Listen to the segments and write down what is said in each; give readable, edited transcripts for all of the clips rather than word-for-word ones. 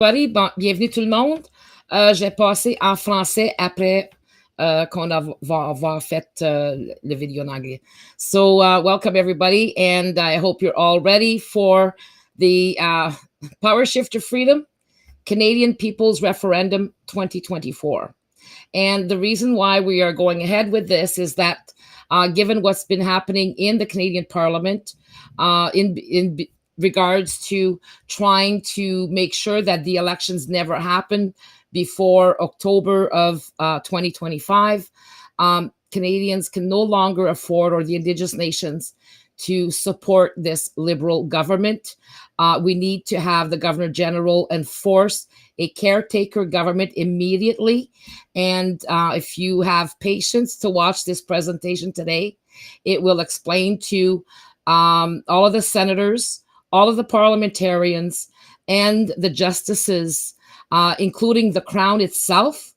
Bienvenue tout le monde. Je vais passer en français après va avoir fait le vidéo en anglais. So, welcome everybody, and I hope you're all ready for the PowerShift to Freedom Canadian People's Referendum 2024. And the reason why we are going ahead with this is that given what's been happening in the Canadian Parliament, in regards to trying to make sure that the elections never happen before October of 2025, Canadians can no longer afford, or the Indigenous nations, to support this Liberal government. We need to have the Governor General enforce a caretaker government immediately. And if you have patience to watch this presentation today, it will explain to all of the senators, all of the parliamentarians, and the justices, including the Crown itself,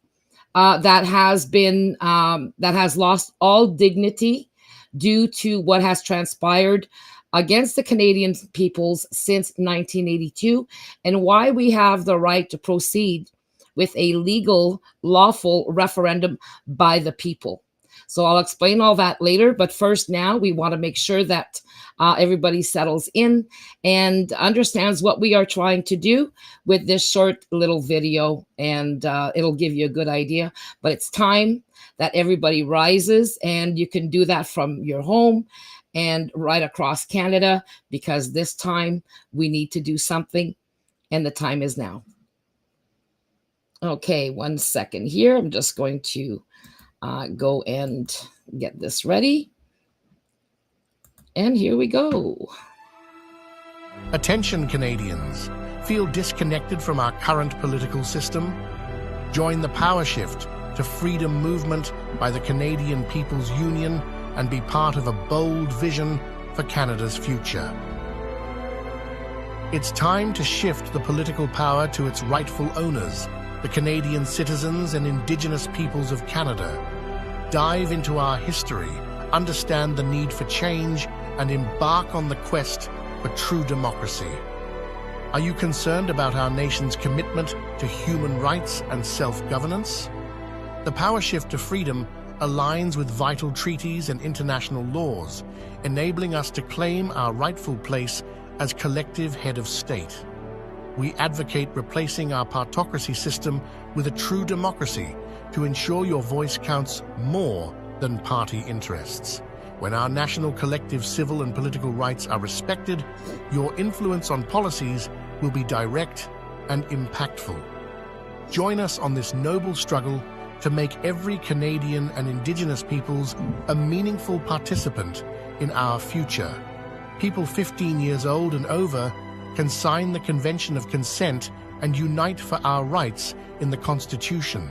that has lost all dignity due to what has transpired against the Canadian peoples since 1982, and why we have the right to proceed with a legal, lawful referendum by the people. So I'll explain all that later, but first now we want to make sure that everybody settles in and understands what we are trying to do with this short little video, and it'll give you a good idea. But it's time that everybody rises, and you can do that from your home and right across Canada, because this time we need to do something, and the time is now. Okay, 1 second here. I'm just going to go and get this ready. And here we go. Attention, Canadians. Feel disconnected from our current political system? Join the PowerShift to Freedom movement by the Canadian People's Union and be part of a bold vision for Canada's future. It's time to shift the political power to its rightful owners, the Canadian citizens and Indigenous peoples of Canada. Dive into our history, understand the need for change, and embark on the quest for true democracy. Are you concerned about our nation's commitment to human rights and self-governance? The PowerShift to Freedom aligns with vital treaties and international laws, enabling us to claim our rightful place as collective head of state. We advocate replacing our partocracy system with a true democracy to ensure your voice counts more than party interests. When our national collective civil and political rights are respected, your influence on policies will be direct and impactful. Join us on this noble struggle to make every Canadian and Indigenous peoples a meaningful participant in our future. People 15 years old and over can sign the Convention of Consent and unite for our rights in the Constitution.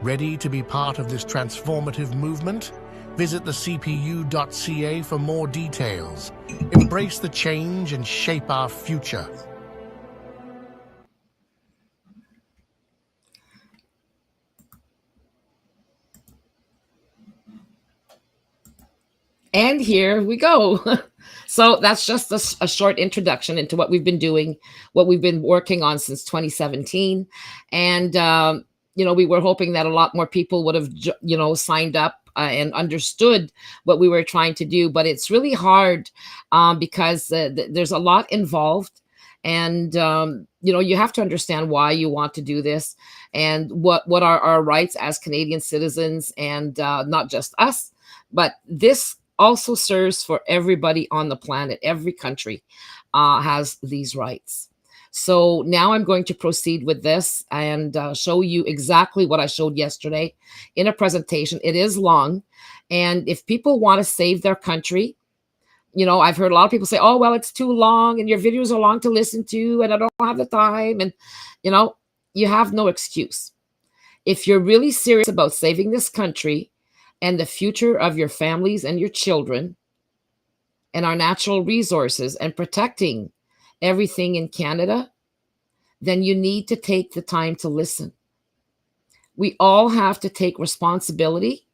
Ready to be part of this transformative movement? Visit thecpu.ca for more details. Embrace the change and shape our future. And here we go. So that's just a short introduction into what we've been doing, what we've been working on since 2017. And, we were hoping that a lot more people would have, signed up and understood what we were trying to do. But it's really hard because there's a lot involved. And, you have to understand why you want to do this and what are our rights as Canadian citizens, and not just us, but this also serves for everybody on the planet. Every country has these rights. So now I'm going to proceed with this and show you exactly what I showed yesterday in a presentation. It is long. And if people want to save their country, I've heard a lot of people say, oh, well, it's too long and your videos are long to listen to and I don't have the time. And, you have no excuse. If you're really serious about saving this country and the future of your families and your children and our natural resources and protecting everything in Canada, then you need to take the time to listen. We all have to take responsibility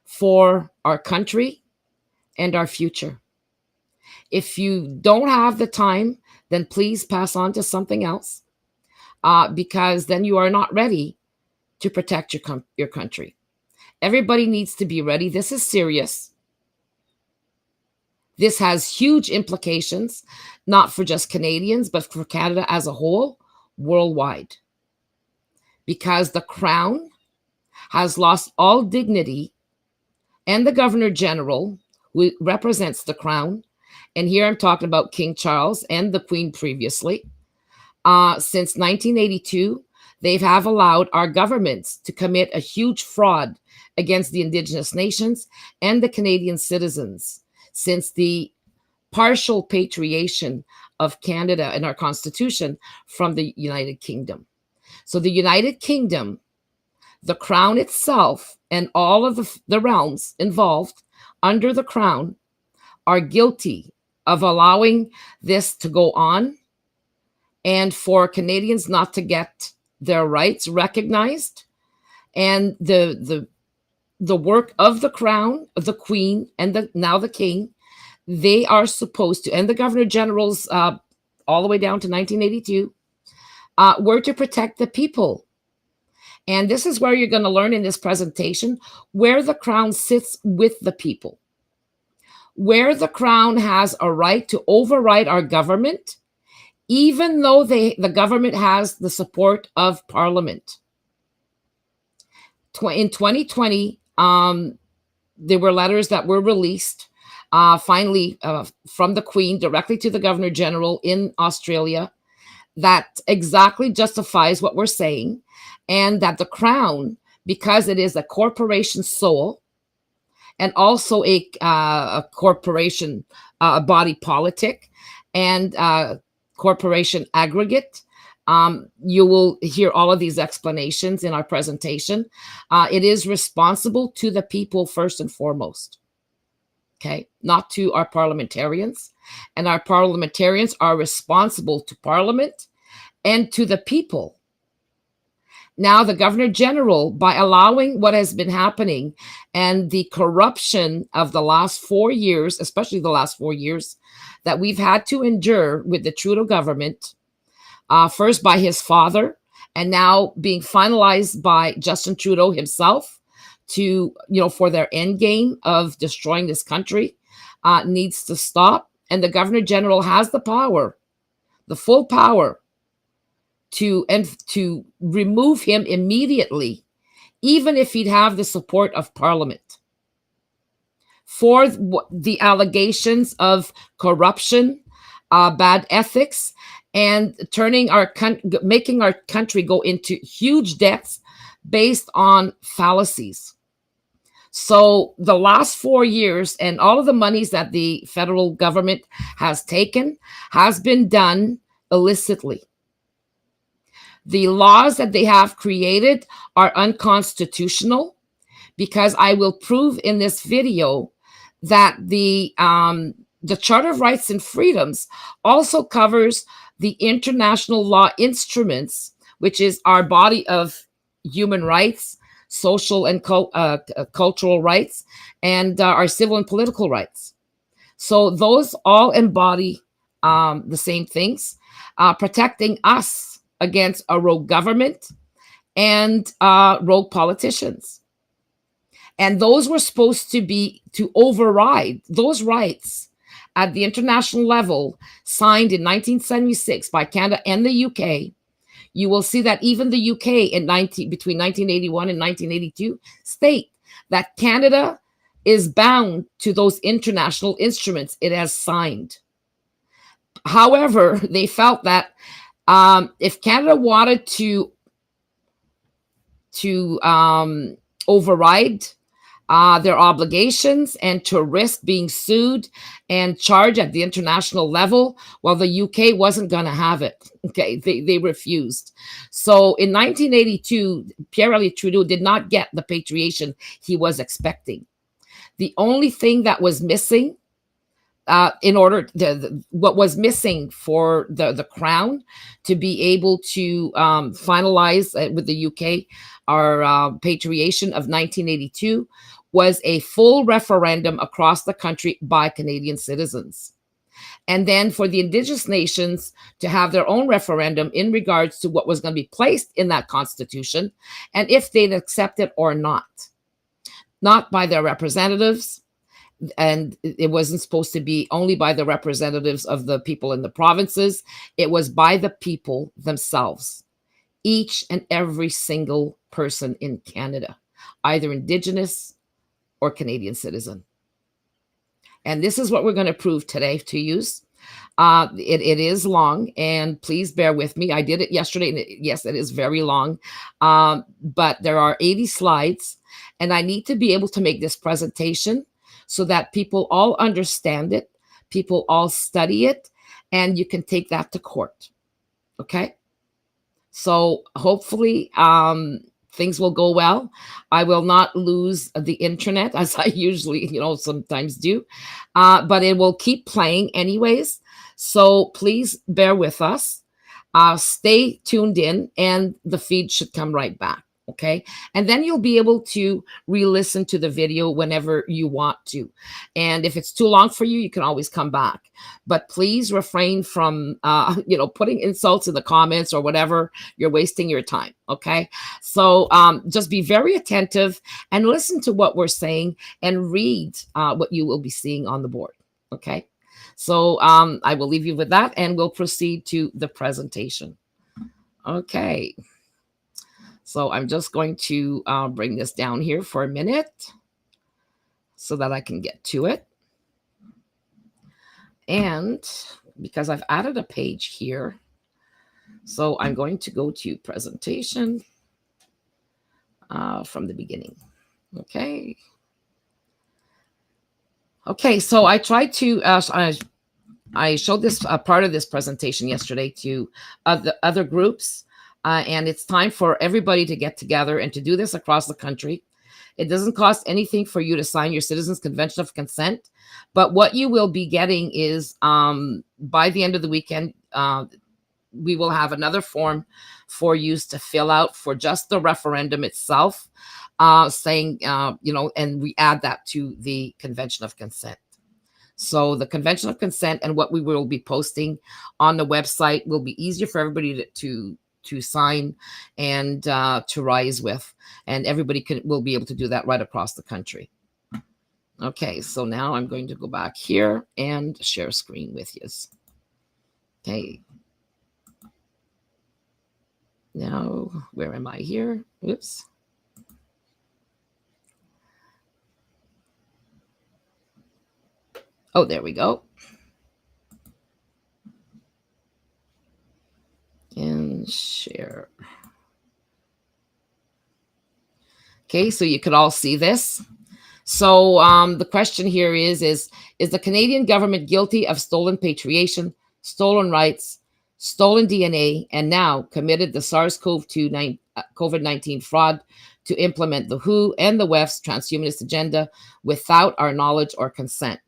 for our country and our future. If you don't have the time, then please pass on to something else. because then you are not ready to protect your country. Everybody needs to be ready. This is serious. This has huge implications, not for just Canadians, but for Canada as a whole, worldwide. Because the Crown has lost all dignity, and the Governor General, who represents the Crown, and here I'm talking about King Charles and the Queen previously, since 1982, they have allowed our governments to commit a huge fraud against the Indigenous nations and the Canadian citizens since the partial patriation of Canada and our Constitution from the United Kingdom. So the United Kingdom, the Crown itself, and all of the realms involved under the Crown are guilty of allowing this to go on and for Canadians not to get their rights recognized. And the work of the Crown, of the Queen, and now the King, they are supposed to, and the Governor Generals all the way down to 1982, were to protect the people. And this is where you're going to learn in this presentation where the Crown sits with the people, where the Crown has a right to override our government, even though the government has the support of Parliament. In 2020, there were letters that were released finally from the Queen directly to the Governor General in Australia that exactly justifies what we're saying, and that the Crown, because it is a corporation soul and also a corporation body politic and corporation aggregate, you will hear all of these explanations in our presentation. It is responsible to the people first and foremost, okay, not to our parliamentarians. And our parliamentarians are responsible to Parliament and to the people. Now, the Governor General, by allowing what has been happening and the corruption of the last 4 years, especially the last 4 years, that we've had to endure with the Trudeau government, first by his father, and now being finalized by Justin Trudeau himself, to, for their end game of destroying this country, needs to stop. And the Governor General has the power, the full power, to remove him immediately, even if he'd have the support of Parliament, for the allegations of corruption, bad ethics, and making our country go into huge debts based on fallacies. So the last 4 years and all of the monies that the federal government has taken has been done illicitly. The laws that they have created are unconstitutional, because I will prove in this video that the Charter of Rights and Freedoms also covers the international law instruments, which is our body of human rights, social and cultural rights, and our civil and political rights. So those all embody the same things, protecting us against a rogue government and rogue politicians. And those were supposed to be to override those rights at the international level, signed in 1976 by Canada and the UK. You will see that even the UK between 1981 and 1982 state that Canada is bound to those international instruments it has signed. However, they felt that if Canada wanted to override their obligations and to risk being sued and charged at the international level, well, the UK wasn't going to have it. Okay, they refused. So in 1982, Pierre-Elliott Trudeau did not get the patriation he was expecting. The only thing that was missing, what was missing for the Crown to be able to finalize with the UK our patriation of 1982, was a full referendum across the country by Canadian citizens. And then for the indigenous nations to have their own referendum in regards to what was going to be placed in that constitution and if they'd accept it or not by their representatives. And it wasn't supposed to be only by the representatives of the people in the provinces. It was by the people themselves, each and every single person in Canada, either indigenous or Canadian citizen. And this is what we're going to prove today to use. It is long, and please bear with me. I did it yesterday, and yes, it is very long, but there are 80 slides, and I need to be able to make this presentation so that people all understand it, people all study it, and you can take that to court. Okay? So hopefully things will go well. I will not lose the internet as I usually, sometimes do, but it will keep playing anyways. So please bear with us. Stay tuned in, and the feed should come right back. Okay. And then you'll be able to re-listen to the video whenever you want to. And if it's too long for you, you can always come back. But please refrain from, putting insults in the comments or whatever. You're wasting your time. Okay. So just be very attentive and listen to what we're saying and read what you will be seeing on the board. Okay. So I will leave you with that, and we'll proceed to the presentation. Okay. So I'm just going to bring this down here for a minute so that I can get to it. And because I've added a page here, so I'm going to go to presentation from the beginning. Okay. Okay, so I tried to, I showed this part of this presentation yesterday to other groups. And it's time for everybody to get together and to do this across the country. It doesn't cost anything for you to sign your Citizens Convention of Consent. But what you will be getting is by the end of the weekend, we will have another form for you to fill out for just the referendum itself, saying, and we add that to the Convention of Consent. So the Convention of Consent and what we will be posting on the website will be easier for everybody to sign and to rise with, and everybody will be able to do that right across the country. Okay, so now I'm going to go back here and share screen with you. Okay. Now, where am I here? Oops. Oh, there we go. And share. Okay, so you could all see this. So the question here is the Canadian government guilty of stolen patriation, stolen rights, stolen DNA, and now committed the SARS-CoV-2 COVID-19 fraud to implement the WHO and the WEF's transhumanist agenda without our knowledge or consent?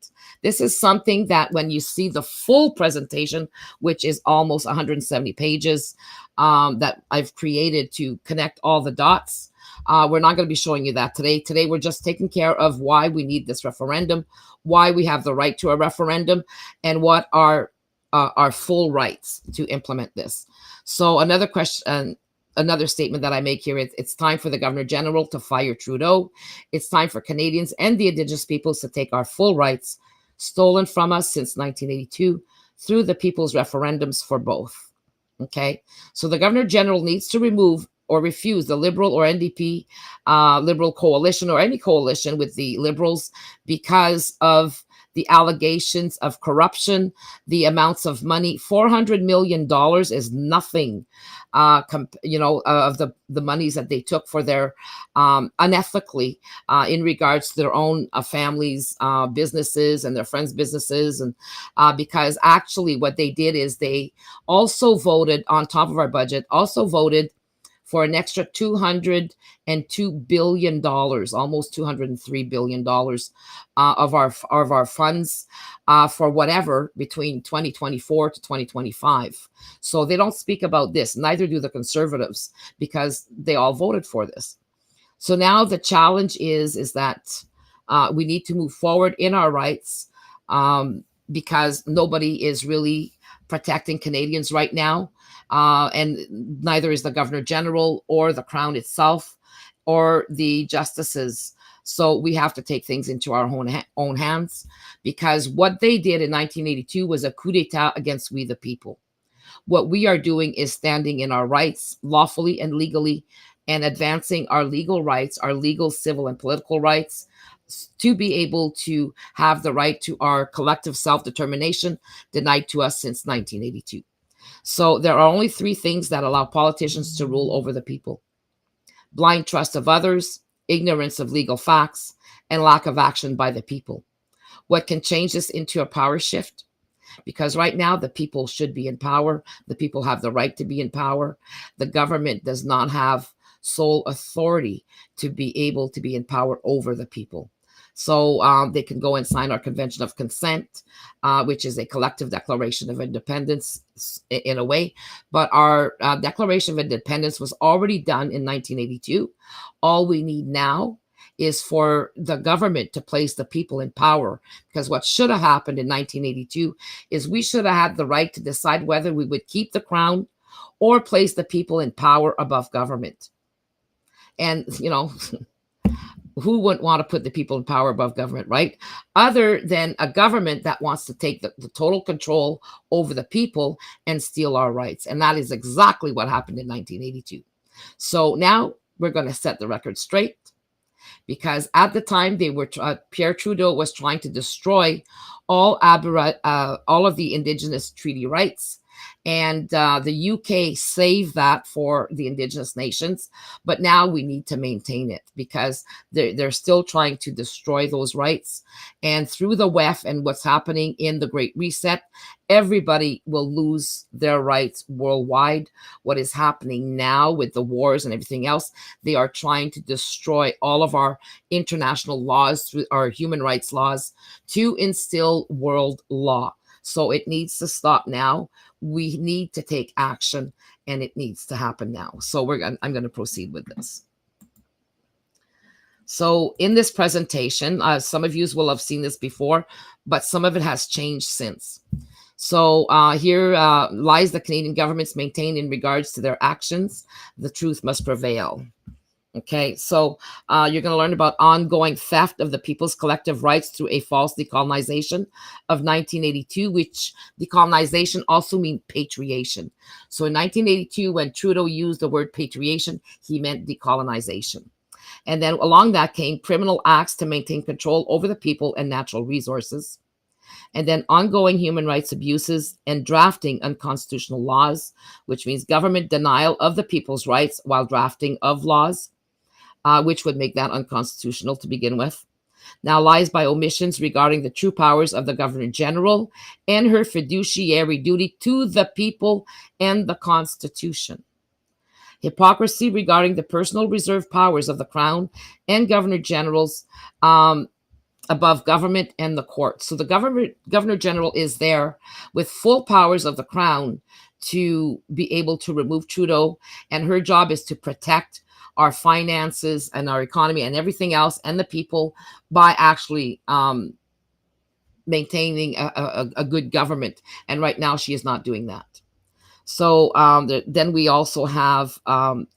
This is something that when you see the full presentation, which is almost 170 pages, that I've created to connect all the dots, we're not going to be showing you that today. Today, we're just taking care of why we need this referendum, why we have the right to a referendum, and what are our full rights to implement this. So another question, another statement that I make here is it's time for the Governor General to fire Trudeau. It's time for Canadians and the Indigenous peoples to take our full rights stolen from us since 1982 through the people's referendums for both. Okay, so the Governor General needs to remove or refuse the Liberal or NDP Liberal coalition or any coalition with the Liberals because of the allegations of corruption, the amounts of money. $400 million is nothing, of the monies that they took for their unethically in regards to their own families' businesses and their friends' businesses. And because actually what they did is they also voted on top of our budget, also voted for an extra $202 billion, almost $203 billion of our funds for whatever between 2024 to 2025. So they don't speak about this. Neither do the Conservatives, because they all voted for this. So now the challenge is that we need to move forward in our rights. because nobody is really protecting Canadians right now. And neither is the Governor General or the Crown itself or the justices. So we have to take things into our own hands, because what they did in 1982 was a coup d'etat against we the people. What we are doing is standing in our rights lawfully and legally, and advancing our legal rights, our legal, civil, and political rights, to be able to have the right to our collective self-determination denied to us since 1982. So there are only three things that allow politicians to rule over the people: blind trust of others, ignorance of legal facts, and lack of action by the people. What can change this into a power shift? Because right now the people should be in power. The people have the right to be in power. The government does not have sole authority to be able to be in power over the people. So they can go and sign our Convention of Consent, which is a collective declaration of independence in a way. But our Declaration of Independence was already done in 1982. All we need now is for the government to place the people in power. Because what should have happened in 1982 is we should have had the right to decide whether we would keep the crown or place the people in power above government. And, who wouldn't want to put the people in power above government, right? Other than a government that wants to take the total control over the people and steal our rights. And that is exactly what happened in 1982. So now we're going to set the record straight, because at the time they were Pierre Trudeau was trying to destroy all of the Indigenous treaty rights. And the UK saved that for the Indigenous nations. But now we need to maintain it, because they're still trying to destroy those rights. And through the WEF and what's happening in the Great Reset, everybody will lose their rights worldwide. What is happening now with the wars and everything else, they are trying to destroy all of our international laws, through our human rights laws, to instill world law. So it needs to stop now. We need to take action, and it needs to happen now. So I'm going to proceed with this. So in this presentation, some of you will have seen this before, but some of it has changed since. So here lies the Canadian government's maintain in regards to their actions. The truth must prevail. Okay, so you're going to learn about ongoing theft of the people's collective rights through a false decolonization of 1982, which decolonization also means patriation. So in 1982, when Trudeau used the word patriation, he meant decolonization. And then along that came criminal acts to maintain control over the people and natural resources. And then ongoing human rights abuses and drafting unconstitutional laws, which means government denial of the people's rights while drafting of laws, which would make that unconstitutional to begin with. Now lies by omissions regarding the true powers of the Governor General and her fiduciary duty to the people and the Constitution. Hypocrisy regarding the personal reserved powers of the Crown and Governor Generals above government and the court. So the Governor General is there with full powers of the Crown to be able to remove Trudeau, and her job is to protect our finances and our economy and everything else and the people by actually maintaining a good government. And right now she is not doing that. So then we also have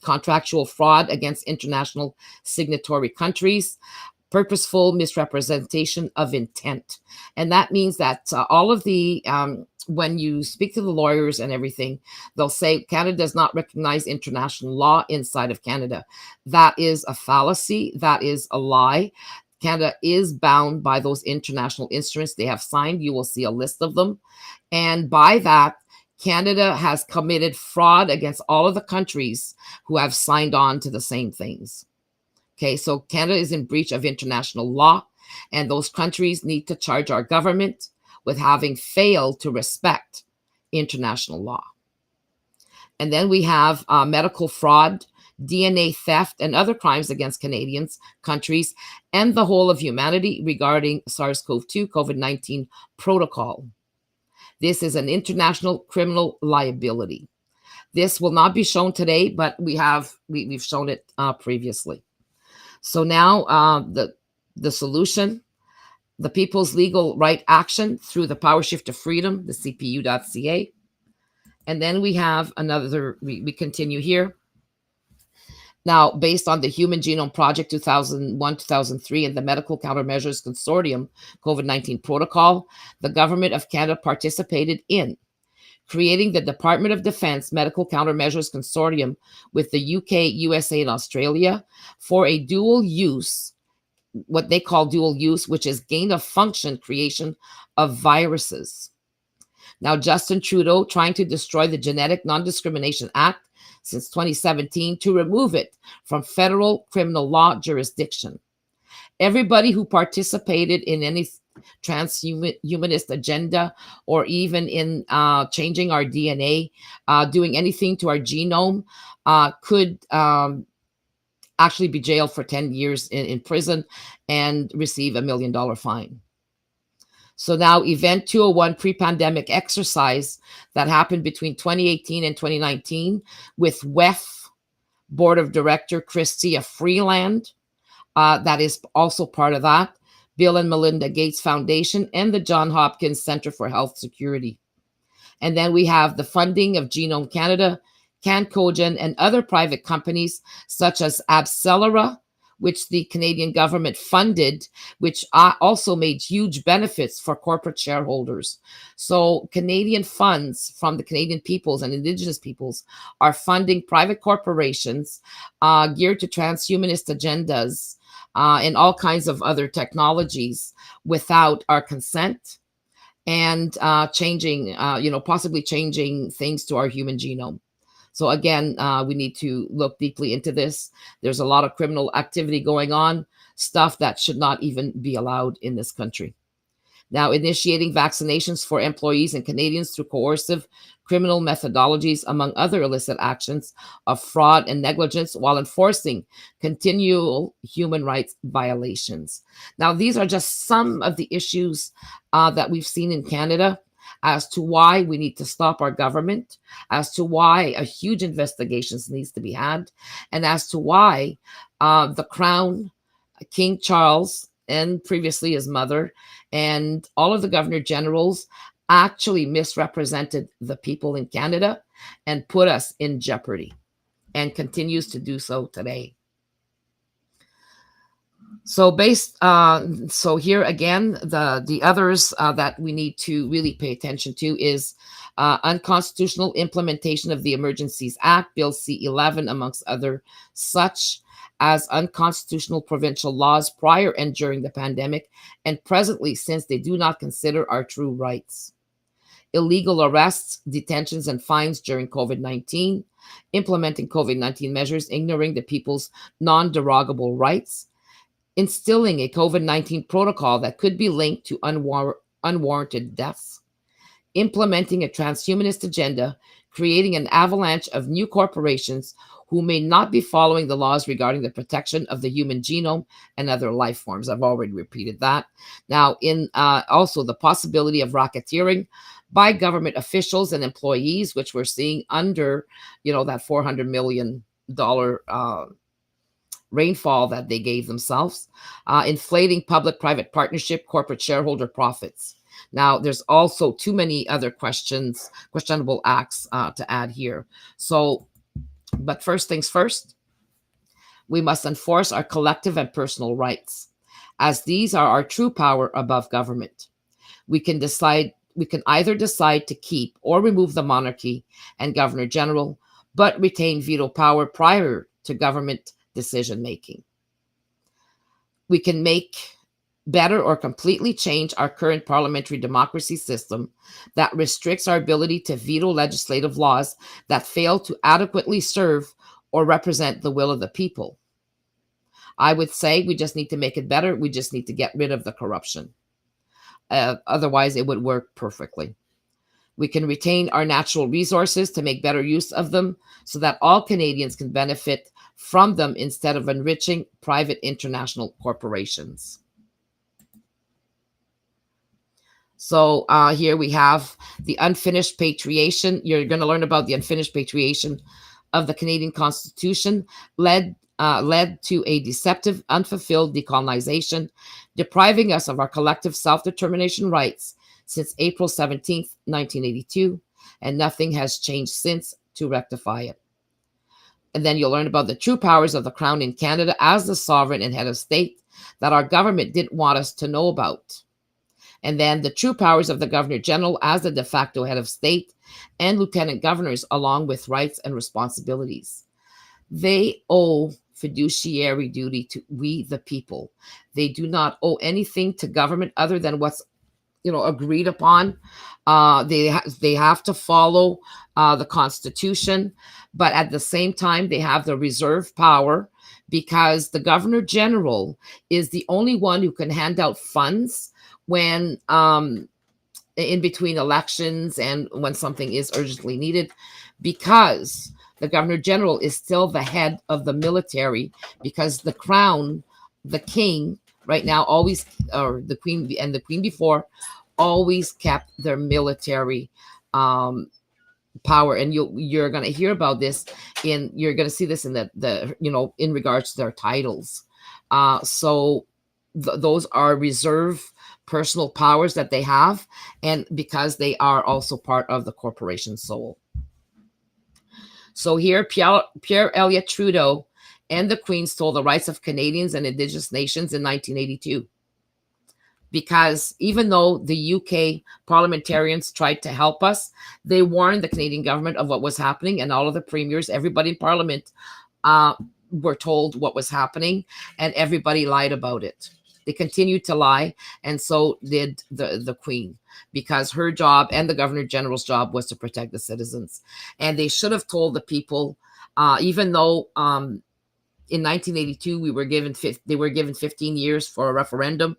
contractual fraud against international signatory countries, purposeful misrepresentation of intent. And that means that all of the, when you speak to the lawyers and everything, they'll say Canada does not recognize international law inside of Canada. That is a fallacy. That is a lie. Canada is bound by those international instruments they have signed. You will see a list of them. And by that, Canada has committed fraud against all of the countries who have signed on to the same things. Okay, so Canada is in breach of international law, and those countries need to charge our government with having failed to respect international law. And then we have medical fraud, DNA theft, and other crimes against Canadians, countries, and the whole of humanity regarding SARS-CoV-2, COVID-19 protocol. This is an international criminal liability. This will not be shown today, but we've shown it previously. So now the solution, the People's Legal Right Action through the PowerShift to Freedom, the CPU.ca. And then we have another, we continue here. Now, based on the Human Genome Project 2001-2003 and the Medical Countermeasures Consortium COVID-19 protocol, the Government of Canada participated in creating the Department of Defense Medical Countermeasures Consortium with the UK, USA, and Australia for a dual use, what they call dual use, which is gain of function creation of viruses. Now, Justin Trudeau trying to destroy the Genetic Non-Discrimination Act since 2017 to remove it from federal criminal law jurisdiction. Everybody who participated in any transhumanist agenda or even in changing our DNA, doing anything to our genome, could actually be jailed for 10 years in prison and receive $1 million fine. So now Event 201 pre-pandemic exercise that happened between 2018 and 2019 with WEF Board of Director Chrystia Freeland, that is also part of that, Bill and Melinda Gates Foundation, and the Johns Hopkins Center for Health Security. And then we have the funding of Genome Canada, CanCogen, and other private companies such as Abcelera, which the Canadian government funded, which also made huge benefits for corporate shareholders. So Canadian funds from the Canadian peoples and Indigenous peoples are funding private corporations geared to transhumanist agendas and all kinds of other technologies without our consent and changing, possibly changing things to our human genome. So again, we need to look deeply into this. There's a lot of criminal activity going on, stuff that should not even be allowed in this country. Now, initiating vaccinations for employees and Canadians through coercive criminal methodologies, among other illicit actions of fraud and negligence, while enforcing continual human rights violations. Now, these are just some of the issues that we've seen in Canada as to why we need to stop our government, as to why a huge investigations needs to be had, and as to why the Crown, King Charles, and previously his mother, and all of the Governor Generals actually misrepresented the people in Canada and put us in jeopardy, and continues to do so today. So so here again, the others that we need to really pay attention to is unconstitutional implementation of the Emergencies Act, Bill C-11, amongst other such as unconstitutional provincial laws prior and during the pandemic and presently, since they do not consider our true rights. Illegal arrests, detentions, and fines during COVID-19, implementing COVID-19 measures, ignoring the people's non-derogable rights, instilling a COVID-19 protocol that could be linked to unwarranted deaths, implementing a transhumanist agenda, creating an avalanche of new corporations who may not be following the laws regarding the protection of the human genome and other life forms. I've already repeated that. Now, in also the possibility of racketeering by government officials and employees, which we're seeing under, that $400 million rainfall that they gave themselves, inflating public-private partnership, corporate shareholder profits. Now, there's also too many other questionable acts to add here. So, but first things first, we must enforce our collective and personal rights, as these are our true power above government. We can either decide to keep or remove the monarchy and Governor General, but retain veto power prior to government decision-making. We can make better or completely change our current parliamentary democracy system that restricts our ability to veto legislative laws that fail to adequately serve or represent the will of the people. I would say we just need to make it better. We just need to get rid of the corruption. Otherwise, it would work perfectly. We can retain our natural resources to make better use of them so that all Canadians can benefit from them instead of enriching private international corporations. So here we have the unfinished patriation. You're going to learn about the unfinished patriation of the Canadian Constitution, led led to a deceptive, unfulfilled decolonization, depriving us of our collective self-determination rights since April 17th, 1982, and nothing has changed since to rectify it. And then you'll learn about the true powers of the Crown in Canada as the sovereign and head of state that our government didn't want us to know about. And then the true powers of the Governor General as the de facto head of state and lieutenant governors, along with rights and responsibilities. They owe fiduciary duty to we the people. They do not owe anything to government other than what's agreed upon. They have to follow the Constitution, but at the same time they have the reserve power, because the Governor General is the only one who can hand out funds when in between elections and when something is urgently needed, because the Governor General is still the head of the military, because the Crown, the King right now always, or the Queen and the Queen before, always kept their military power. And you're going to hear about this you're going to see this in the in regards to their titles. So those are reserve personal powers that they have, and because they are also part of the corporation soul. So here, Pierre Elliott Trudeau and the Queen stole the rights of Canadians and Indigenous nations in 1982. Because even though the UK parliamentarians tried to help us, they warned the Canadian government of what was happening, and all of the premiers, everybody in Parliament, were told what was happening, and everybody lied about it. They continued to lie, and so did the Queen, because her job and the Governor General's job was to protect the citizens. And they should have told the people, even though in 1982 they were given 15 years for a referendum.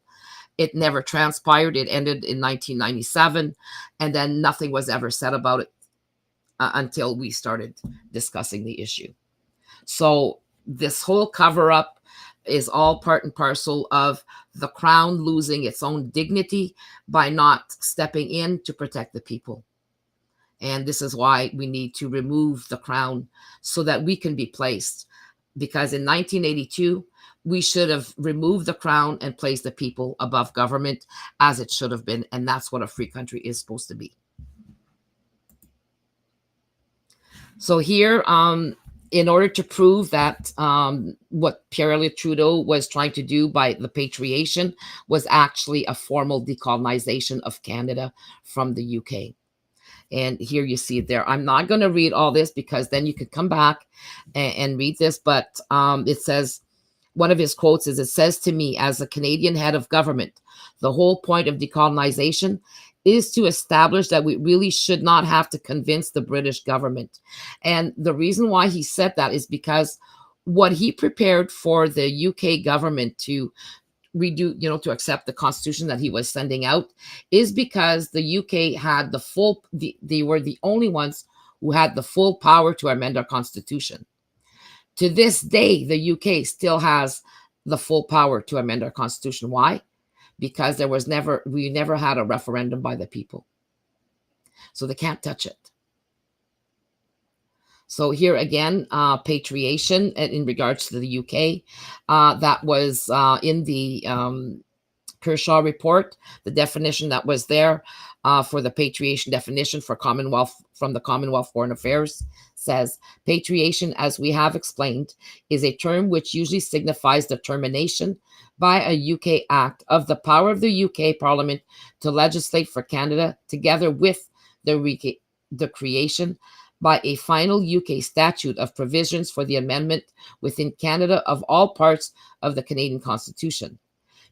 It never transpired. It ended in 1997, and then nothing was ever said about it until we started discussing the issue. So this whole cover-up is all part and parcel of the Crown losing its own dignity by not stepping in to protect the people. And this is why we need to remove the Crown so that we can be placed. Because in 1982, we should have removed the Crown and placed the people above government, as it should have been. And that's what a free country is supposed to be. So here, in order to prove that what Pierre Elliott Trudeau was trying to do by the patriation was actually a formal decolonization of Canada from the UK. And here you see it there. I'm not going to read all this, because then you could come back and read this. But it says, one of his quotes is, "It says to me, as a Canadian head of government, the whole point of decolonization is to establish that we really should not have to convince the British government." And the reason why he said that is because what he prepared for the UK government to redo, to accept the constitution that he was sending out, is because the UK had they were the only ones who had the full power to amend our constitution. To this day, the UK still has the full power to amend our constitution. Why? Because we never had a referendum by the people. So they can't touch it. So here again, patriation in regards to the UK, that was in the Kershaw report, the definition that was there for the patriation definition for Commonwealth, from the Commonwealth Foreign Affairs, says, patriation, as we have explained, is a term which usually signifies the termination by a UK act of the power of the UK Parliament to legislate for Canada, together with the creation by a final UK statute of provisions for the amendment within Canada of all parts of the Canadian Constitution.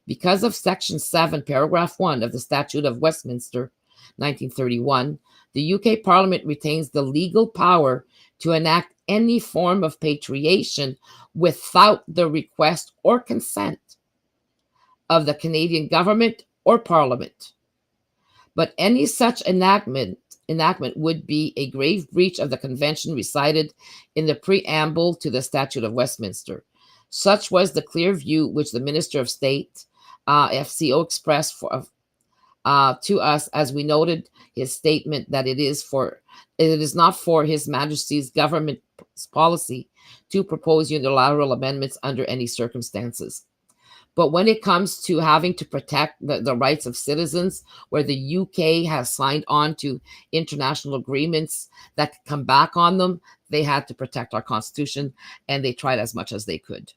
Because of Section 7, Paragraph 1 of the Statute of Westminster, 1931, the UK Parliament retains the legal power to enact any form of patriation without the request or consent of the Canadian government or Parliament. But any such enactment would be a grave breach of the convention recited in the preamble to the Statute of Westminster. Such was the clear view which the Minister of State, FCO, expressed to us, as we noted his statement that it is for It is not for His Majesty's government's policy to propose unilateral amendments under any circumstances. But when it comes to having to protect the rights of citizens, where the UK has signed on to international agreements that could come back on them, they had to protect our Constitution, and they tried as much as they could.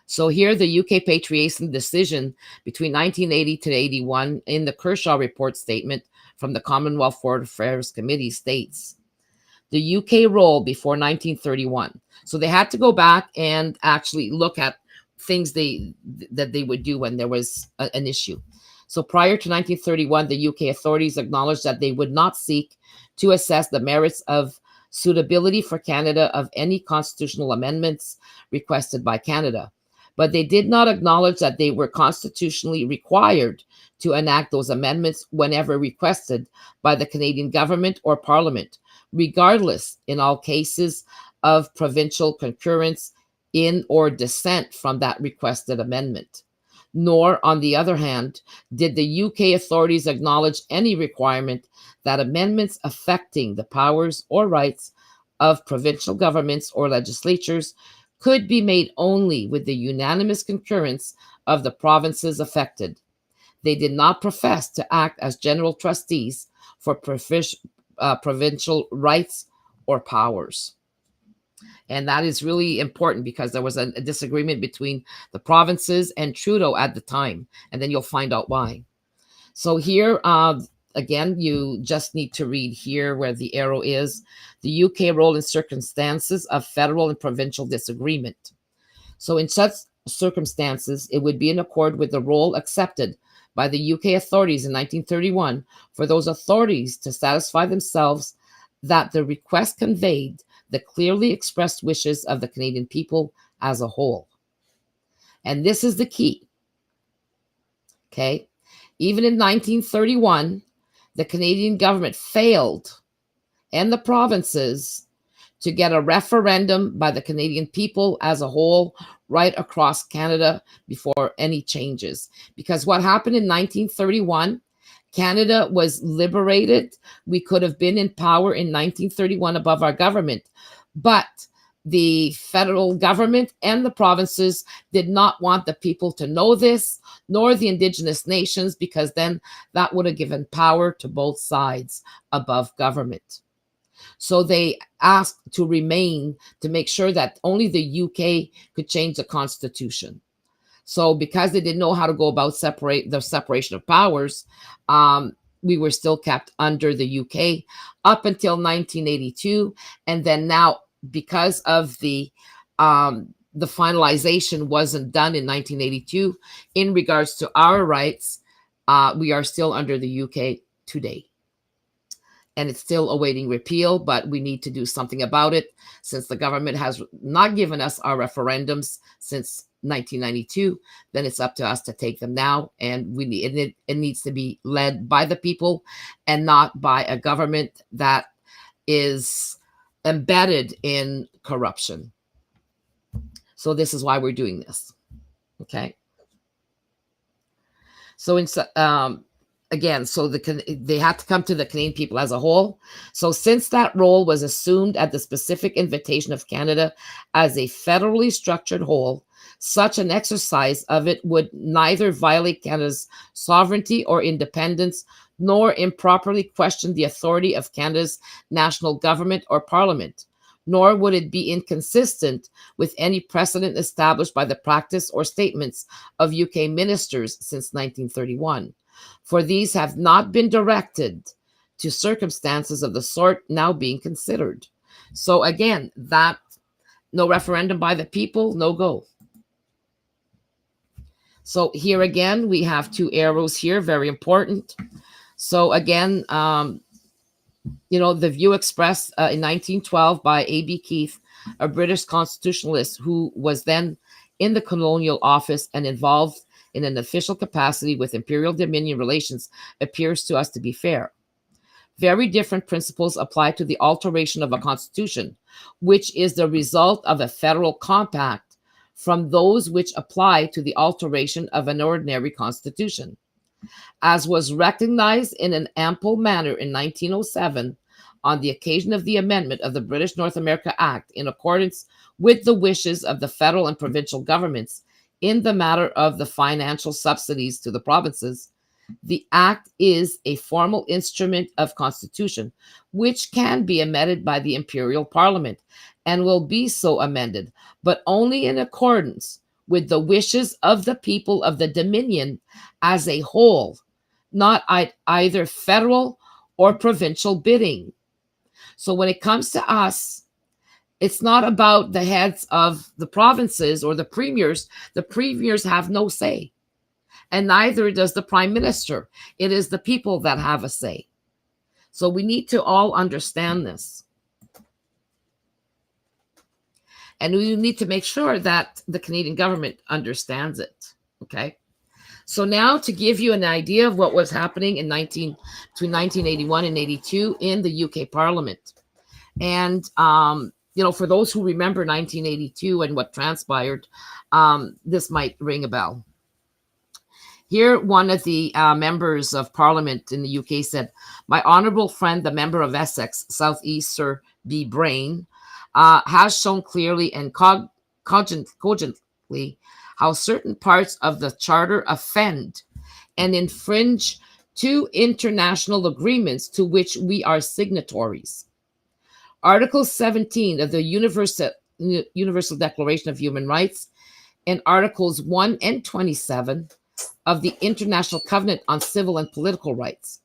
So here, the UK patriation decision between 1980 to 81 in the Kershaw Report statement from the Commonwealth Foreign Affairs Committee states, the UK role before 1931. So they had to go back and actually look at things that they would do when there was an issue. So prior to 1931, the UK authorities acknowledged that they would not seek to assess the merits of suitability for Canada of any constitutional amendments requested by Canada. But they did not acknowledge that they were constitutionally required to enact those amendments whenever requested by the Canadian government or Parliament, regardless, in all cases, of provincial concurrence in or dissent from that requested amendment. Nor, on the other hand, did the UK authorities acknowledge any requirement that amendments affecting the powers or rights of provincial governments or legislatures could be made only with the unanimous concurrence of the provinces affected. They did not profess to act as general trustees for provincial rights or powers. And that is really important because there was a disagreement between the provinces and Trudeau at the time. And then you'll find out why. So here, again, you just need to read here where the arrow is, the UK role in circumstances of federal and provincial disagreement. So in such circumstances, it would be in accord with the role accepted by the UK authorities in 1931 for those authorities to satisfy themselves that the request conveyed the clearly expressed wishes of the Canadian people as a whole. And this is the key. Okay? Even in 1931, the Canadian government failed, and the provinces, to get a referendum by the Canadian people as a whole right across Canada before any changes. Because what happened in 1931, Canada was liberated. We could have been in power in 1931 above our government, but the federal government and the provinces did not want the people to know this, nor the Indigenous nations, because then that would have given power to both sides above government. So they asked to remain, to make sure that only the UK could change the constitution. So because they didn't know how to go about the separation of powers, we were still kept under the UK up until 1982. And then now, because of the finalization wasn't done in 1982 in regards to our rights, we are still under the UK today. And it's still awaiting repeal, but we need to do something about it since the government has not given us our referendums since 1992. Then it's up to us to take them now, and it needs to be led by the people and not by a government that is embedded in corruption. So this is why we're doing this. Okay. So again, so they had to come to the Canadian people as a whole. So since that role was assumed at the specific invitation of Canada as a federally structured whole, such an exercise of it would neither violate Canada's sovereignty or independence, nor improperly question the authority of Canada's national government or parliament, nor would it be inconsistent with any precedent established by the practice or statements of UK ministers since 1931. For these have not been directed to circumstances of the sort now being considered. So again, that no referendum by the people, no go. So here again, we have two arrows here, very important. So again, the view expressed in 1912 by A.B. Keith, a British constitutionalist who was then in the colonial office and involved in an official capacity with imperial dominion relations, appears to us to be fair. Very different principles apply to the alteration of a constitution, which is the result of a federal compact, from those which apply to the alteration of an ordinary constitution. as was recognized in an ample manner in 1907 on the occasion of the amendment of the British North America Act in accordance with the wishes of the federal and provincial governments in the matter of the financial subsidies to the provinces. The Act is a formal instrument of constitution, which can be amended by the Imperial Parliament and will be so amended, but only in accordance with the wishes of the people of the Dominion as a whole, not either federal or provincial bidding. So when it comes to us, it's not about the heads of the provinces or the premiers. The premiers have no say, and neither does the prime minister. It is the people that have a say. So we need to all understand this. And we need to make sure that the Canadian government understands it. Okay. So now to give you an idea of what was happening between 1981 and 82 in the UK Parliament. And, for those who remember 1982 and what transpired, this might ring a bell. Here, one of the members of Parliament in the UK said, "My honourable friend, the member of Essex, South East, Sir B. Brain, has shown clearly and cogently how certain parts of the Charter offend and infringe two international agreements to which we are signatories. Article 17 of the Universal Declaration of Human Rights and Articles 1 and 27 of the International Covenant on Civil and Political Rights.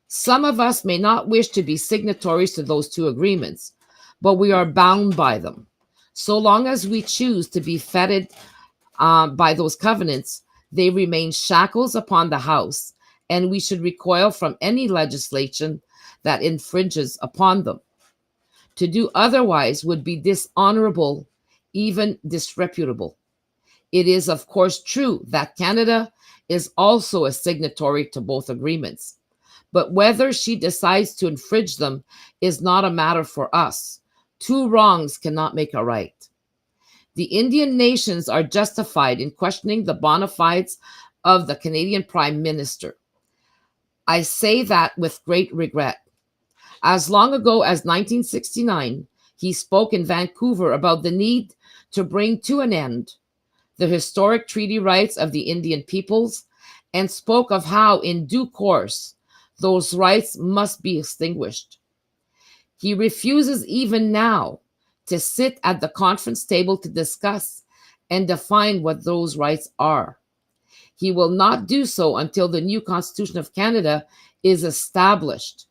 Some of us may not wish to be signatories to those two agreements, but we are bound by them. So long as we choose to be fettered by those covenants, they remain shackles upon the House, and we should recoil from any legislation that infringes upon them. To do otherwise would be dishonorable, even disreputable. It is, of course, true that Canada is also a signatory to both agreements, but whether she decides to infringe them is not a matter for us. Two wrongs cannot make a right. The Indian nations are justified in questioning the bona fides of the Canadian Prime Minister. I say that with great regret. As long ago as 1969, he spoke in Vancouver about the need to bring to an end the historic treaty rights of the Indian peoples and spoke of how, in due course, those rights must be extinguished. He refuses even now to sit at the conference table to discuss and define what those rights are. He will not do so until the new Constitution of Canada is established.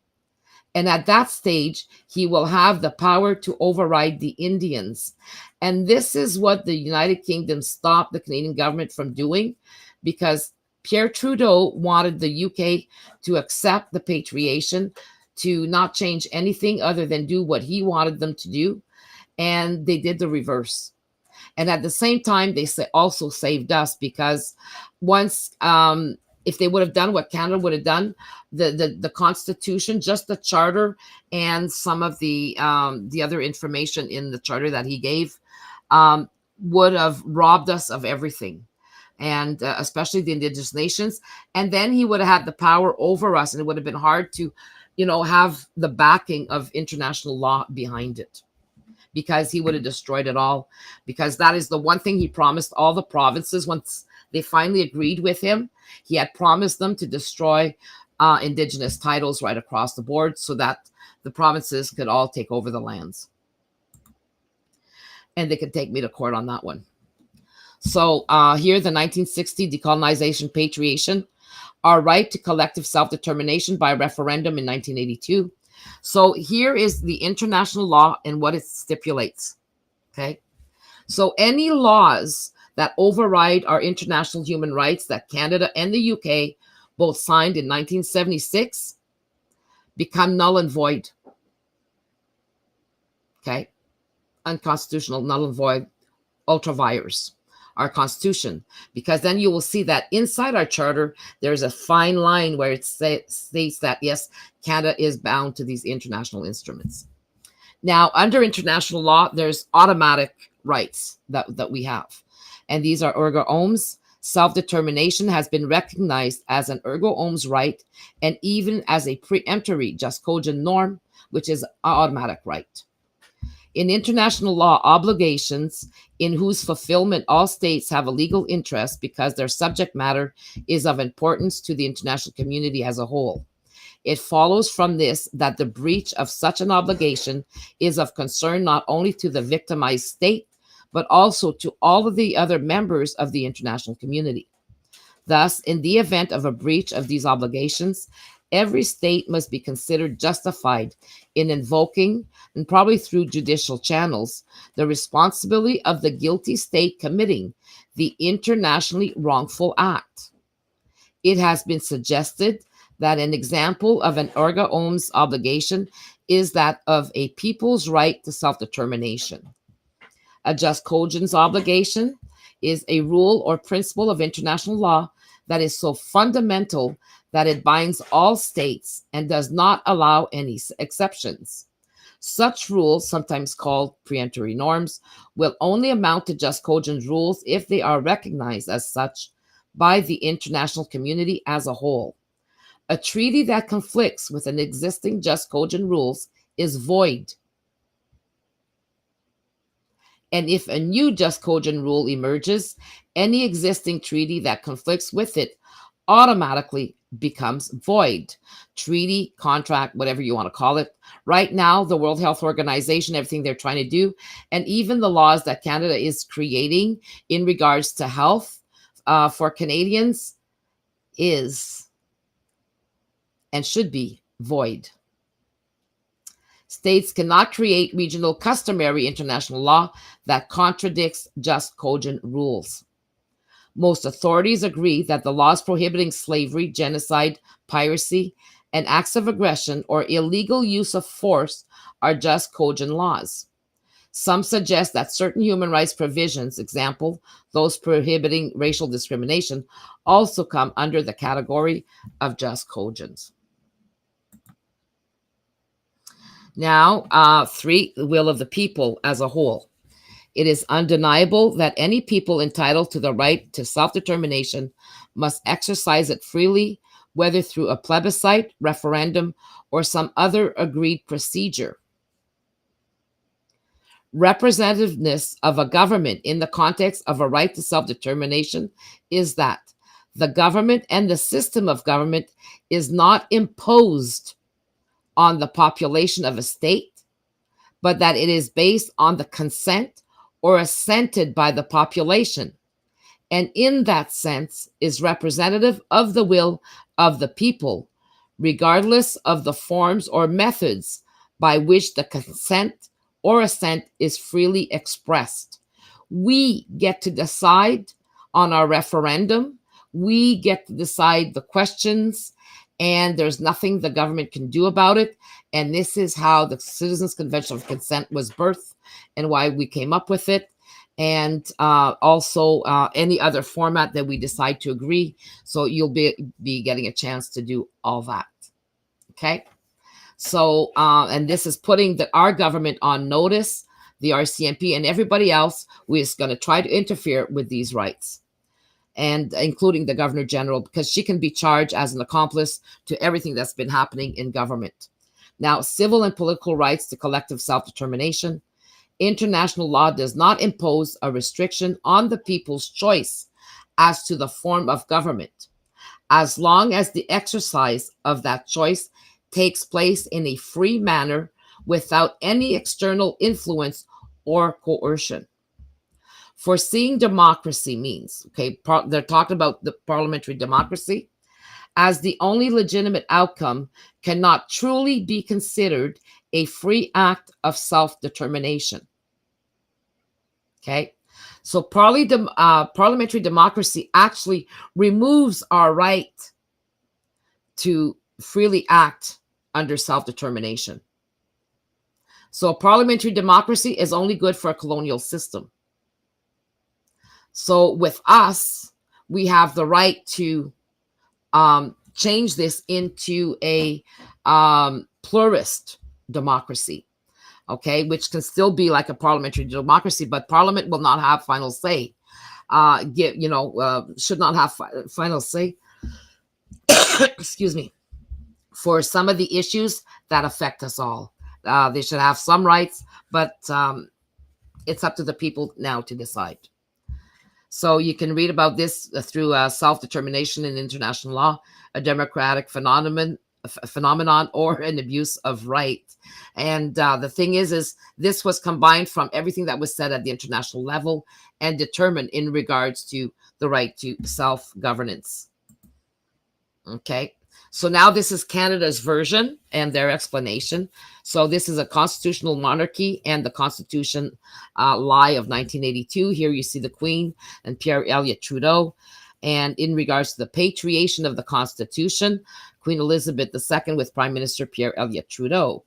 And at that stage, he will have the power to override the Indians. And this is what the United Kingdom stopped the Canadian government from doing, because Pierre Trudeau wanted the UK to accept the patriation, to not change anything other than do what he wanted them to do. And they did the reverse. And at the same time, they also saved us, because once, if they would have done what Canada would have done, the Constitution, just the Charter, and some of the other information in the Charter that he gave, would have robbed us of everything, and especially the Indigenous nations. And then he would have had the power over us, and it would have been hard to, have the backing of international law behind it, because he would have destroyed it all. Because that is the one thing he promised all the provinces once they finally agreed with him. He had promised them to destroy Indigenous titles right across the board so that the provinces could all take over the lands. And they could take me to court on that one. So here, the 1960 decolonization patriation, our right to collective self-determination by referendum in 1982. So here is the international law and what it stipulates. Okay. So any laws that override our international human rights that Canada and the UK both signed in 1976 become null and void. Okay. Unconstitutional, null and void, ultra vires our Constitution, because then you will see that inside our Charter, there's a fine line where it states that, yes, Canada is bound to these international instruments. Now, under international law, there's automatic rights that we have. And these are erga omnes, Self-determination has been recognized as an ergo omnes right and even as a preemptory just cogent norm, which is an automatic right. In international law, obligations in whose fulfillment all states have a legal interest because their subject matter is of importance to the international community as a whole. It follows from this that the breach of such an obligation is of concern not only to the victimized state, but also to all of the other members of the international community. Thus, in the event of a breach of these obligations, every state must be considered justified in invoking, and probably through judicial channels, the responsibility of the guilty state committing the internationally wrongful act. It has been suggested that an example of an erga omnes obligation is that of a people's right to self-determination. A just cogens obligation is a rule or principle of international law that is so fundamental that it binds all states and does not allow any exceptions. Such rules, sometimes called preemptory norms, will only amount to just cogent rules if they are recognized as such by the international community as a whole. A treaty that conflicts with an existing just cogent rules is void. And if a new just cogent rule emerges, any existing treaty that conflicts with it automatically becomes void. Treaty, contract, whatever you want to call it. Right now, the World Health Organization, everything they're trying to do, and even the laws that Canada is creating in regards to health for Canadians is and should be void. States cannot create regional customary international law that contradicts just cogent rules. Most authorities agree that the laws prohibiting slavery, genocide, piracy, and acts of aggression or illegal use of force are just cogent laws. Some suggest that certain human rights provisions, example, those prohibiting racial discrimination, also come under the category of just cogents. Now, 3, the will of the people as a whole. It is undeniable that any people entitled to the right to self-determination must exercise it freely, whether through a plebiscite, referendum, or some other agreed procedure. Representativeness of a government in the context of a right to self-determination is that the government and the system of government is not imposed on the population of a state, but that it is based on the consent or assented by the population, and in that sense is representative of the will of the people, regardless of the forms or methods by which the consent or assent is freely expressed. We get to decide on our referendum. We get to decide the questions, and there's nothing the government can do about it. And this is how the Citizens Convention of Consent was birthed and why we came up with it. And also any other format that we decide to agree. So you'll be getting a chance to do all that. Okay. So, and this is putting our government on notice, the RCMP and everybody else who is going to try to interfere with these rights, and including the Governor General, because she can be charged as an accomplice to everything that's been happening in government. Now, civil and political rights to collective self-determination. International law does not impose a restriction on the people's choice as to the form of government, as long as the exercise of that choice takes place in a free manner without any external influence or coercion. Foreseeing democracy means, okay, they're talking about the parliamentary democracy, as the only legitimate outcome cannot truly be considered a free act of self-determination. Okay, so parliamentary democracy actually removes our right to freely act under self-determination. So parliamentary democracy is only good for a colonial system. So with us, we have the right to change this into a pluralist democracy, okay, which can still be like a parliamentary democracy, but Parliament will not have final say. should not have final say. Excuse me, for some of the issues that affect us all. They should have some rights, but it's up to the people now to decide. So you can read about this through Self-Determination in International Law, a democratic phenomenon, or an abuse of right. And the thing is this was combined from everything that was said at the international level and determined in regards to the right to self-governance. Okay. So now this is Canada's version and their explanation. So this is a constitutional monarchy and the Constitution lie of 1982. Here you see the Queen and Pierre Elliott Trudeau. And in regards to the patriation of the Constitution, Queen Elizabeth II with Prime Minister Pierre Elliott Trudeau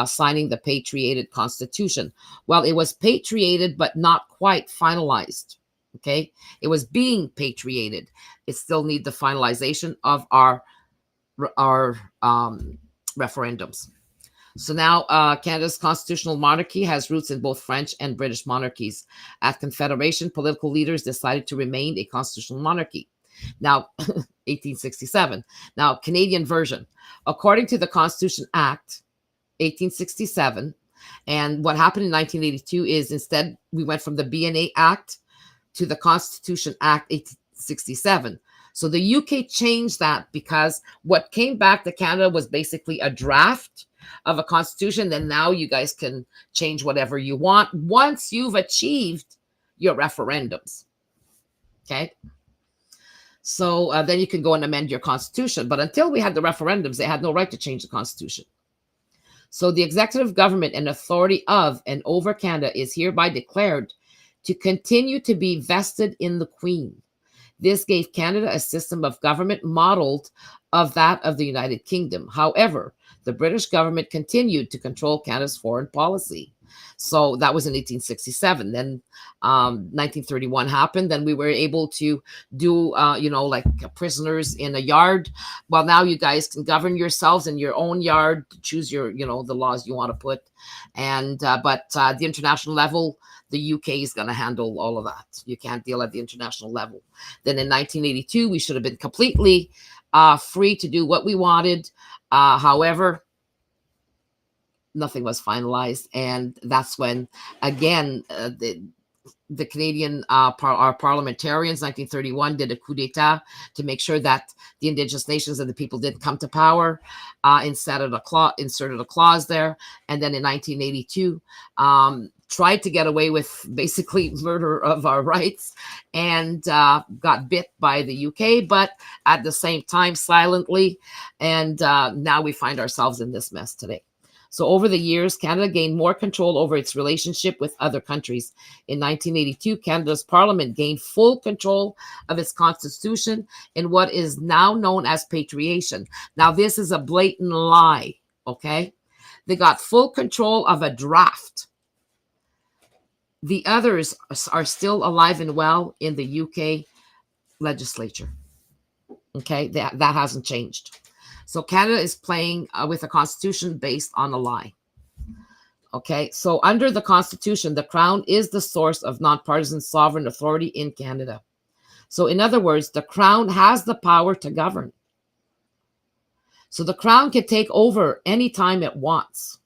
signing the patriated Constitution. Well, it was patriated, but not quite finalized. Okay. It was being patriated. It still needs the finalization of our referendums. So now Canada's constitutional monarchy has roots in both French and British monarchies. At Confederation, political leaders decided to remain a constitutional monarchy. Now, 1867. Now, Canadian version. According to the Constitution Act, 1867, and what happened in 1982 is instead we went from the BNA Act to the Constitution Act 1867. So the UK changed that because what came back to Canada was basically a draft of a constitution. Then now you guys can change whatever you want once you've achieved your referendums. Okay. So then you can go and amend your constitution. But until we had the referendums, they had no right to change the constitution. So the executive government and authority of and over Canada is hereby declared to continue to be vested in the Queen. This gave Canada a system of government modeled of that of the United Kingdom. However, the British government continued to control Canada's foreign policy. So that was in 1867. Then 1931 happened. Then we were able to do, like prisoners in a yard. Well, now you guys can govern yourselves in your own yard, choose your, the laws you want to put. And but the international level, the UK is going to handle all of that. You can't deal at the international level. Then in 1982, we should have been completely free to do what we wanted. However, nothing was finalized. And that's when, again, the Canadian our parliamentarians, 1931, did a coup d'etat to make sure that the Indigenous nations and the people didn't come to power, inserted a clause there. And then in 1982, tried to get away with basically murder of our rights and got bit by the UK, but at the same time, silently. And now we find ourselves in this mess today. So over the years, Canada gained more control over its relationship with other countries. In 1982, Canada's parliament gained full control of its constitution in what is now known as patriation. Now, this is a blatant lie, okay? They got full control of a draft. The others are still alive and well in the UK legislature, okay? That hasn't changed. So Canada is playing with a constitution based on a lie. Okay, so under the Constitution, the Crown is the source of nonpartisan sovereign authority in Canada. So in other words, the Crown has the power to govern. So the Crown can take over anytime it wants,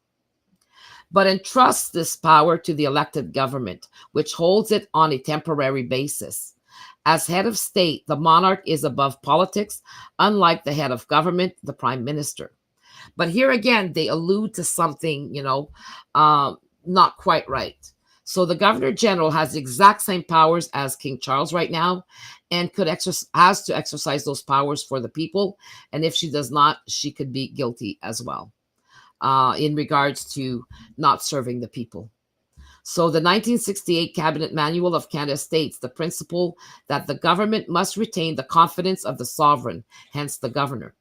but entrusts this power to the elected government, which holds it on a temporary basis. As head of state, the monarch is above politics, unlike the head of government, the prime minister. But here again, they allude to something, not quite right. So the governor general has the exact same powers as King Charles right now, and has to exercise those powers for the people. And if she does not, she could be guilty as well in regards to not serving the people. So the 1968 Cabinet Manual of Canada states the principle that the government must retain the confidence of the sovereign, hence the governor,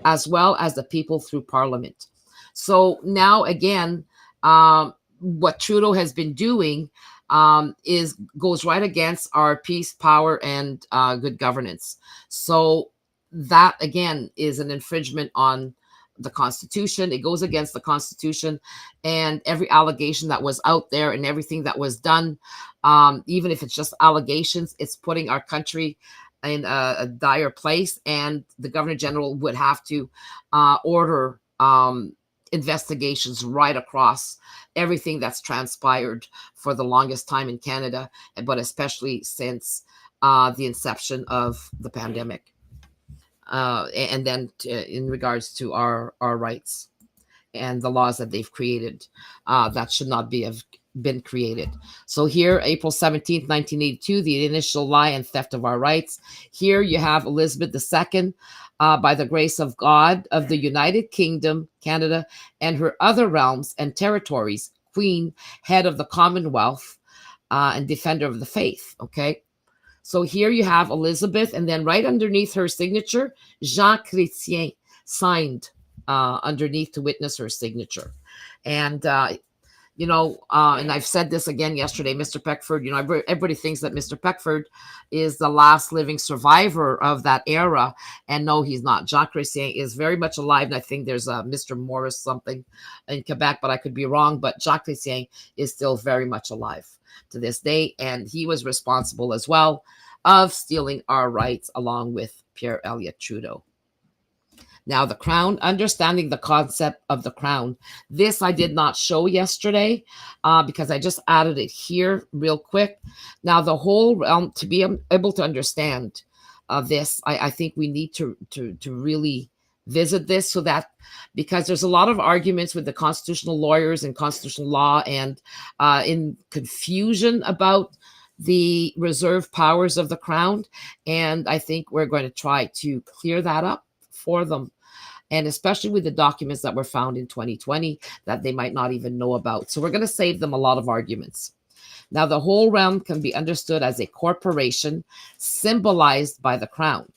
as well as the people through parliament. So now again, what Trudeau has been doing goes right against our peace, power, and good governance. So that again is an infringement on the Constitution. It goes against the Constitution and every allegation that was out there and everything that was done. Even if it's just allegations, it's putting our country in a dire place, and the Governor General would have to order investigations right across everything that's transpired for the longest time in Canada, but especially since the inception of the pandemic. And then in regards to our rights and the laws that they've created that should not be have been created. So here, April 17th, 1982, the initial lie and theft of our rights. Here you have Elizabeth II, by the grace of God of the United Kingdom, Canada, and her other realms and territories, Queen, head of the Commonwealth, and defender of the faith. Okay. So here you have Elizabeth, and then right underneath her signature, Jean Chrétien signed underneath to witness her signature. And, and I've said this again yesterday, Mr. Peckford, everybody thinks that Mr. Peckford is the last living survivor of that era. And no, he's not. Jean Chrétien is very much alive. And I think there's a Mr. Morris something in Quebec, but I could be wrong. But Jean Chrétien is still very much alive to this day, and he was responsible as well of stealing our rights along with Pierre Elliott Trudeau. Now, the crown, understanding the concept of the crown. This I did not show yesterday because I just added it here real quick. Now, the whole realm, to be able to understand this, I think we need to really visit this, so that, because there's a lot of arguments with the constitutional lawyers and constitutional law and in confusion about the reserved powers of the crown. And I think we're going to try to clear that up for them. And especially with the documents that were found in 2020 that they might not even know about. So we're going to save them a lot of arguments. Now, the whole realm can be understood as a corporation symbolized by the crown.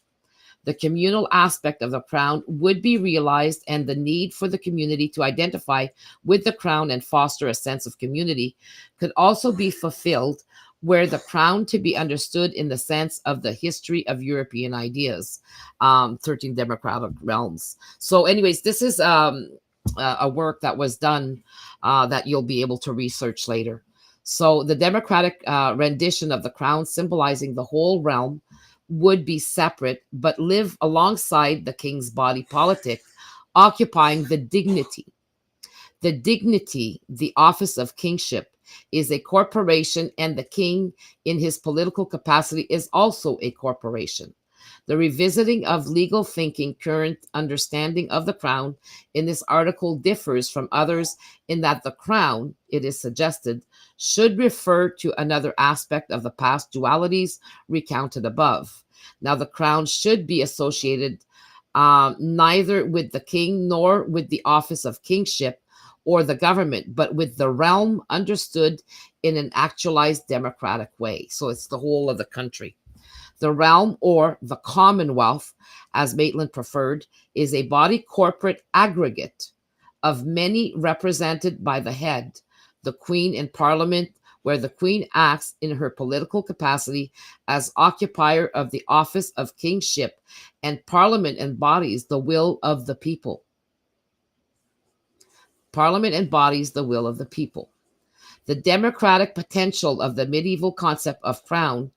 The communal aspect of the crown would be realized, and the need for the community to identify with the crown and foster a sense of community could also be fulfilled, where the crown to be understood in the sense of the history of European ideas, 13 democratic realms. So anyways, this is a work that was done that you'll be able to research later. So the democratic rendition of the crown symbolizing the whole realm would be separate, but live alongside the king's body politic, occupying the dignity. The dignity, the office of kingship, is a corporation, and the king in his political capacity is also a corporation. The revisiting of legal thinking, current understanding of the crown in this article differs from others in that the crown, it is suggested, should refer to another aspect of the past dualities recounted above. Now, the crown should be associated neither with the king nor with the office of kingship or the government, but with the realm understood in an actualized democratic way. So it's the whole of the country. The realm, or the Commonwealth, as Maitland preferred, is a body corporate aggregate of many represented by the head, the Queen in Parliament, where the Queen acts in her political capacity as occupier of the office of kingship, and Parliament embodies the will of the people. Parliament embodies the will of the people. The democratic potential of the medieval concept of crown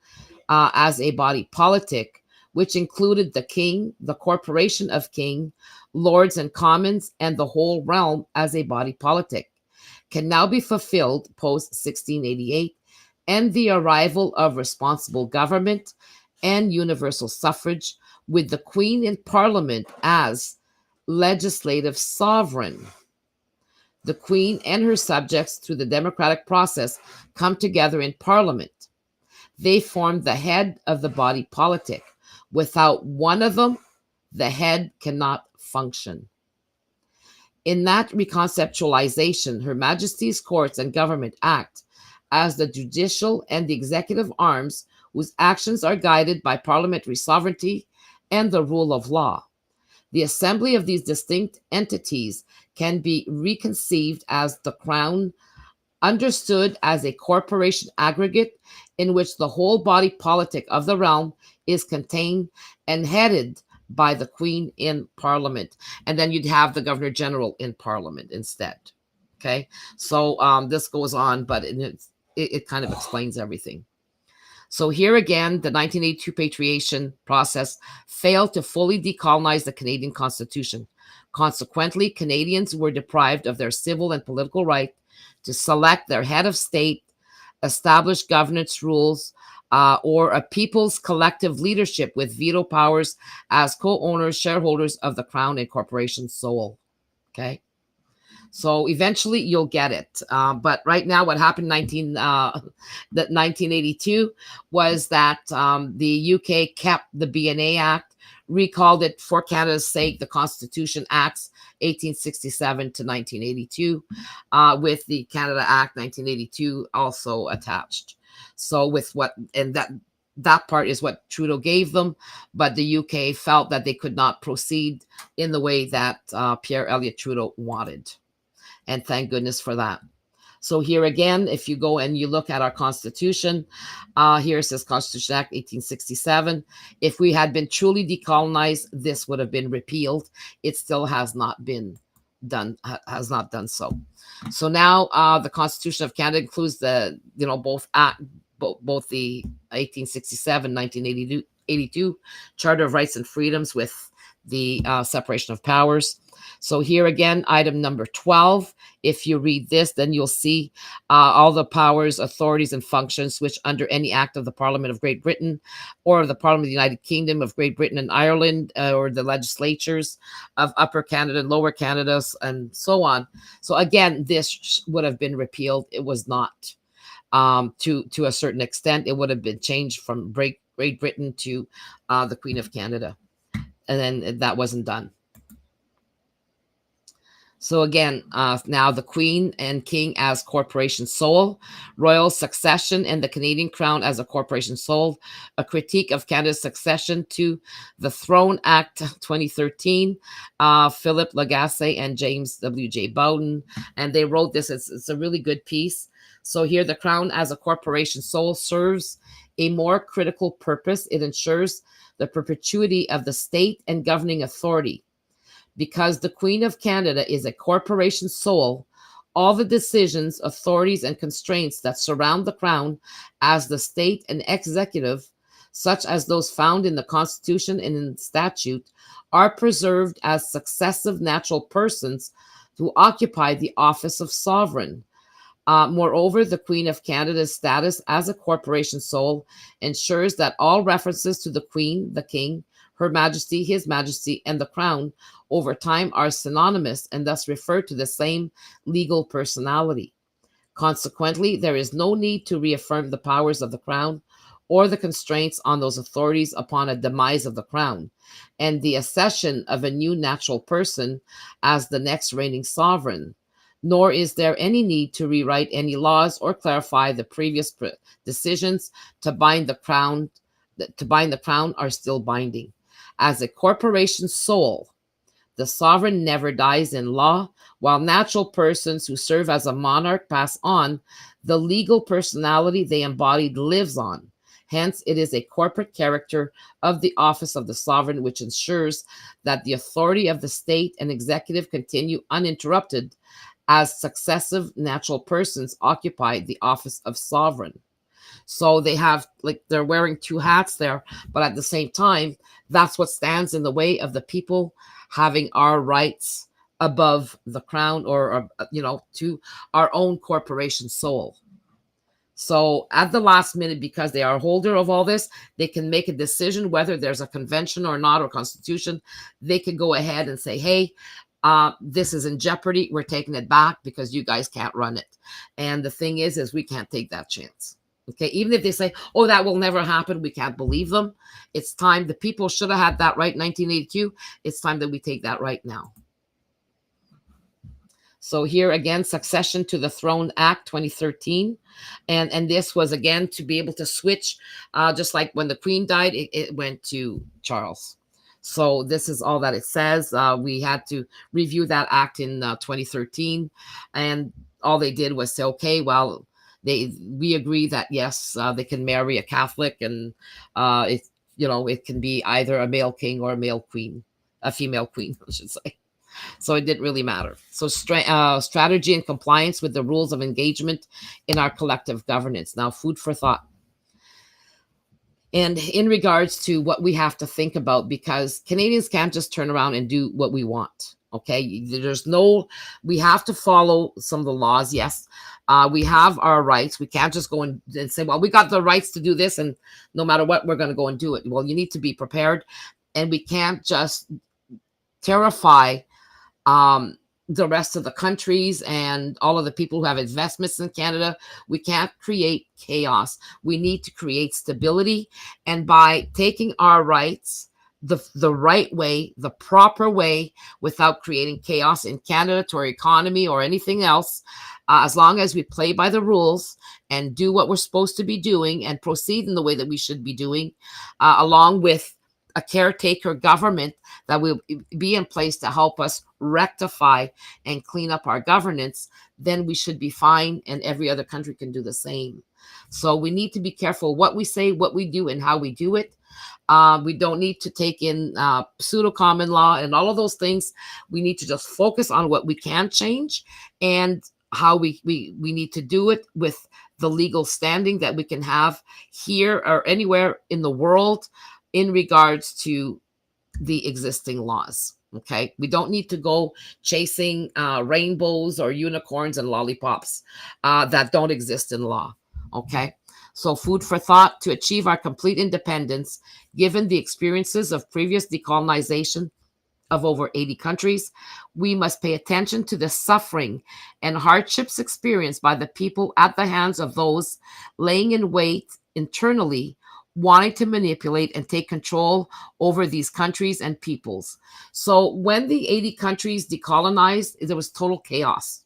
as a body politic, which included the king, the corporation of king, lords and commons, and the whole realm as a body politic, can now be fulfilled post 1688 and the arrival of responsible government and universal suffrage, with the Queen in Parliament as legislative sovereign. The Queen and her subjects, through the democratic process, come together in Parliament. They form the head of the body politic. Without one of them, the head cannot function. In that reconceptualization, Her Majesty's courts and government act as the judicial and the executive arms whose actions are guided by parliamentary sovereignty and the rule of law. The assembly of these distinct entities can be reconceived as the crown, understood as a corporation aggregate in which the whole body politic of the realm is contained and headed by the Queen in Parliament. And then you'd have the Governor General in Parliament instead. Okay, so this goes on, but it kind of explains everything. So here again, the 1982 patriation process failed to fully decolonize the Canadian Constitution. Consequently, Canadians were deprived of their civil and political right to select their head of state, establish governance rules, or a people's collective leadership with veto powers as co-owners, shareholders of the Crown and Corporation sole. Okay. So eventually you'll get it. But right now, what happened in 1982 was that the UK kept the BNA Act, recalled it for Canada's sake, the Constitution Acts 1867 to 1982, with the Canada Act 1982 also attached. So with what, and that part is what Trudeau gave them, but the UK felt that they could not proceed in the way that Pierre Elliott Trudeau wanted. And thank goodness for that. So here again, if you go and you look at our Constitution, here it says Constitution Act 1867. If we had been truly decolonized, this would have been repealed. It still has not been done, has not done so. So now the Constitution of Canada includes the, both the 1867, 1982 Charter of Rights and Freedoms with the separation of powers. So here again, item number 12, if you read this, then you'll see all the powers, authorities, and functions which under any act of the Parliament of Great Britain or the Parliament of the United Kingdom of Great Britain and Ireland or the legislatures of Upper Canada, Lower Canada, and so on. So again, this would have been repealed. It was not. To a certain extent, it would have been changed from Great Britain to the Queen of Canada. And then that wasn't done. So again, now the Queen and King as corporation sole, royal succession and the Canadian Crown as a corporation sole, a critique of Canada's succession to the Throne Act 2013, Philip Lagacé and James W.J. Bowden. And they wrote this, it's a really good piece. So here the Crown as a corporation sole serves a more critical purpose. It ensures the perpetuity of the state and governing authority. Because the Queen of Canada is a corporation sole, all the decisions, authorities, and constraints that surround the Crown as the state and executive, such as those found in the Constitution and in statute, are preserved as successive natural persons who occupy the office of sovereign. Moreover, the Queen of Canada's status as a corporation sole ensures that all references to the Queen, the King, Her Majesty, His Majesty, and the Crown over time are synonymous and thus refer to the same legal personality. Consequently, there is no need to reaffirm the powers of the Crown or the constraints on those authorities upon a demise of the Crown and the accession of a new natural person as the next reigning sovereign. Nor is there any need to rewrite any laws or clarify the previous decisions to bind the Crown. Are still binding. As a corporation sole, the sovereign never dies in law, while natural persons who serve as a monarch pass on, the legal personality they embodied lives on. Hence, it is a corporate character of the office of the sovereign which ensures that the authority of the state and executive continue uninterrupted as successive natural persons occupy the office of sovereign. So they have, they're wearing two hats there, but at the same time, that's what stands in the way of the people having our rights above the Crown or to our own corporation sole. So at the last minute, because they are a holder of all this, they can make a decision whether there's a convention or not, or constitution. They can go ahead and say, hey, this is in jeopardy. We're taking it back because you guys can't run it. And the thing is we can't take that chance. Okay, even if they say, oh, that will never happen, we can't believe them. It's time. The people should have had that right in 1982. It's time that we take that right now. So here again, succession to the Throne Act 2013. And this was, again, to be able to switch, just like when the Queen died, it went to Charles. So this is all that it says. We had to review that act in 2013. And all they did was say, okay, we agree that, yes, they can marry a Catholic. And, it can be either a male king or a male queen, a female queen, I should say. So it didn't really matter. So strategy and compliance with the rules of engagement in our collective governance. Now, food for thought. And in regards to what we have to think about, because Canadians can't just turn around and do what we want. Okay, we have to follow some of the laws. Yes, we have our rights. We can't just go and say, well, we got the rights to do this, and no matter what, we're going to go and do it. Well, you need to be prepared, and we can't just terrify the rest of the countries and all of the people who have investments in Canada. We can't create chaos. We need to create stability. And by taking our rights the right way, the proper way, without creating chaos in Canada to our economy or anything else, as long as we play by the rules and do what we're supposed to be doing and proceed in the way that we should be doing, along with a caretaker government that will be in place to help us rectify and clean up our governance, then we should be fine, and every other country can do the same. So we need to be careful what we say, what we do, and how we do it. We don't need to take in pseudo common law and all of those things. We need to just focus on what we can change and how we need to do it with the legal standing that we can have here or anywhere in the world in regards to the existing laws. Okay, we don't need to go chasing rainbows or unicorns and lollipops that don't exist in law. Okay, so food for thought: to achieve our complete independence, given the experiences of previous decolonization of over 80 countries, we must pay attention to the suffering and hardships experienced by the people at the hands of those laying in wait internally, wanting to manipulate and take control over these countries and peoples. So when the 80 countries decolonized, there was total chaos,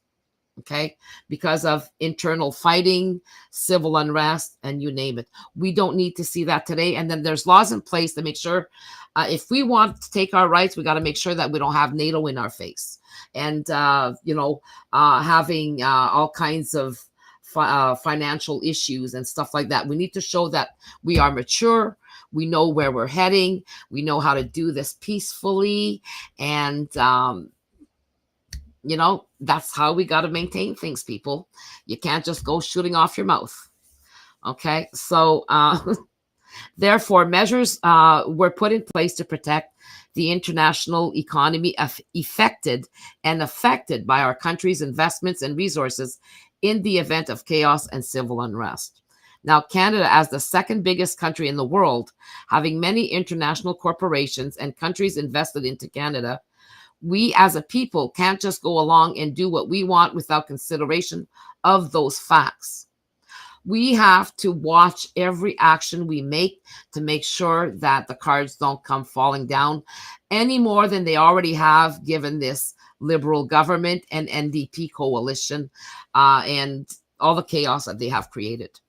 okay, because of internal fighting, civil unrest, and you name it. We don't need to see that today. And then there's laws in place to make sure if we want to take our rights, we got to make sure that we don't have NATO in our face and, having all kinds of financial issues and stuff like that. We need to show that we are mature. We know where we're heading. We know how to do this peacefully. And, that's how we got to maintain things, people. You can't just go shooting off your mouth. Okay. So, therefore, measures were put in place to protect the international economy affected by our country's investments and resources in the event of chaos and civil unrest. Now, Canada, as the second biggest country in the world, having many international corporations and countries invested into Canada, we as a people can't just go along and do what we want without consideration of those facts. We have to watch every action we make to make sure that the cards don't come falling down any more than they already have, given this Liberal government and NDP coalition and all the chaos that they have created.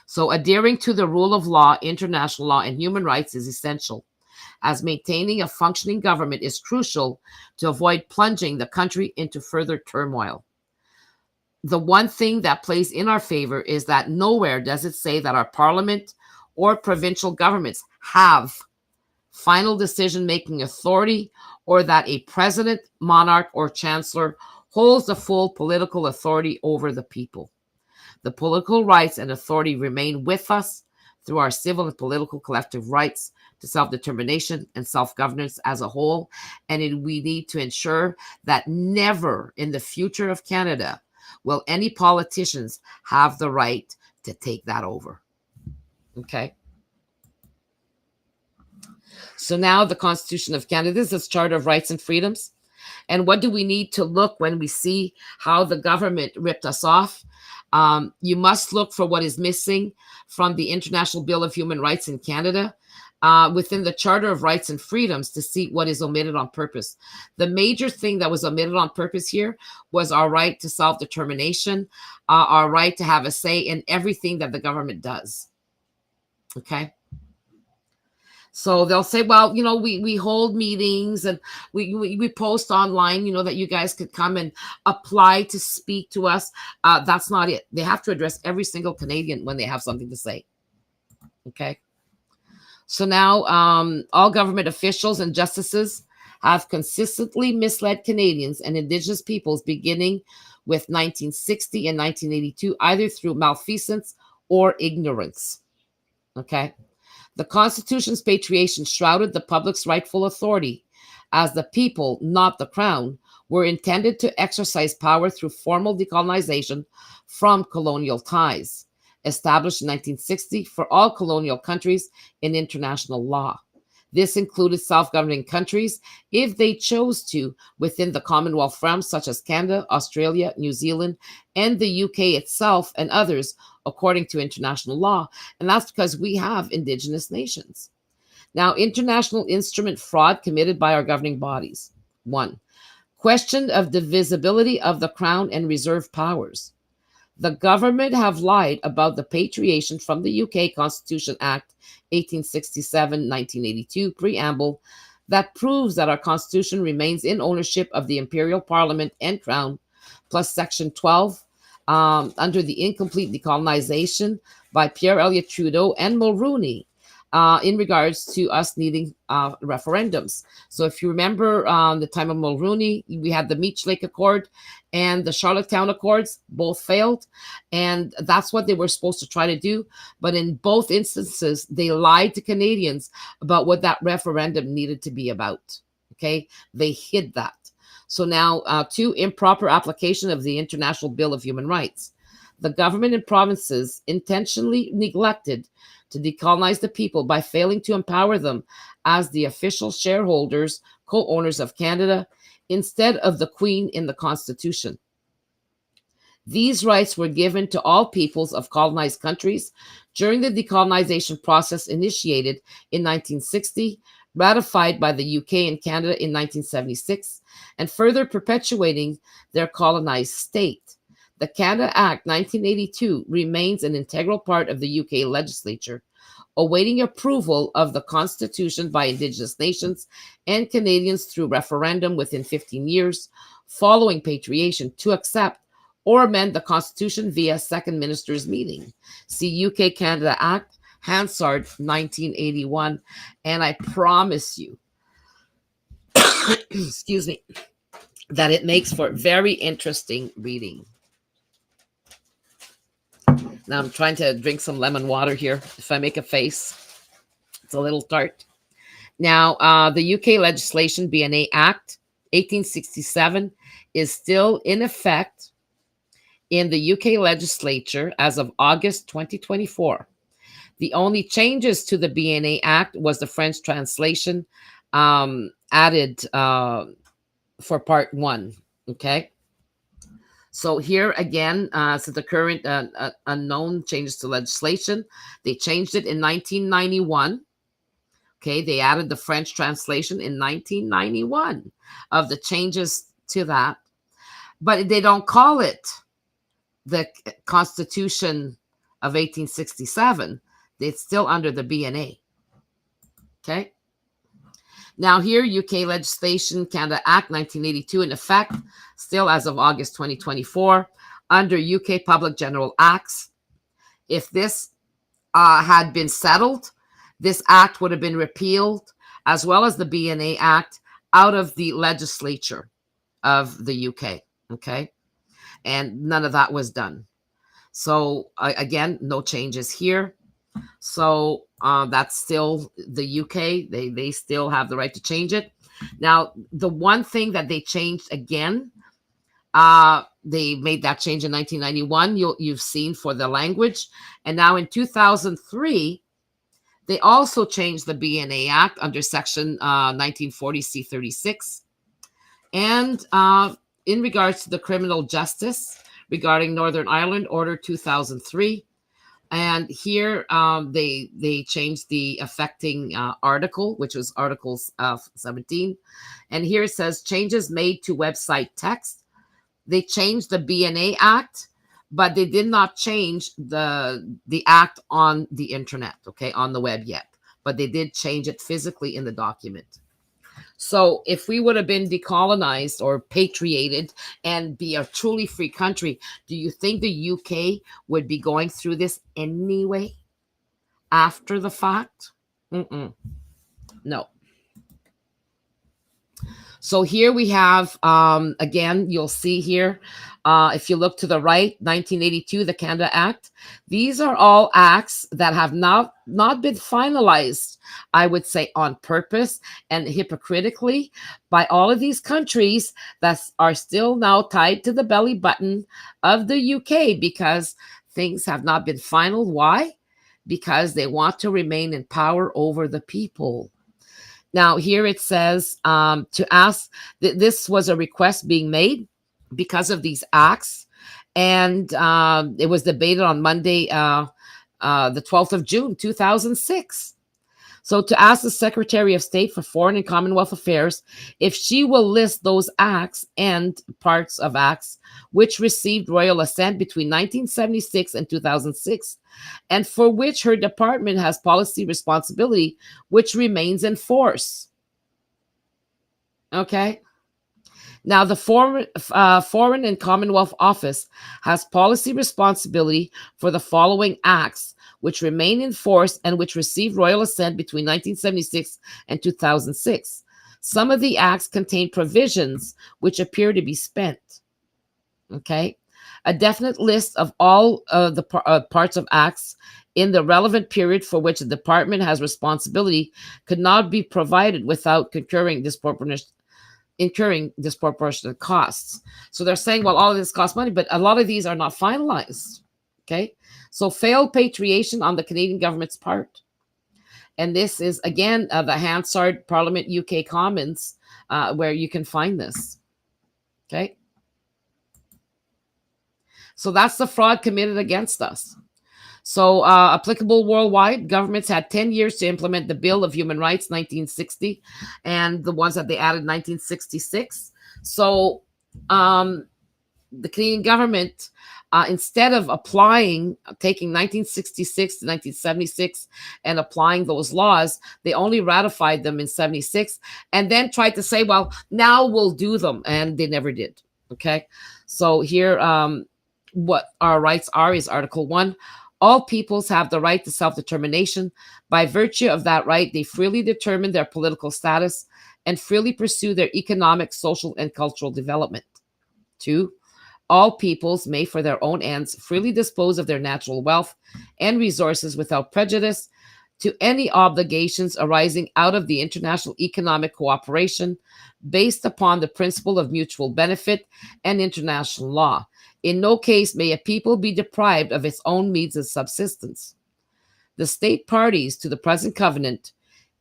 So adhering to the rule of law, international law, and human rights is essential, as maintaining a functioning government is crucial to avoid plunging the country into further turmoil. The one thing that plays in our favor is that nowhere does it say that our parliament or provincial governments have final decision-making authority, or that a president, monarch, or chancellor holds the full political authority over the people. The political rights and authority remain with us through our civil and political collective rights to self-determination and self-governance as a whole. And we need to ensure that never in the future of Canada will any politicians have the right to take that over. Okay. So now the Constitution of Canada is its Charter of Rights and Freedoms. And what do we need to look when we see how the government ripped us off? You must look for what is missing from the International Bill of Human Rights in Canada within the Charter of Rights and Freedoms to see what is omitted on purpose. The major thing that was omitted on purpose here was our right to self-determination, our right to have a say in everything that the government does. Okay. So they'll say, well, we hold meetings and we post online, that you guys could come and apply to speak to us. That's not it. They have to address every single Canadian when they have something to say. Okay. So now all government officials and justices have consistently misled Canadians and Indigenous peoples beginning with 1960 and 1982, either through malfeasance or ignorance. Okay. The Constitution's patriation shrouded the public's rightful authority, as the people, not the crown, were intended to exercise power through formal decolonization from colonial ties, established in 1960 for all colonial countries in international law. This included self-governing countries, if they chose to, within the Commonwealth realms such as Canada, Australia, New Zealand, and the UK itself, and others, according to international law. And that's because we have Indigenous nations. Now, international instrument fraud committed by our governing bodies. 1. Question of divisibility of the Crown and reserve powers. The government have lied about the patriation from the UK Constitution Act 1867-1982 preamble that proves that our Constitution remains in ownership of the Imperial Parliament and Crown, plus Section 12 under the incomplete decolonization by Pierre Elliott Trudeau and Mulroney in regards to us needing referendums. So if you remember the time of Mulroney, we had the Meech Lake Accord and the Charlottetown Accords, both failed. And that's what they were supposed to try to do. But in both instances, they lied to Canadians about what that referendum needed to be about. Okay, they hid that. So now, 2, improper application of the International Bill of Human Rights. The government and provinces intentionally neglected to decolonize the people by failing to empower them as the official shareholders, co-owners of Canada, instead of the Queen in the Constitution. These rights were given to all peoples of colonized countries during the decolonization process initiated in 1960, ratified by the UK and Canada in 1976, and further perpetuating their colonized state. The Canada Act 1982 remains an integral part of the UK legislature, awaiting approval of the Constitution by Indigenous nations and Canadians through referendum within 15 years following patriation to accept or amend the Constitution via Second Minister's meeting. See UK-Canada Act, Hansard, 1981. And I promise you, excuse me, that it makes for very interesting reading. Now I'm trying to drink some lemon water here. If I make a face, it's a little tart. Now, the UK legislation, BNA Act 1867, is still in effect in the UK legislature as of August 2024. The only changes to the BNA Act was the French translation added for Part 1. Okay. So here again, so the current unknown changes to legislation. They changed it in 1991. Okay, they added the French translation in 1991 of the changes to that. But they don't call it the Constitution of 1867. It's still under the BNA. Okay. Now here, UK legislation, Canada Act 1982 in effect, still as of August 2024, under UK Public General Acts. If this had been settled, this act would have been repealed, as well as the BNA Act, out of the legislature of the UK. Okay. And none of that was done. So again, no changes here. So that's still the UK. They still have the right to change it. Now, the one thing that they changed again, they made that change in 1991. You've seen for the language. And now in 2003, they also changed the BNA Act under Section 1940 C36. And in regards to the criminal justice regarding Northern Ireland, Order 2003. And here they changed the affecting article, which was Article 17. And here it says changes made to website text. They changed the BNA Act, but they did not change the act on the internet, okay, on the web yet. But they did change it physically in the document. So if we would have been decolonized or patriated and be a truly free country, do you think the UK would be going through this anyway after the fact? Mm-mm. No. So here we have, again, you'll see here, if you look to the right, 1982, the Canada Act. These are all acts that have not been finalized, I would say, on purpose and hypocritically by all of these countries that are still now tied to the belly button of the UK because things have not been final. Why? Because they want to remain in power over the people. Now, here it says to ask that this was a request being made because of these acts. And it was debated on Monday, the 12th of June, 2006. So to ask the Secretary of State for Foreign and Commonwealth Affairs if she will list those acts and parts of acts which received royal assent between 1976 and 2006, and for which her department has policy responsibility, which remains in force. Okay. Now, the Foreign and Commonwealth Office has policy responsibility for the following acts, which remain in force and which received royal assent between 1976 and 2006. Some of the acts contain provisions which appear to be spent. Okay. A definite list of all the parts of acts in the relevant period for which the department has responsibility could not be provided without incurring disproportionate costs. So they're saying, well, all of this costs money, but a lot of these are not finalized. Okay. So failed patriation on the Canadian government's part. And this is, again, the Hansard Parliament UK Commons, where you can find this. Okay. So that's the fraud committed against us. So applicable worldwide, governments had 10 years to implement the Bill of Human Rights, 1960, and the ones that they added, 1966. So the Canadian government, instead of taking 1966 to 1976 and applying those laws, they only ratified them in 76 and then tried to say, well, now we'll do them. And they never did. Okay. So here, what our rights are is Article 1. All peoples have the right to self-determination. By virtue of that right, they freely determine their political status and freely pursue their economic, social, and cultural development. 2. All peoples may, for their own ends, freely dispose of their natural wealth and resources without prejudice to any obligations arising out of the international economic cooperation based upon the principle of mutual benefit and international law. In no case may a people be deprived of its own means of subsistence. The state parties to the present covenant,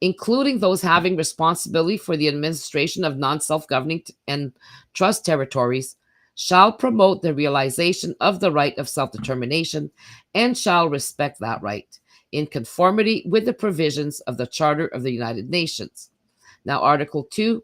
including those having responsibility for the administration of non-self-governing and trust territories, shall promote the realization of the right of self-determination and shall respect that right in conformity with the provisions of the Charter of the United Nations. Now, Article 2,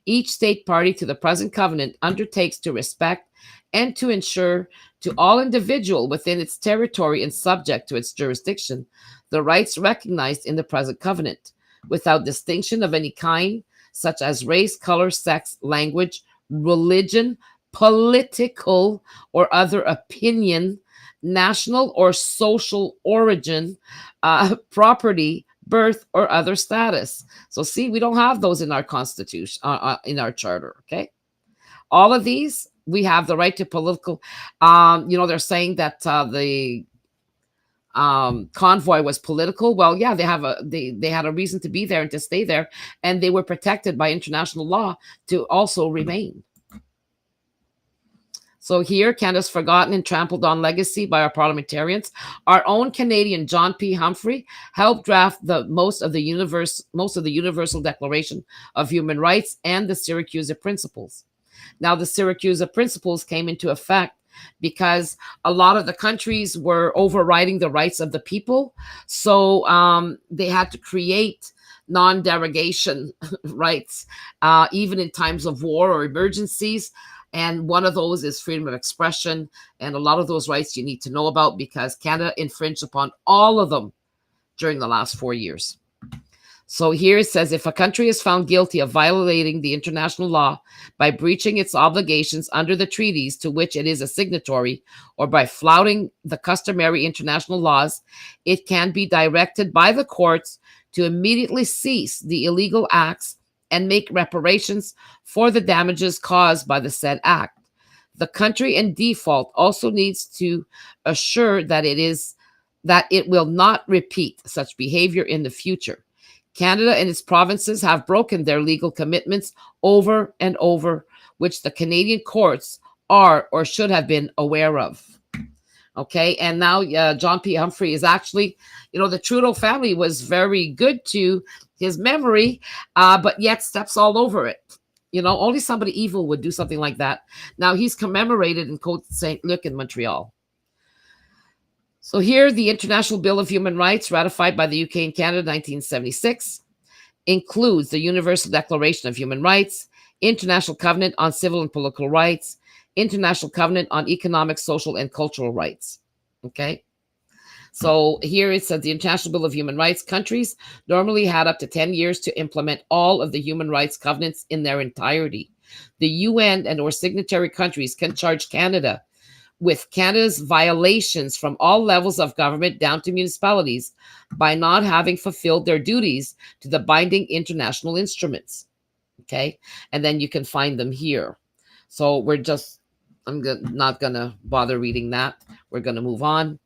each state party to the present covenant undertakes to respect and to ensure to all individual within its territory and subject to its jurisdiction the rights recognized in the present covenant, without distinction of any kind, such as race, color, sex, language, religion, political or other opinion, national or social origin, property, birth, or other status. So see, we don't have those in our constitution, in our charter, okay? All of these, we have the right to political, they're saying that the convoy was political. Well, yeah, they had a reason to be there and to stay there, and they were protected by international law to also remain. So here, Canada's forgotten and trampled on legacy by our parliamentarians. Our own Canadian John P. Humphrey helped draft most of the Universal Declaration of Human Rights and the Syracuse Principles. Now, the Syracuse Principles came into effect because a lot of the countries were overriding the rights of the people. So they had to create non-derogation rights, even in times of war or emergencies. And one of those is freedom of expression. And a lot of those rights you need to know about because Canada infringed upon all of them during the last 4 years. So here it says, if a country is found guilty of violating the international law by breaching its obligations under the treaties to which it is a signatory, or by flouting the customary international laws, it can be directed by the courts to immediately cease the illegal acts and make reparations for the damages caused by the said act. The country in default also needs to assure that it will not repeat such behavior in the future. Canada and its provinces have broken their legal commitments over and over, which the Canadian courts are or should have been aware of. Okay, and now John P. Humphrey is actually, the Trudeau family was very good to his memory, but yet steps all over it. Only somebody evil would do something like that. Now he's commemorated in Côte Saint-Luc in Montreal. So here, the International Bill of Human Rights, ratified by the UK and Canada in 1976, includes the Universal Declaration of Human Rights, International Covenant on Civil and Political Rights, International Covenant on Economic, Social, and Cultural Rights. Okay? So here it says the International Bill of Human Rights countries normally had up to 10 years to implement all of the human rights covenants in their entirety. The UN and or signatory countries can charge Canada with Canada's violations from all levels of government down to municipalities by not having fulfilled their duties to the binding international instruments. Okay? And then you can find them here. So I'm not going to bother reading that. We're going to move on.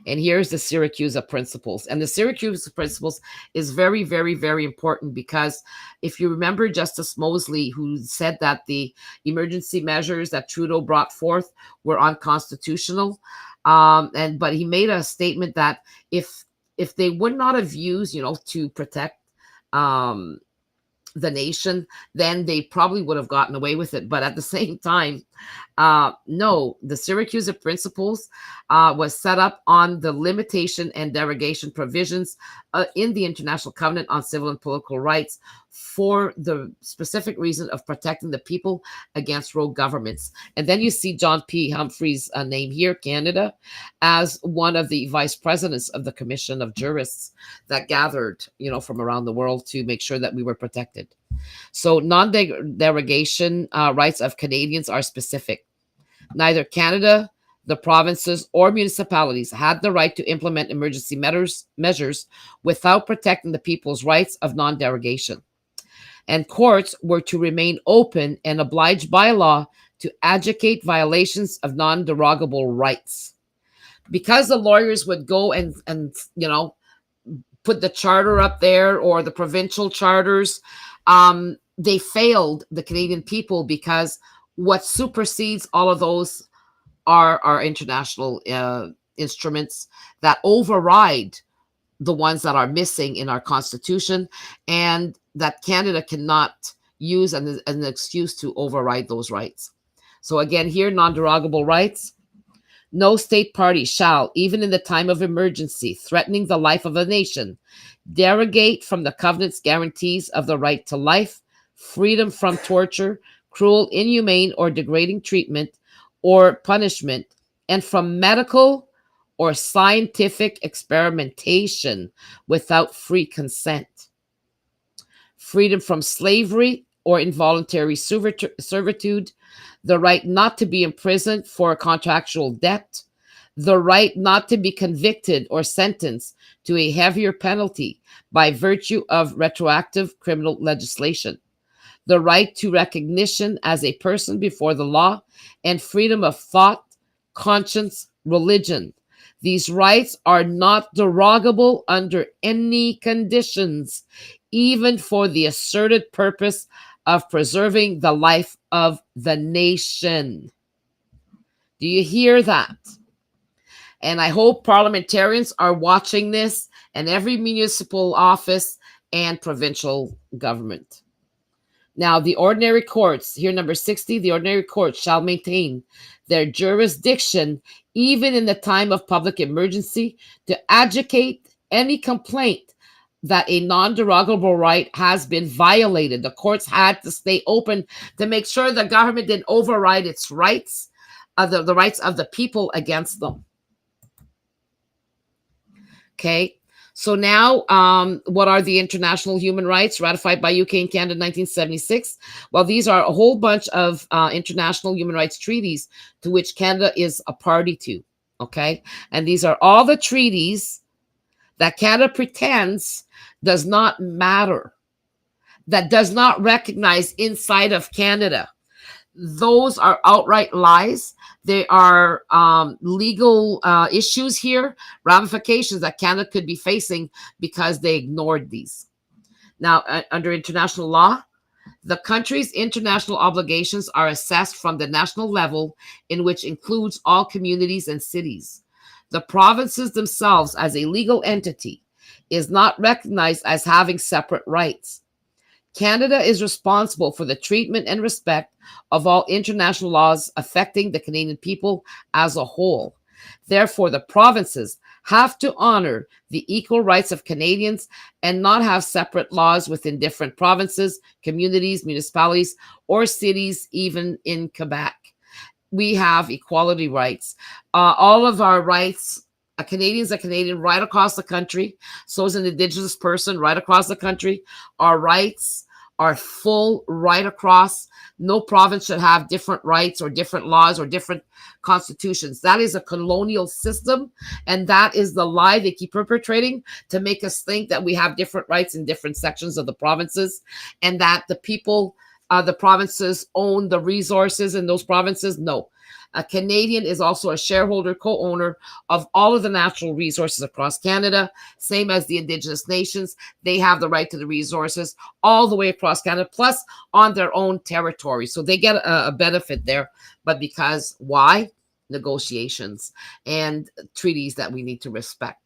And here's the Syracuse Principles. And the Syracuse Principles is very, very, very important because if you remember Justice Mosley, who said that the emergency measures that Trudeau brought forth were unconstitutional, but he made a statement that if they would not have used, to protect the nation, then they probably would have gotten away with it. But at the same time, no, the Syracuse Principles was set up on the limitation and derogation provisions in the International Covenant on Civil and Political Rights for the specific reason of protecting the people against rogue governments. And then you see John P. Humphrey's name here, Canada, as one of the vice presidents of the Commission of Jurists that gathered, from around the world to make sure that we were protected. So non-derogation rights of Canadians are specific. Neither Canada, the provinces, or municipalities had the right to implement emergency measures without protecting the people's rights of non-derogation. And courts were to remain open and obliged by law to adjudicate violations of non-derogable rights. Because the lawyers would go and put the charter up there or the provincial charters, they failed the Canadian people because what supersedes all of those are our international instruments that override the ones that are missing in our Constitution, and that Canada cannot use as an excuse to override those rights. So again, here, non-derogable rights. No state party shall, even in the time of emergency threatening the life of a nation, derogate from the covenant's guarantees of the right to life, freedom from torture, cruel, inhumane, or degrading treatment or punishment, and from medical or scientific experimentation without free consent. Freedom from slavery or involuntary servitude, the right not to be imprisoned for a contractual debt, the right not to be convicted or sentenced to a heavier penalty by virtue of retroactive criminal legislation, the right to recognition as a person before the law, and freedom of thought, conscience, religion. These rights are not derogable under any conditions, even for the asserted purpose of preserving the life of the nation. Do you hear that? And I hope parliamentarians are watching this, and every municipal office and provincial government. Now, the ordinary courts, here number 60, the ordinary courts shall maintain their jurisdiction even in the time of public emergency to adjudicate any complaint that a non-derogable right has been violated. The courts had to stay open to make sure the government didn't override its rights, the rights of the people against them. Okay. So now, what are the international human rights ratified by UK and Canada in 1976? Well, these are a whole bunch of international human rights treaties to which Canada is a party to, okay? And these are all the treaties that Canada pretends does not matter, that does not recognize inside of Canada. Those are outright lies. They are legal issues here, ramifications that Canada could be facing because they ignored these. Now, under international law, the country's international obligations are assessed from the national level, in which includes all communities and cities. The provinces themselves, as a legal entity, is not recognized as having separate rights. Canada is responsible for the treatment and respect of all international laws affecting the Canadian people as a whole. Therefore, the provinces have to honor the equal rights of Canadians and not have separate laws within different provinces, communities, municipalities, or cities, even in Quebec. We have equality rights. All of our rights, a Canadian is a Canadian right across the country. So is an Indigenous person right across the country. Our rights are full right across. No province should have different rights or different laws or different constitutions. That is a colonial system, and that is the lie they keep perpetrating to make us think that we have different rights in different sections of the provinces, and that the people, the provinces own the resources in those provinces. No. A Canadian is also a shareholder, co-owner of all of the natural resources across Canada, same as the Indigenous nations. They have the right to the resources all the way across Canada, plus on their own territory. So they get a benefit there. But because why? Negotiations and treaties that we need to respect.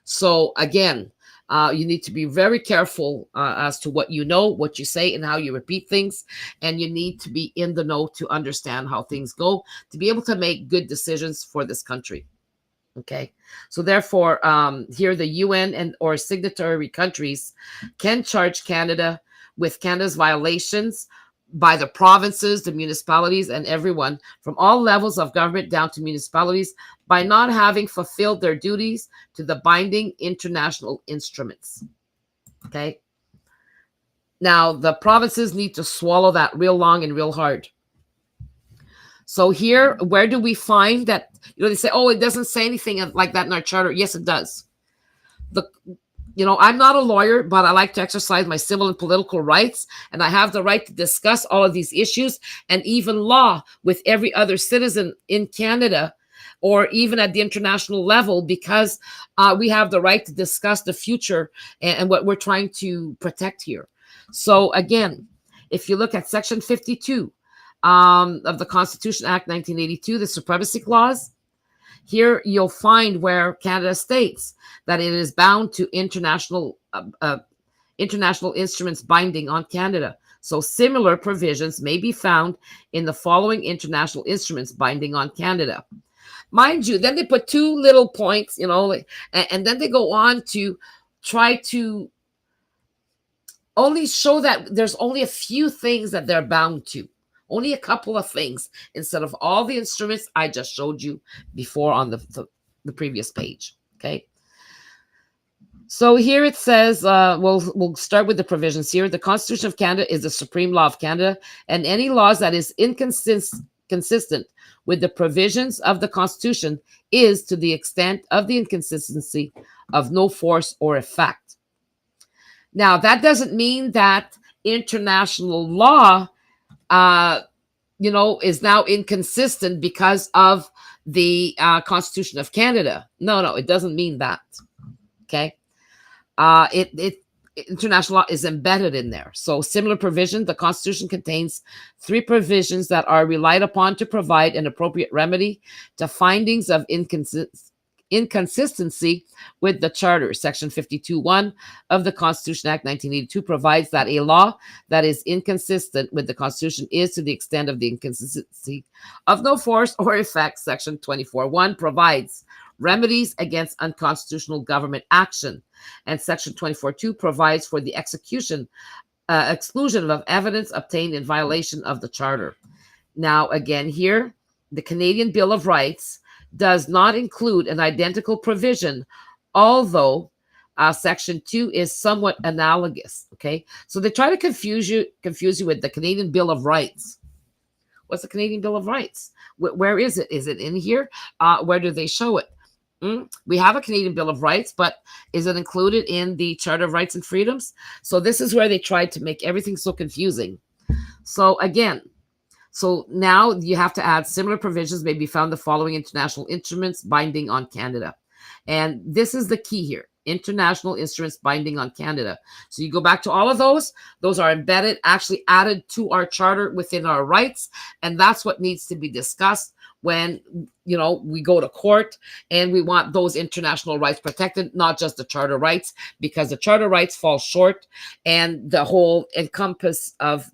So again, you need to be very careful as to what you know, what you say, and how you repeat things. And you need to be in the know to understand how things go, to be able to make good decisions for this country. Okay. So therefore, here the UN and or signatory countries can charge Canada with Canada's violations by the provinces, the municipalities, and everyone from all levels of government down to municipalities by not having fulfilled their duties to the binding international instruments. Okay. Now, the provinces need to swallow that real long and real hard. So here, where do we find that? They say, oh, it doesn't say anything like that in our charter. Yes, it does. I'm not a lawyer, but I like to exercise my civil and political rights, and I have the right to discuss all of these issues and even law with every other citizen in Canada or even at the international level, because we have the right to discuss the future and what we're trying to protect here. So again, if you look at Section 52 of the Constitution Act 1982, the Supremacy Clause, here you'll find where Canada states that it is bound to international instruments binding on Canada. So similar provisions may be found in the following international instruments binding on Canada. Mind you, then they put two little points, and then they go on to try to only show that there's only a few things that they're bound to. Only a couple of things instead of all the instruments I just showed you before on the previous page. Okay. So here it says, we'll start with the provisions here. The Constitution of Canada is the supreme law of Canada, and any laws that is inconsistent with the provisions of the Constitution is, to the extent of the inconsistency, of no force or effect. Now, that doesn't mean that international law is now inconsistent because of the Constitution of Canada. No, it doesn't mean that. Okay. International law is embedded in there. So similar provision, the Constitution contains 3 provisions that are relied upon to provide an appropriate remedy to findings of inconsistency with the Charter. Section 52(1) of the Constitution Act 1982 provides that a law that is inconsistent with the Constitution is, to the extent of the inconsistency, of no force or effect. Section 24(1) provides remedies against unconstitutional government action, and Section 24(2) provides for the exclusion of evidence obtained in violation of the Charter. Now, again, here, the Canadian Bill of Rights does not include an identical provision, although Section 2 is somewhat analogous. Okay, so they try to confuse you with the Canadian Bill of Rights. What's the Canadian Bill of Rights? Where is it? Is it in here? Where do they show it? We have a Canadian Bill of Rights, but is it included in the Charter of Rights and Freedoms? So this is where they tried to make everything so confusing. So again, so now you have to add similar provisions may be found the following international instruments binding on Canada. And this is the key here. International instruments binding on Canada. So you go back to all of those are embedded, actually added to our charter within our rights. And that's what needs to be discussed when, we go to court and we want those international rights protected, not just the charter rights, because the charter rights fall short and the whole encompass of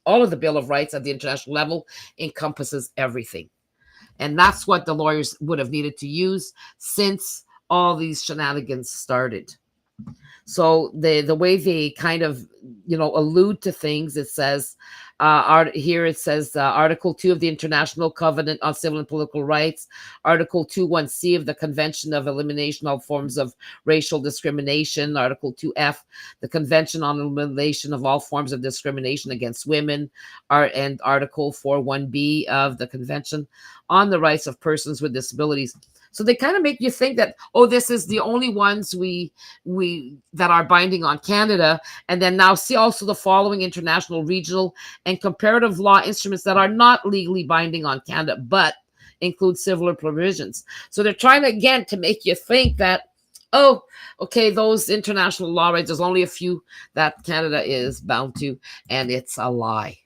all of the Bill of Rights at the international level encompasses everything. And that's what the lawyers would have needed to use since all these shenanigans started. So the way they kind of, allude to things, it says, here it says Article 2 of the International Covenant on Civil and Political Rights, Article 2.1c of the Convention of Elimination of Forms of Racial Discrimination, Article 2f, the Convention on Elimination of All Forms of Discrimination Against Women, and Article 4.1b of the Convention on the Rights of Persons with Disabilities. So they kind of make you think that, this is the only ones we that are binding on Canada. And then now see also the following international, regional, and comparative law instruments that are not legally binding on Canada, but include similar provisions. So they're trying again to make you think that, those international law rights, there's only a few that Canada is bound to, and it's a lie.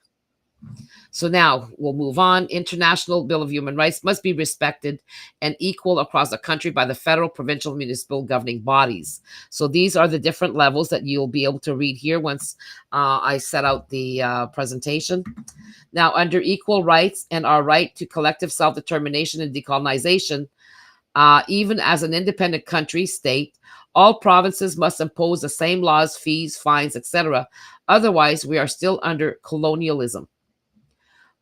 So now we'll move on. International Bill of Human Rights must be respected and equal across the country by the federal, provincial, municipal governing bodies. So these are the different levels that you'll be able to read here once I set out the presentation. Now, under equal rights and our right to collective self-determination and decolonization, even as an independent country, state, all provinces must impose the same laws, fees, fines, etc. Otherwise, we are still under colonialism.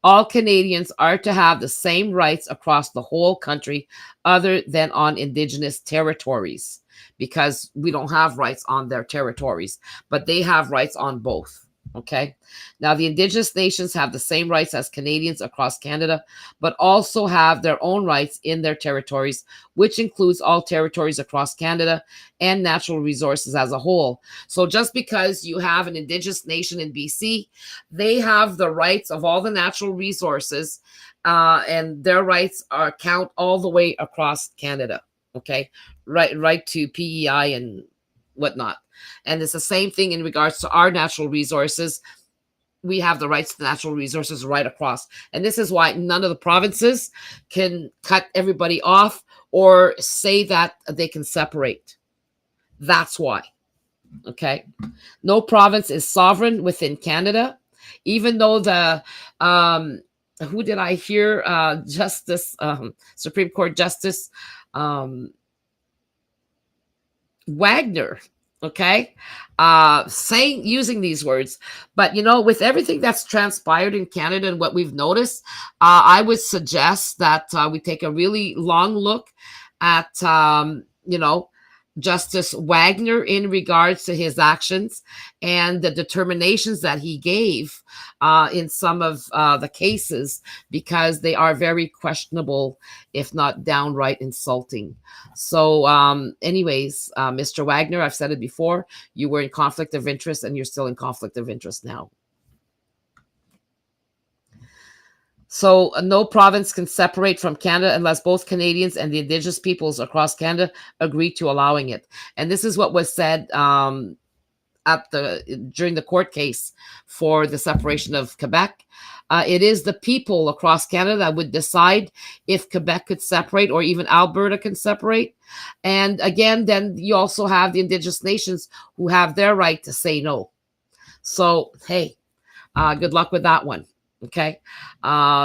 All Canadians are to have the same rights across the whole country other than on Indigenous territories, because we don't have rights on their territories, but they have rights on both. Okay. Now, the Indigenous nations have the same rights as Canadians across Canada, but also have their own rights in their territories, which includes all territories across Canada and natural resources as a whole. So just because you have an Indigenous nation in BC, they have the rights of all the natural resources, and their rights count all the way across Canada. Okay. Right to PEI and whatnot. And it's the same thing in regards to our natural resources. We have the rights to natural resources right across. And this is why none of the provinces can cut everybody off or say that they can separate. That's why. Okay. No province is sovereign within Canada, even though who did I hear? Supreme Court Justice Wagner, using these words. But with everything that's transpired in Canada and what we've noticed, I would suggest that we take a really long look at Justice Wagner in regards to his actions and the determinations that he gave in some of the cases, because they are very questionable, if not downright insulting. So anyways, Mr. Wagner, I've said it before, you were in conflict of interest and you're still in conflict of interest now. So no province can separate from Canada unless both Canadians and the Indigenous peoples across Canada agree to allowing it. And this is what was said during the court case for the separation of Quebec. It is the people across Canada that would decide if Quebec could separate or even Alberta can separate. And again, then you also have the Indigenous nations who have their right to say no. So, hey, good luck with that one. Okay.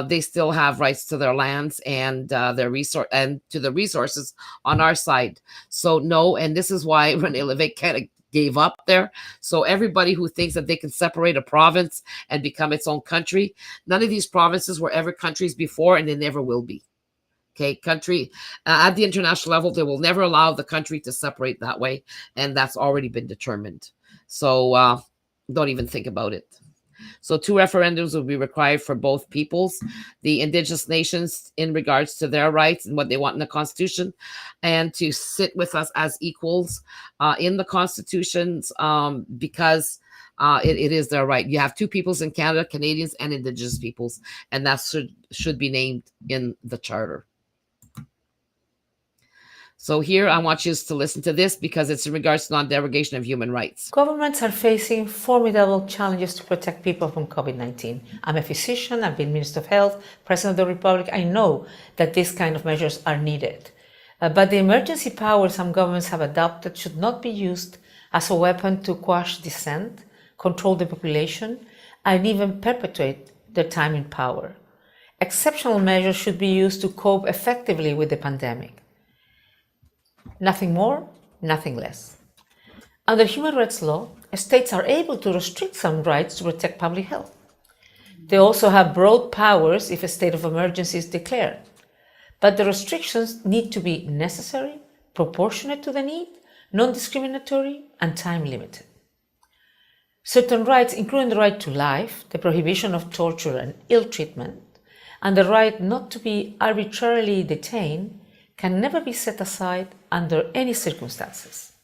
They still have rights to their lands and their resource and to the resources on our side. So no, and this is why René Lévesque kind of gave up there. So everybody who thinks that they can separate a province and become its own country, none of these provinces were ever countries before, and they never will be. Okay, country at the international level, they will never allow the country to separate that way, and that's already been determined. So don't even think about it. So 2 referendums will be required for both peoples, the indigenous nations in regards to their rights and what they want in the Constitution, and to sit with us as equals in the Constitutions, because it is their right. You have 2 peoples in Canada, Canadians and indigenous peoples, and that should be named in the charter. So here I want you to listen to this because it's in regards to non-derogation of human rights. Governments are facing formidable challenges to protect people from COVID-19. I'm a physician, I've been Minister of Health, President of the Republic. I know that these kind of measures are needed. But the emergency power some governments have adopted should not be used as a weapon to quash dissent, control the population, and even perpetuate their time in power. Exceptional measures should be used to cope effectively with the pandemic. Nothing more, nothing less. Under human rights law, states are able to restrict some rights to protect public health. They also have broad powers if a state of emergency is declared. But the restrictions need to be necessary, proportionate to the need, non-discriminatory, and time-limited. Certain rights, including the right to life, the prohibition of torture and ill treatment, and the right not to be arbitrarily detained, can never be set aside under any circumstances.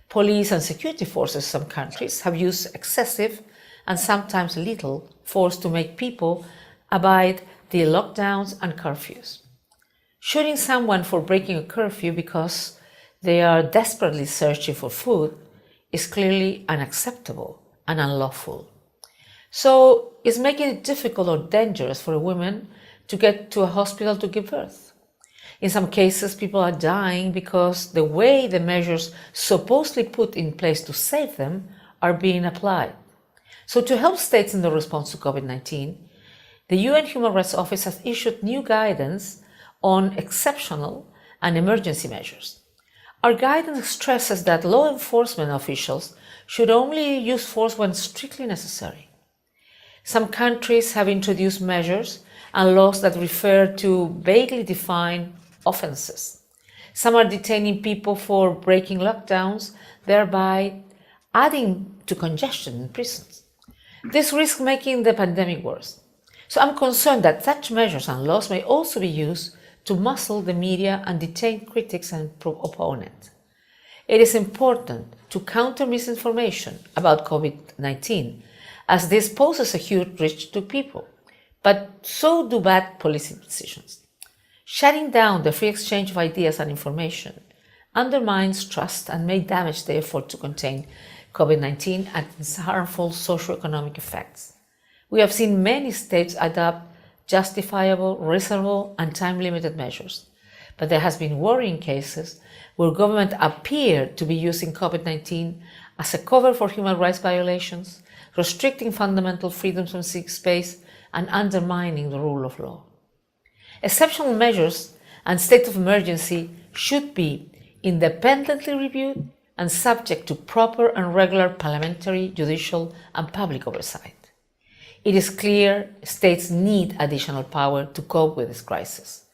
Police and security forces in some countries have used excessive and sometimes lethal force to make people abide the lockdowns and curfews. Shooting someone for breaking a curfew because they are desperately searching for food is clearly unacceptable and unlawful. So it's making it difficult or dangerous for a woman to get to a hospital to give birth. In some cases, people are dying because the way the measures supposedly put in place to save them are being applied. So to help states in the response to COVID-19, the UN Human Rights Office has issued new guidance on exceptional and emergency measures. Our guidance stresses that law enforcement officials should only use force when strictly necessary. Some countries have introduced measures and laws that refer to vaguely defined offenses. Some are detaining people for breaking lockdowns, thereby adding to congestion in prisons. This risks making the pandemic worse. So I'm concerned that such measures and laws may also be used to muzzle the media and detain critics and opponents. It is important to counter misinformation about COVID-19, as this poses a huge risk to people, but so do bad policy decisions. Shutting down the free exchange of ideas and information undermines trust and may damage the effort to contain COVID-19 and its harmful socioeconomic effects. We have seen many states adopt justifiable, reasonable, and time-limited measures, but there has been worrying cases where government appeared to be using COVID-19 as a cover for human rights violations, restricting fundamental freedoms from civic space, and undermining the rule of law. Exceptional measures and state of emergency should be independently reviewed and subject to proper and regular parliamentary, judicial, and public oversight. It is clear states need additional power to cope with this crisis,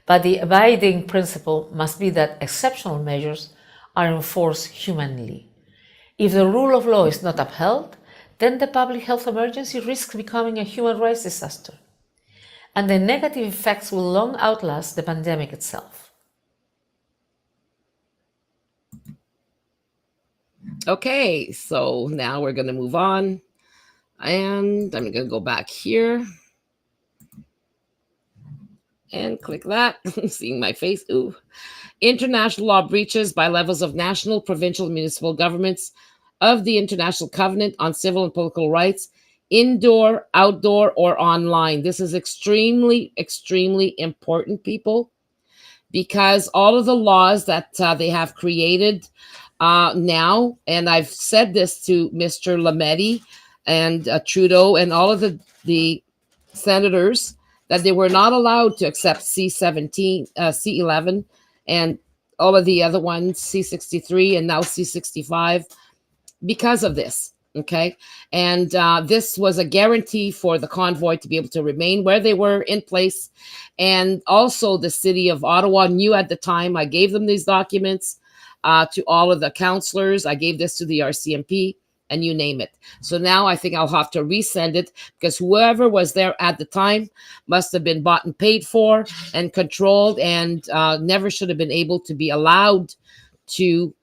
but the abiding principle must be that exceptional measures are enforced humanly. If the rule of law is not upheld, then the public health emergency risks becoming a human rights disaster, and the negative effects will long outlast the pandemic itself. Okay, so now we're going to move on. And I'm going to go back here and click that. Seeing my face. Ooh. International law breaches by levels of national, provincial, and municipal governments of the International Covenant on Civil and Political Rights, indoor, outdoor, or online. This is extremely, extremely important, people, because all of the laws that they have created now, and I've said this to Mr. Lametti and Trudeau and all of the senators, that they were not allowed to accept C-17, C-11, and all of the other ones, C-63 and now C-65, because of this. Okay. And this was a guarantee for the convoy to be able to remain where they were in place. And also the city of Ottawa knew at the time. I gave them these documents to all of the councillors. I gave this to the RCMP. and you name it. So now I think I'll have to resend it, because whoever was there at the time must have been bought and paid for and controlled, and never should have been able to be allowed to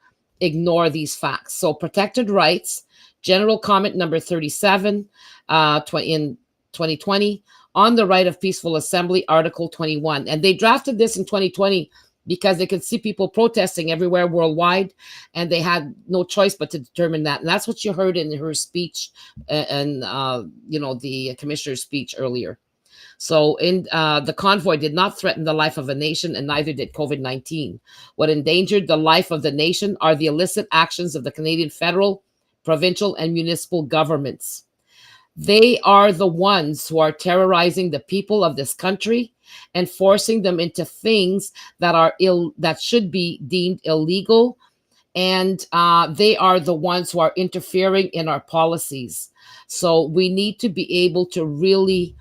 ignore these facts. So protected rights, general comment number 37 in 2020 on the right of peaceful assembly, Article 21. And they drafted this in 2020 because they could see people protesting everywhere worldwide, and they had no choice but to determine that. And that's what you heard in her speech and the commissioner's speech earlier. So the convoy did not threaten the life of a nation, and neither did COVID-19. What endangered the life of the nation are the illicit actions of the Canadian federal, provincial, and municipal governments. They are the ones who are terrorizing the people of this country and forcing them into things that should be deemed illegal. And they are the ones who are interfering in our policies. So we need to be able to really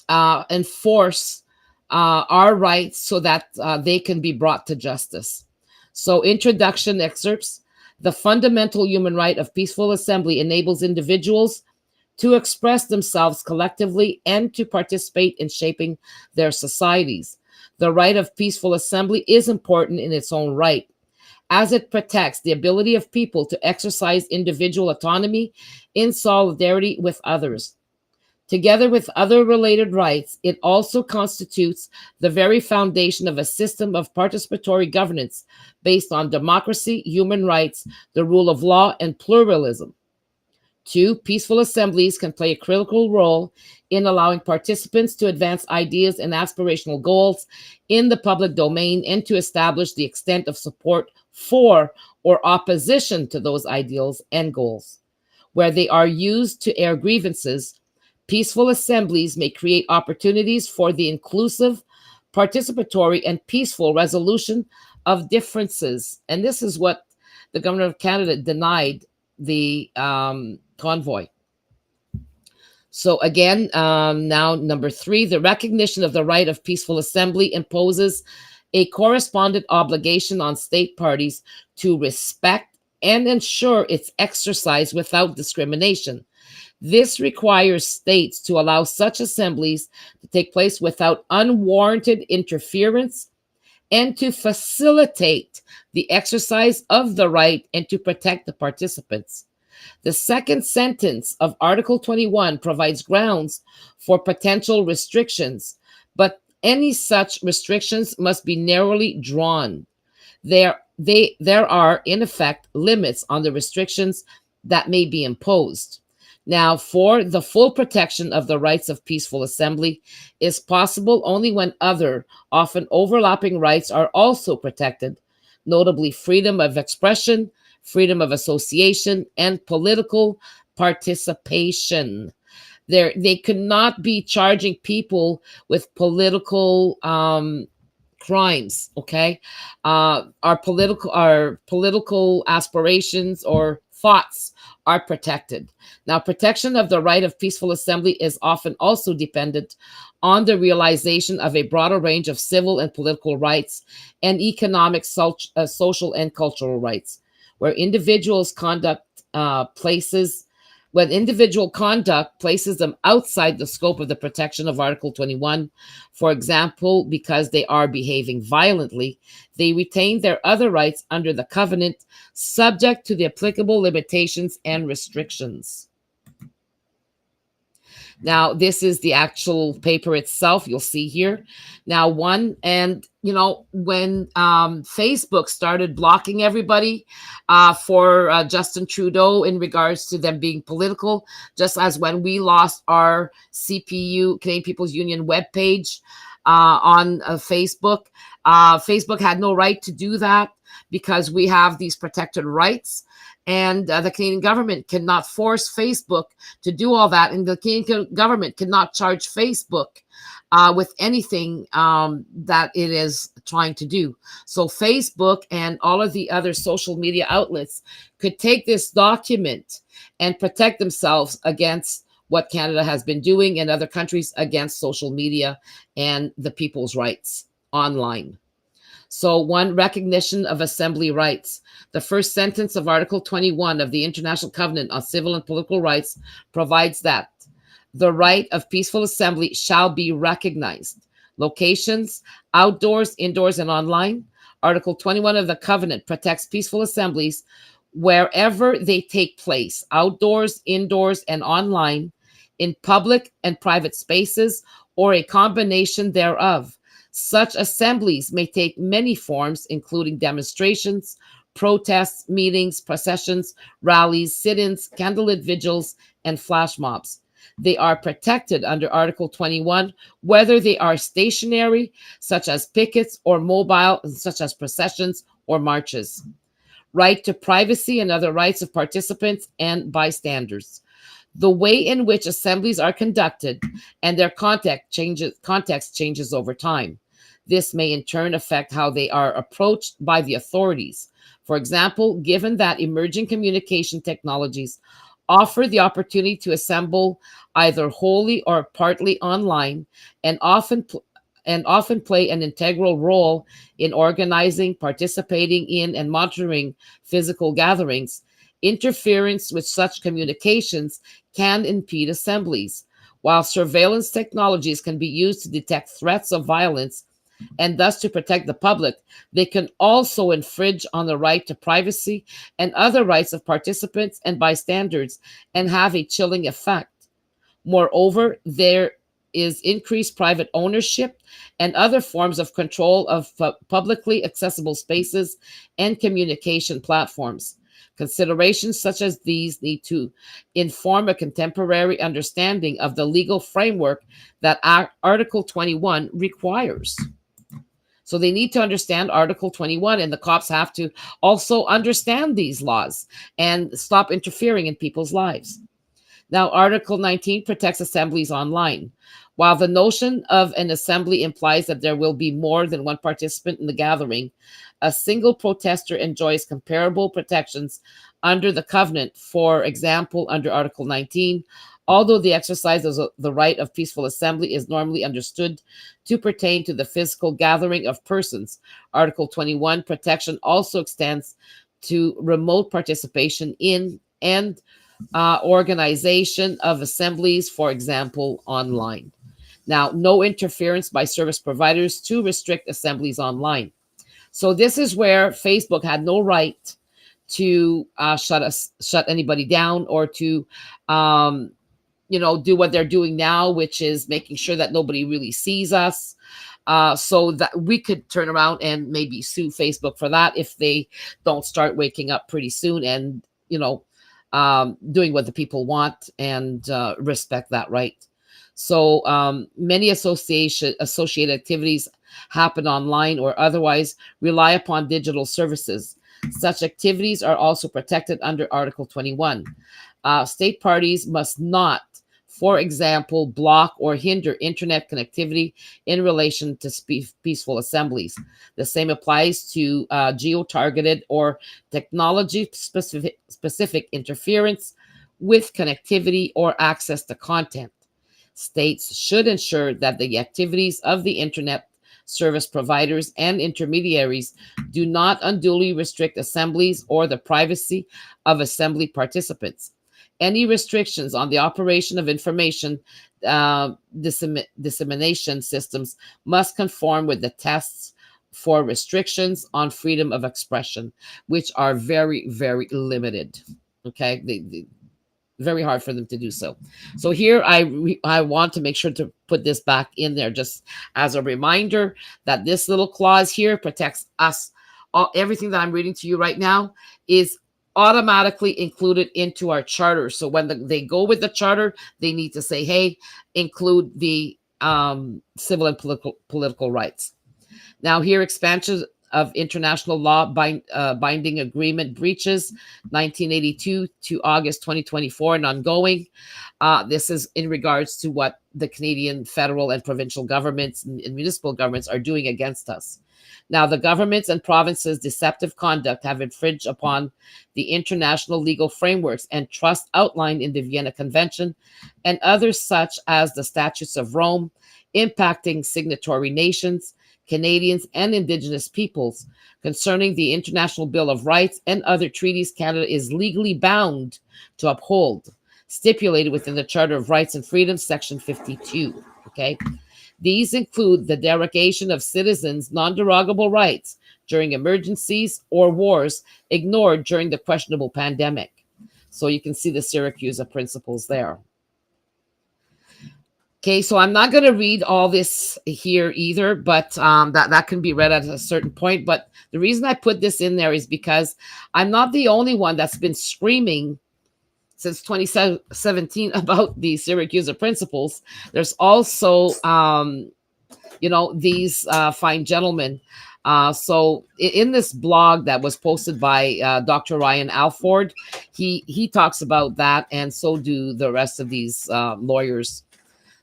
enforce our rights so that they can be brought to justice. So introduction excerpts. The fundamental human right of peaceful assembly enables individuals to express themselves collectively and to participate in shaping their societies. The right of peaceful assembly is important in its own right, as it protects the ability of people to exercise individual autonomy in solidarity with others. Together with other related rights, it also constitutes the very foundation of a system of participatory governance based on democracy, human rights, the rule of law, and pluralism. 2, peaceful assemblies can play a critical role in allowing participants to advance ideas and aspirational goals in the public domain and to establish the extent of support for or opposition to those ideals and goals. Where they are used to air grievances, peaceful assemblies may create opportunities for the inclusive, participatory, and peaceful resolution of differences. And this is what the government of Canada denied the convoy. So again, now number 3, the recognition of the right of peaceful assembly imposes a correspondent obligation on state parties to respect and ensure its exercise without discrimination. This requires states to allow such assemblies to take place without unwarranted interference and to facilitate the exercise of the right and to protect the participants. The second sentence of Article 21 provides grounds for potential restrictions, but any such restrictions must be narrowly drawn. There are, in effect, limits on the restrictions that may be imposed. Now, for the full protection of the rights of peaceful assembly is possible only when other, often overlapping rights are also protected, notably freedom of expression, freedom of association, and political participation. They could not be charging people with political crimes, okay? Our political aspirations or thoughts are protected. Now, protection of the right of peaceful assembly is often also dependent on the realization of a broader range of civil and political rights and economic, social, and cultural rights, where individual conduct places them outside the scope of the protection of Article 21. For example, because they are behaving violently, they retain their other rights under the covenant, subject to the applicable limitations and restrictions. Now, this is the actual paper itself. You'll see here. Now, when Facebook started blocking everybody for Justin Trudeau in regards to them being political, just as when we lost our CPU, Canadian People's Union webpage on Facebook, Facebook had no right to do that because we have these protected rights. And the Canadian government cannot force Facebook to do all that. And the Canadian government cannot charge Facebook with anything that it is trying to do. So Facebook and all of the other social media outlets could take this document and protect themselves against what Canada has been doing and other countries against social media and the people's rights online. So, one, recognition of assembly rights. The first sentence of Article 21 of the International Covenant on Civil and Political Rights provides that the right of peaceful assembly shall be recognized. Locations, outdoors, indoors, and online. Article 21 of the Covenant protects peaceful assemblies wherever they take place, outdoors, indoors, and online, in public and private spaces, or a combination thereof. Such assemblies may take many forms, including demonstrations, protests, meetings, processions, rallies, sit-ins, candlelit vigils, and flash mobs. They are protected under Article 21, whether they are stationary, such as pickets, or mobile, such as processions or marches. Right to privacy and other rights of participants and bystanders. The way in which assemblies are conducted and their context changes over time. This may in turn affect how they are approached by the authorities. For example, given that emerging communication technologies offer the opportunity to assemble either wholly or partly online, and often play an integral role in organizing, participating in, and monitoring physical gatherings, interference with such communications can impede assemblies. While surveillance technologies can be used to detect threats of violence and thus to protect the public, they can also infringe on the right to privacy and other rights of participants and bystanders and have a chilling effect. Moreover, there is increased private ownership and other forms of control of publicly accessible spaces and communication platforms. Considerations such as these need to inform a contemporary understanding of the legal framework that Article 21 requires. So they need to understand Article 21, and the cops have to also understand these laws and stop interfering in people's lives. Now, Article 19 protects assemblies online. While the notion of an assembly implies that there will be more than one participant in the gathering, a single protester enjoys comparable protections under the covenant. For example, under Article 19, although the exercise of the right of peaceful assembly is normally understood to pertain to the physical gathering of persons, Article 21 protection also extends to remote participation in and organization of assemblies, for example, online. Now, no interference by service providers to restrict assemblies online. So this is where Facebook had no right to shut anybody down, or to do what they're doing now, which is making sure that nobody really sees us. So that we could turn around and maybe sue Facebook for that if they don't start waking up pretty soon and, doing what the people want and respect that right. So many associated activities happen online or otherwise rely upon digital services. Such activities are also protected under Article 21. State parties must not, for example, block or hinder internet connectivity in relation to peaceful assemblies. The same applies to geo-targeted or technology-specific interference with connectivity or access to content. States should ensure that the activities of the internet service providers and intermediaries do not unduly restrict assemblies or the privacy of assembly participants. Any restrictions on the operation of information dissemination systems must conform with the tests for restrictions on freedom of expression, which are very, very limited. Okay, they very hard for them to do so. So here I want to make sure to put this back in there just as a reminder that this little clause here protects us. Everything that I'm reading to you right now is automatically included into our charter. So when they go with the charter, they need to say, hey, include the civil and political rights. Now here, expansion of international law binding agreement breaches, 1982 to August 2024 and ongoing. This is in regards to what the Canadian federal and provincial governments and municipal governments are doing against us. Now, the governments and provinces' deceptive conduct have infringed upon the international legal frameworks and trust outlined in the Vienna Convention and others such as the Statutes of Rome, impacting signatory nations, Canadians, and Indigenous peoples concerning the International Bill of Rights and other treaties Canada is legally bound to uphold, stipulated within the Charter of Rights and Freedoms, Section 52. Okay. These include the derogation of citizens' non-derogable rights during emergencies or wars ignored during the questionable pandemic. So you can see the Syracuse principles there. Okay, so I'm not going to read all this here either, but that can be read at a certain point. But the reason I put this in there is because I'm not the only one that's been screaming since 2017 about the Syracuse principles. There's also, these fine gentlemen. So in this blog that was posted by Dr. Ryan Alford, he talks about that, and so do the rest of these lawyers.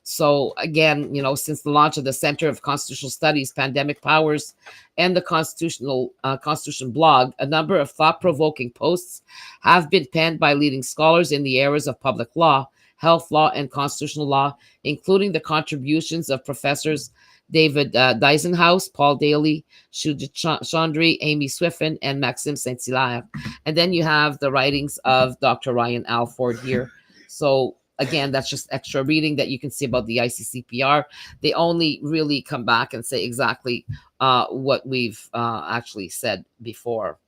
So again, since the launch of the Center of Constitutional Studies, Pandemic Powers, and the Constitution blog, a number of thought-provoking posts have been penned by leading scholars in the areas of public law, health law, and constitutional law, including the contributions of professors David Deisenhouse, Paul Daly, Shuja Chandri, Amy Swiffen, and Maxime Saint-Hilaire. And then you have the writings of Dr. Ryan Alford here. So again, that's just extra reading that you can see about the ICCPR. They only really come back and say exactly what we've actually said before.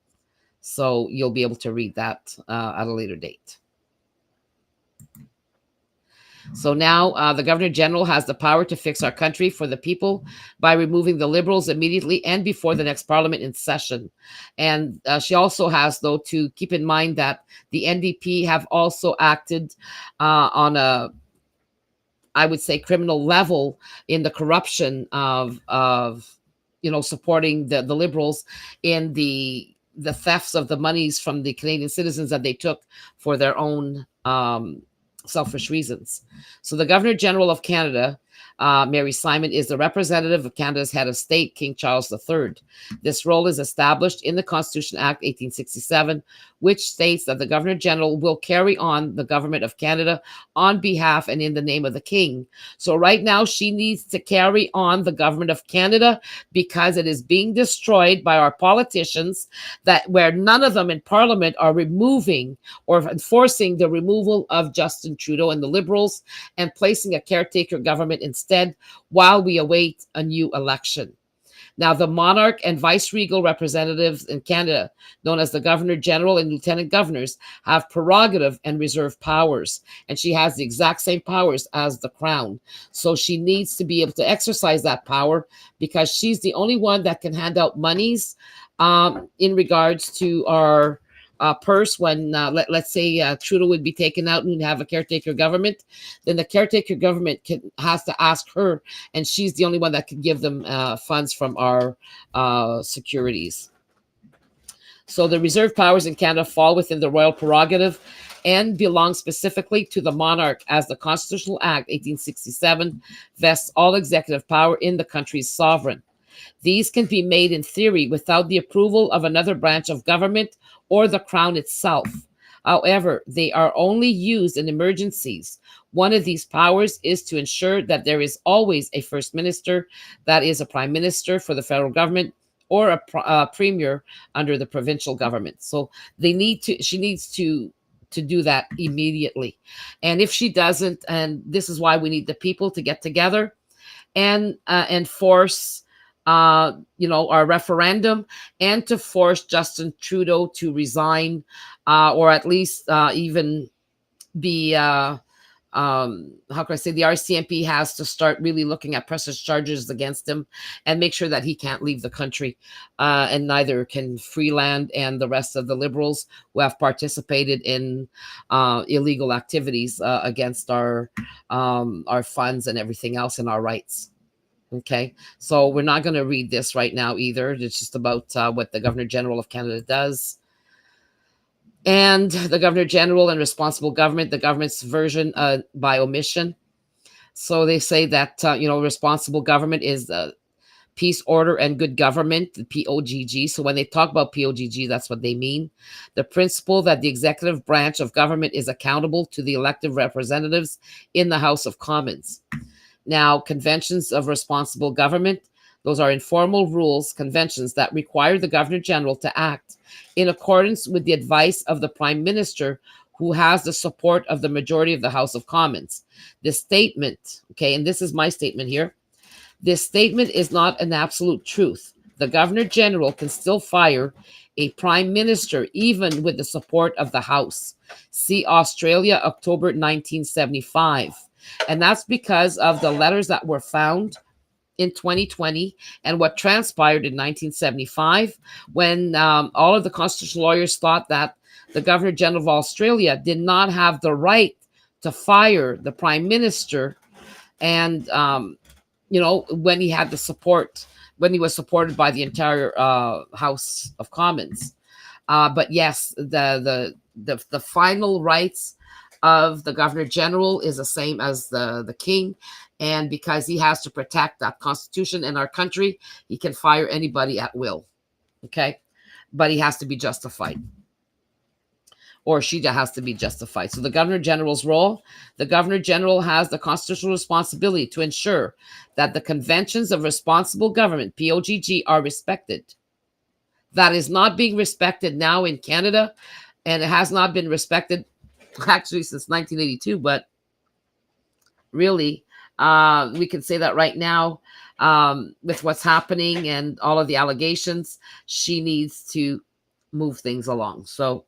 So you'll be able to read that at a later date. So now the Governor General has the power to fix our country for the people by removing the Liberals immediately and before the next Parliament in session. And she also has, though, to keep in mind that the NDP have also acted on a, I would say, criminal level in the corruption of supporting the Liberals in the thefts of the monies from the Canadian citizens that they took for their own selfish reasons. So the Governor General of Canada, Mary Simon, is the representative of Canada's head of state, King Charles III. This role is established in the Constitution Act 1867, which states that the Governor General will carry on the government of Canada on behalf and in the name of the King. So right now she needs to carry on the government of Canada because it is being destroyed by our politicians, that where none of them in Parliament are removing or enforcing the removal of Justin Trudeau and the Liberals and placing a caretaker government instead while we await a new election. Now, the monarch and vice-regal representatives in Canada, known as the Governor General and Lieutenant Governors, have prerogative and reserved powers, and she has the exact same powers as the Crown. So she needs to be able to exercise that power because she's the only one that can hand out monies in regards to our purse when, let's say, Trudeau would be taken out and we'd have a caretaker government. Then the caretaker government has to ask her, and she's the only one that can give them funds from our securities. So the reserved powers in Canada fall within the royal prerogative and belong specifically to the monarch, as the Constitutional Act 1867 vests all executive power in the country's sovereign. These can be made in theory without the approval of another branch of government or the Crown itself. However, they are only used in emergencies. One of these powers is to ensure that there is always a first minister, that is a prime minister for the federal government, or a premier under the provincial government. So she needs to do that immediately. And if she doesn't, and this is why we need the people to get together and force our referendum, and to force Justin Trudeau to resign, or at least even be, how can I say, the RCMP has to start really looking at pressing charges against him and make sure that he can't leave the country, and neither can Freeland and the rest of the Liberals who have participated in illegal activities against our funds and everything else and our rights. Okay, so we're not going to read this right now either. It's just about what the Governor General of Canada does. And the Governor General and responsible government, the government's version by omission. So they say that, responsible government is peace, order, and good government, the POGG. So when they talk about POGG, that's what they mean. The principle that the executive branch of government is accountable to the elected representatives in the House of Commons. Now, conventions of responsible government, Those are informal rules, conventions that require the Governor General to act in accordance with the advice of the Prime Minister, who has the support of the majority of the House of Commons. This statement, okay, and this is my statement here, this statement is not an absolute truth. The Governor General can still fire a Prime Minister even with the support of the House. See Australia, October 1975. And that's because of the letters that were found in 2020 and what transpired in 1975 when all of the constitutional lawyers thought that the Governor General of Australia did not have the right to fire the Prime Minister, and when he had the support, when he was supported by the entire House of Commons. But yes, the final rights of the Governor General is the same as the King, and because he has to protect that Constitution in our country, he can fire anybody at will. Okay, but he has to be justified, or she has to be justified. So the Governor General's role, the Governor General has the constitutional responsibility to ensure that the conventions of responsible government, POGG, are respected. That is not being respected now in Canada, and it has not been respected actually since 1982, but really, we can say that right now, with what's happening and all of the allegations, she needs to move things along. So,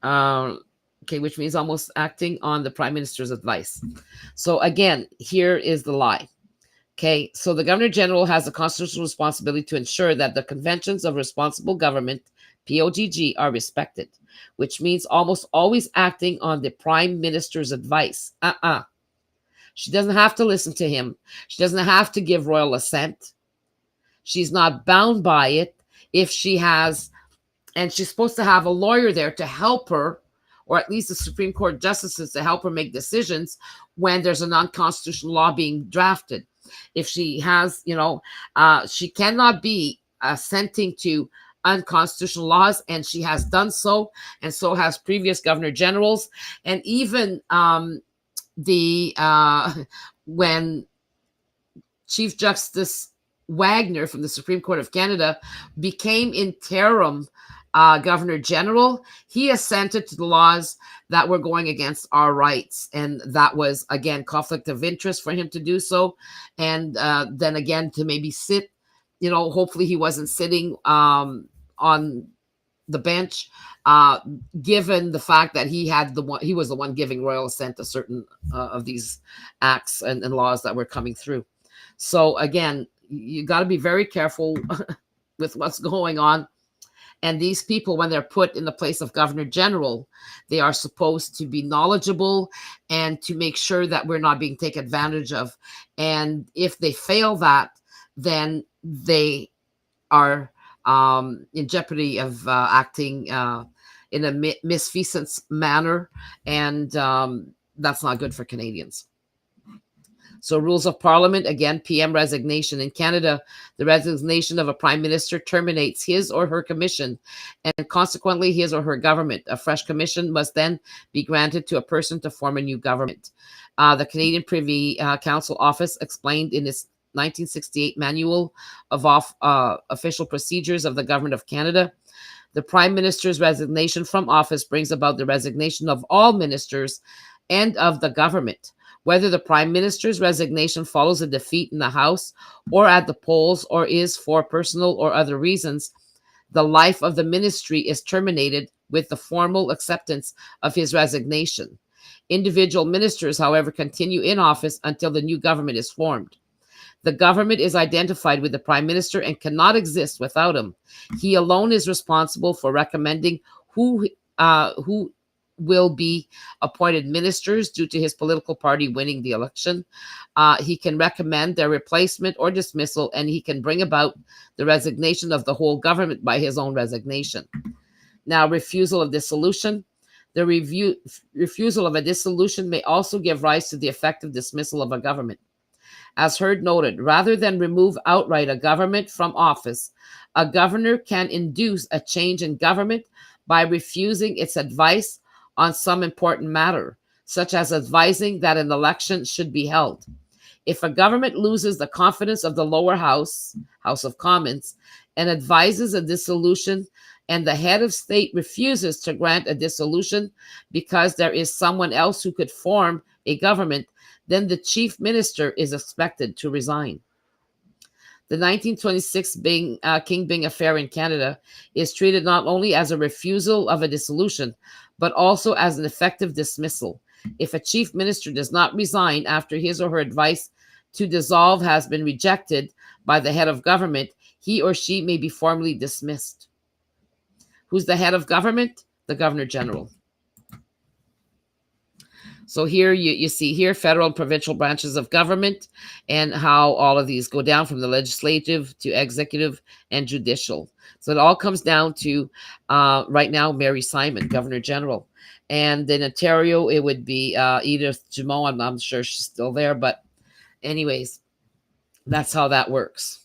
okay, which means almost acting on the Prime Minister's advice. So again, here is the lie. Okay, so the Governor General has a constitutional responsibility to ensure that the conventions of responsible government, POGG, are respected, which means almost always acting on the Prime Minister's advice. She doesn't have to listen to him. She doesn't have to give royal assent. She's not bound by it if she has, and she's supposed to have a lawyer there to help her, or at least the Supreme Court justices to help her make decisions when there's a non-constitutional law being drafted. If she has, she cannot be assenting to unconstitutional laws, and she has done so, and so has previous Governor Generals, and even when Chief Justice Wagner from the Supreme Court of Canada became interim Governor General, he assented to the laws that were going against our rights. And that was, again, conflict of interest for him to do so. And then again, to maybe sit, hopefully he wasn't sitting on the bench, given the fact that he was the one giving royal assent to certain of these acts and laws that were coming through. So again, you got to be very careful with what's going on. And these people, when they're put in the place of Governor General, they are supposed to be knowledgeable and to make sure that we're not being taken advantage of. And if they fail that, then they are in jeopardy of acting in a misfeasance manner. And that's not good for Canadians. So rules of Parliament, again, PM resignation. In Canada, the resignation of a Prime Minister terminates his or her commission and consequently his or her government. A fresh commission must then be granted to a person to form a new government. The Canadian Privy Council Office explained in its 1968 Manual of Official Procedures of the Government of Canada, the Prime Minister's resignation from office brings about the resignation of all ministers and of the government. Whether the Prime Minister's resignation follows a defeat in the House or at the polls or is for personal or other reasons, the life of the ministry is terminated with the formal acceptance of his resignation. Individual ministers, however, continue in office until the new government is formed. The government is identified with the Prime Minister and cannot exist without him. He alone is responsible for recommending who will be appointed ministers due to his political party winning the election. He can recommend their replacement or dismissal, and he can bring about the resignation of the whole government by his own resignation. Now, refusal of dissolution. The refusal of a dissolution may also give rise to the effective dismissal of a government. As Heard noted, rather than remove outright a government from office, a governor can induce a change in government by refusing its advice on some important matter, such as advising that an election should be held. If a government loses the confidence of the lower house, House of Commons, and advises a dissolution, and the head of state refuses to grant a dissolution because there is someone else who could form a government, then the chief minister is expected to resign. The 1926 King Byng affair in Canada is treated not only as a refusal of a dissolution, but also as an effective dismissal. If a chief minister does not resign after his or her advice to dissolve has been rejected by the head of government, he or she may be formally dismissed. Who's the head of government? The Governor General. So here you see here federal and provincial branches of government and how all of these go down from the legislative to executive and judicial. So it all comes down to right now Mary Simon, Governor General. And in Ontario, it would be Edith Jumeau. I'm sure she's still there. But anyways, that's how that works.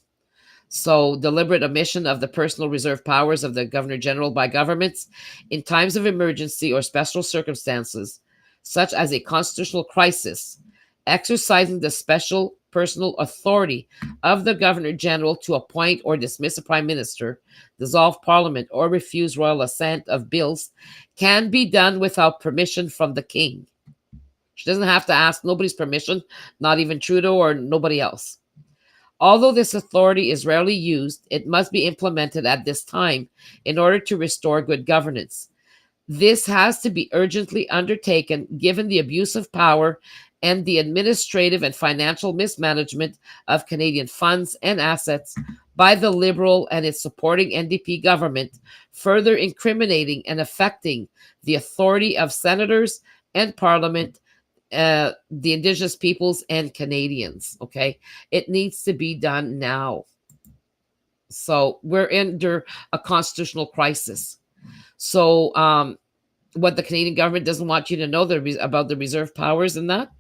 So deliberate omission of the personal reserve powers of the Governor General by governments in times of emergency or special circumstances, such as a constitutional crisis, exercising the special personal authority of the Governor General to appoint or dismiss a Prime Minister, dissolve Parliament, or refuse royal assent of bills, can be done without permission from the King. She doesn't have to ask nobody's permission, not even Trudeau or nobody else. Although this authority is rarely used, it must be implemented at this time in order to restore good governance. This has to be urgently undertaken given the abuse of power and the administrative and financial mismanagement of Canadian funds and assets by the Liberal and its supporting NDP government, further incriminating and affecting the authority of senators and Parliament, the Indigenous peoples and Canadians. Okay, it needs to be done now. So we're under a constitutional crisis. So what the Canadian government doesn't want you to know about the reserve powers and that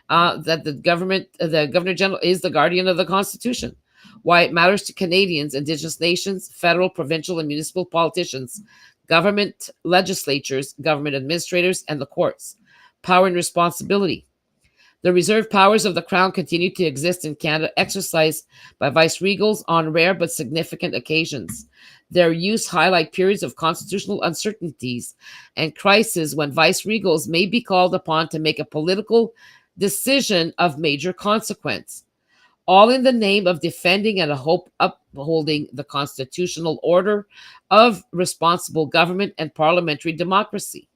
the Governor General is the guardian of the Constitution. Why it matters to Canadians, Indigenous nations, federal, provincial, and municipal politicians, government legislatures, government administrators, and the courts. Power and responsibility. The reserve powers of the Crown continue to exist in Canada, exercised by vice-regals on rare but significant occasions. Their use highlight periods of constitutional uncertainties and crises when vice-regals may be called upon to make a political decision of major consequence, all in the name of defending and upholding the constitutional order of responsible government and parliamentary democracy.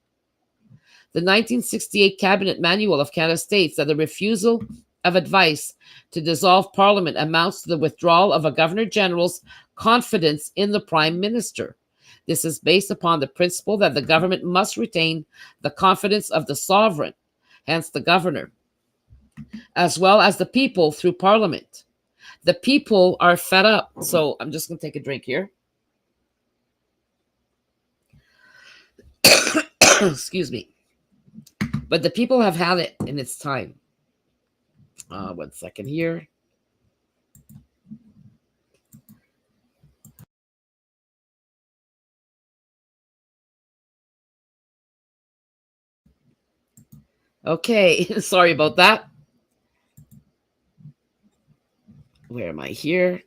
The 1968 Cabinet Manual of Canada states that the refusal of advice to dissolve Parliament amounts to the withdrawal of a Governor General's confidence in the Prime Minister. This is based upon the principle that the government must retain the confidence of the sovereign, hence the governor, as well as the people through Parliament. The people are fed up. So I'm just going to take a drink here. Excuse me. But the people have had it in its time. 1 second here. Okay, sorry about that. Where am I here?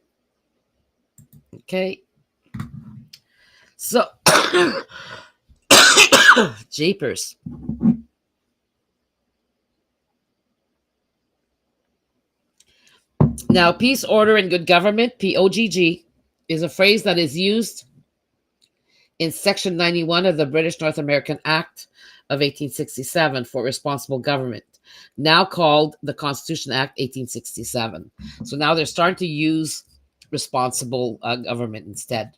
Okay. So, jeepers. Now, peace, order, and good government, POGG, is a phrase that is used in Section 91 of the British North American Act of 1867 for responsible government, now called the Constitution Act 1867. So now they're starting to use responsible government instead.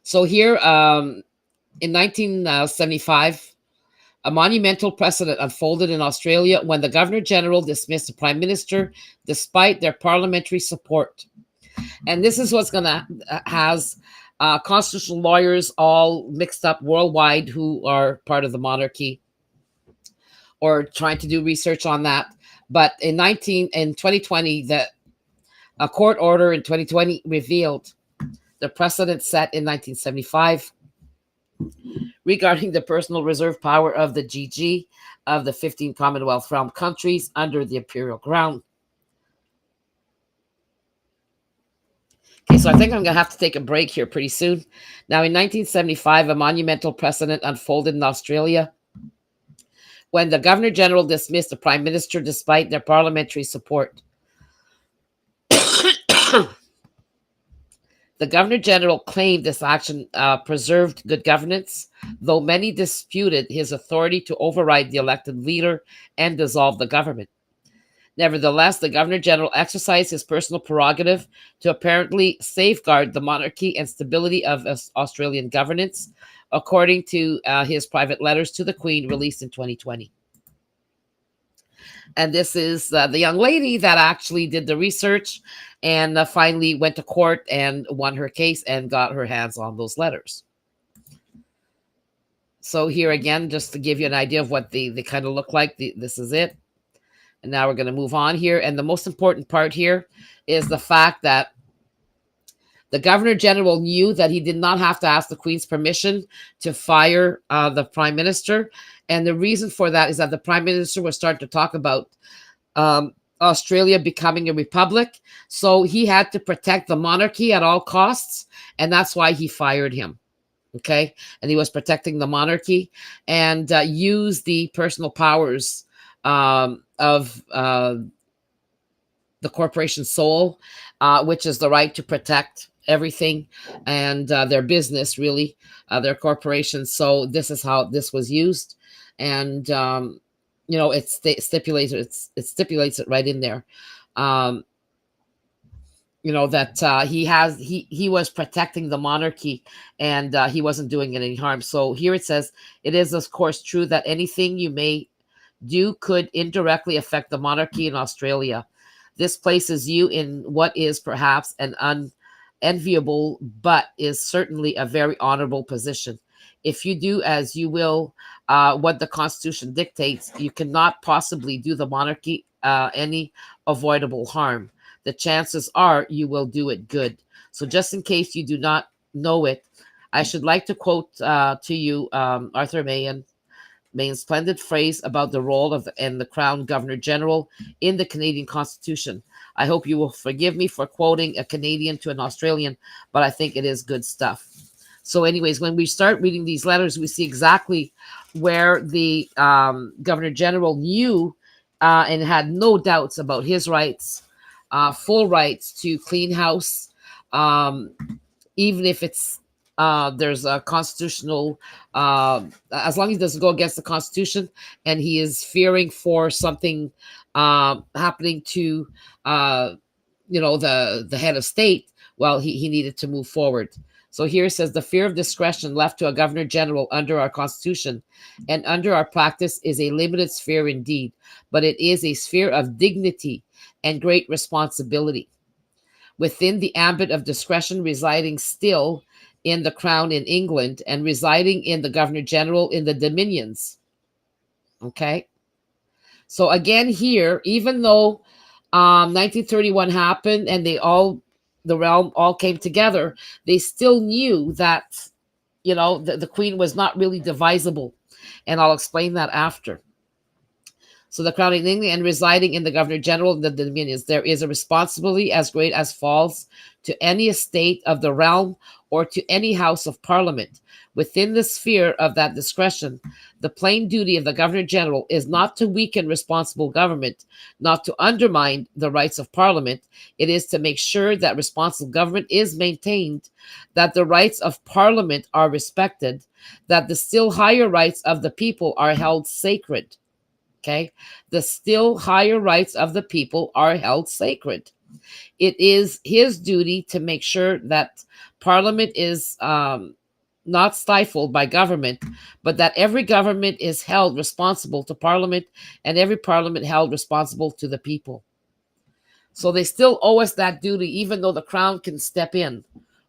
So here, in 1975, a monumental precedent unfolded in Australia when the Governor General dismissed the Prime Minister despite their parliamentary support. And this is what's going to has constitutional lawyers all mixed up worldwide who are part of the monarchy or trying to do research on that. But in 2020, a court order in 2020 revealed the precedent set in 1975 regarding the personal reserve power of the GG of the 15 Commonwealth realm countries under the imperial crown. Okay, so I think I'm going to have to take a break here pretty soon. Now, in 1975, a monumental precedent unfolded in Australia when the Governor General dismissed the Prime Minister despite their parliamentary support. The Governor General claimed this action preserved good governance, though many disputed his authority to override the elected leader and dissolve the government. Nevertheless, the Governor General exercised his personal prerogative to apparently safeguard the monarchy and stability of Australian governance, according to his private letters to the Queen released in 2020. And this is the young lady that actually did the research and finally went to court and won her case and got her hands on those letters. So here again, just to give you an idea of what they kind of look like, this is it. And now we're going to move on here. And the most important part here is the fact that the Governor General knew that he did not have to ask the Queen's permission to fire the Prime Minister. And the reason for that is that the Prime Minister was starting to talk about Australia becoming a republic. So he had to protect the monarchy at all costs. And that's why he fired him. Okay. And he was protecting the monarchy and used the personal powers of the corporation soul, which is the right to protect everything and their business, really, their corporations. So this is how this was used. And, it stipulates it right in there. That he was protecting the monarchy and he wasn't doing it any harm. So here it says, it is, of course, true that anything you may do could indirectly affect the monarchy in Australia. This places you in what is perhaps an unenviable, but is certainly a very honorable position. If you do as you will what the Constitution dictates, you cannot possibly do the monarchy any avoidable harm. The chances are you will do it good. So just in case you do not know it, I should like to quote to you Arthur Main's splendid phrase about the role of the Crown Governor General in the Canadian Constitution. I hope you will forgive me for quoting a Canadian to an Australian, but I think it is good stuff. So anyways, when we start reading these letters, we see exactly where the Governor General knew and had no doubts about his rights, full rights to clean house, even if it's there's a constitutional, as long as he doesn't go against the Constitution and he is fearing for something happening to, the head of state, well, he needed to move forward. So here it says, the fear of discretion left to a Governor General under our Constitution and under our practice is a limited sphere indeed, but it is a sphere of dignity and great responsibility. Within the ambit of discretion residing still in the Crown in England and residing in the Governor General in the Dominions. Okay. So again here, even though 1931 happened and the realm all came together, they still knew that, the Queen was not really divisible. And I'll explain that after. So the Crown in England and residing in the Governor General in the Dominions, there is a responsibility as great as falls to any estate of the realm or to any House of Parliament. Within the sphere of that discretion, the plain duty of the Governor General is not to weaken responsible government, not to undermine the rights of Parliament. It is to make sure that responsible government is maintained, that the rights of Parliament are respected, that the still higher rights of the people are held sacred. Okay, the still higher rights of the people are held sacred. It is his duty to make sure that Parliament is not stifled by government, but that every government is held responsible to Parliament and every Parliament held responsible to the people. So they still owe us that duty, even though the Crown can step in.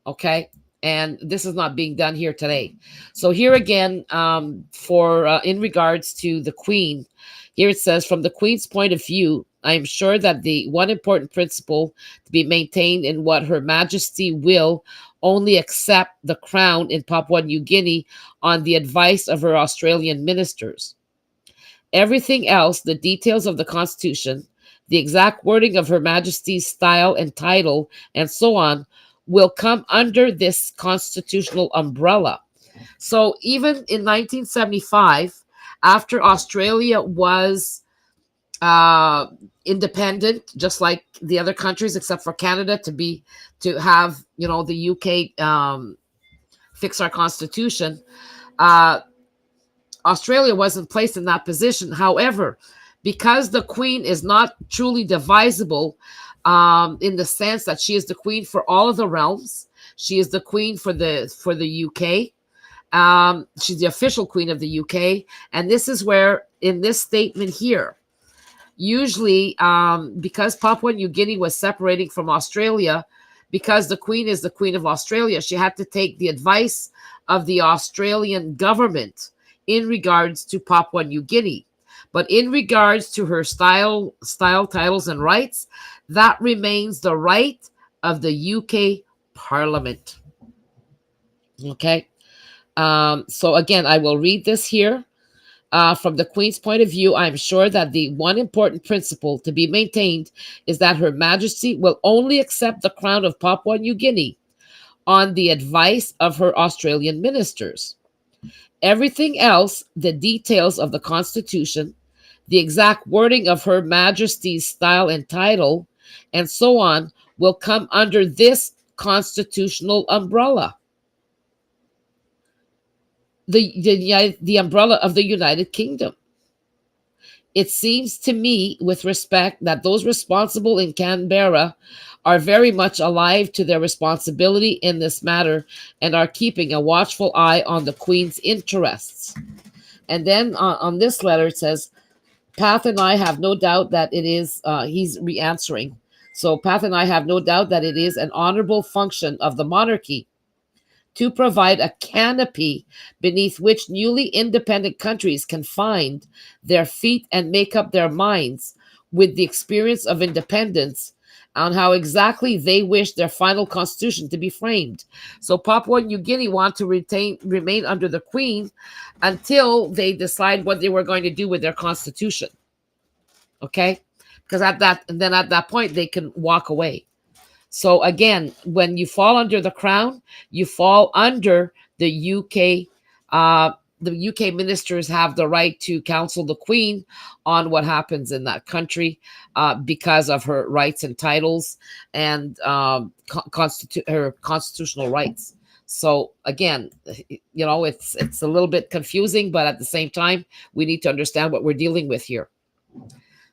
Okay. And this is not being done here today. So here again, in regards to the Queen, here it says, from the Queen's point of view, I am sure that the one important principle to be maintained in what Her Majesty will only accept the crown in Papua New Guinea on the advice of her Australian ministers. Everything else, the details of the Constitution, the exact wording of Her Majesty's style and title, and so on, will come under this constitutional umbrella. So even in 1975, after Australia was uh, independent, just like the other countries except for Canada, to have the UK fix our constitution. Uh, Australia wasn't placed in that position. However, because the Queen is not truly divisible, in the sense that she is the Queen for all of the realms, she is the Queen for the UK. She's the official Queen of the UK, and this is where in this statement here. Usually, because Papua New Guinea was separating from Australia, because the Queen is the Queen of Australia, she had to take the advice of the Australian government in regards to Papua New Guinea. But in regards to her style, titles, and rights, that remains the right of the UK Parliament. Okay. So again, I will read this here. From the Queen's point of view, I am sure that the one important principle to be maintained is that Her Majesty will only accept the crown of Papua New Guinea on the advice of her Australian ministers. Everything else, the details of the Constitution, the exact wording of Her Majesty's style and title, and so on, will come under this constitutional umbrella. The umbrella of the United Kingdom. It seems to me, with respect, that those responsible in Canberra are very much alive to their responsibility in this matter and are keeping a watchful eye on the Queen's interests. And then on this letter, it says, Path and I have no doubt that it is, he's re-answering. So Path and I have no doubt that it is an honorable function of the monarchy to provide a canopy beneath which newly independent countries can find their feet and make up their minds with the experience of independence on how exactly they wish their final constitution to be framed. So Papua New Guinea want to remain under the Queen until they decide what they were going to do with their constitution. Okay? Because at that point they can walk away. So again, when you fall under the crown, you fall under the UK. The UK ministers have the right to counsel the Queen on what happens in that country because of her rights and titles and her constitutional rights. So again, it's a little bit confusing, but at the same time, we need to understand what we're dealing with here.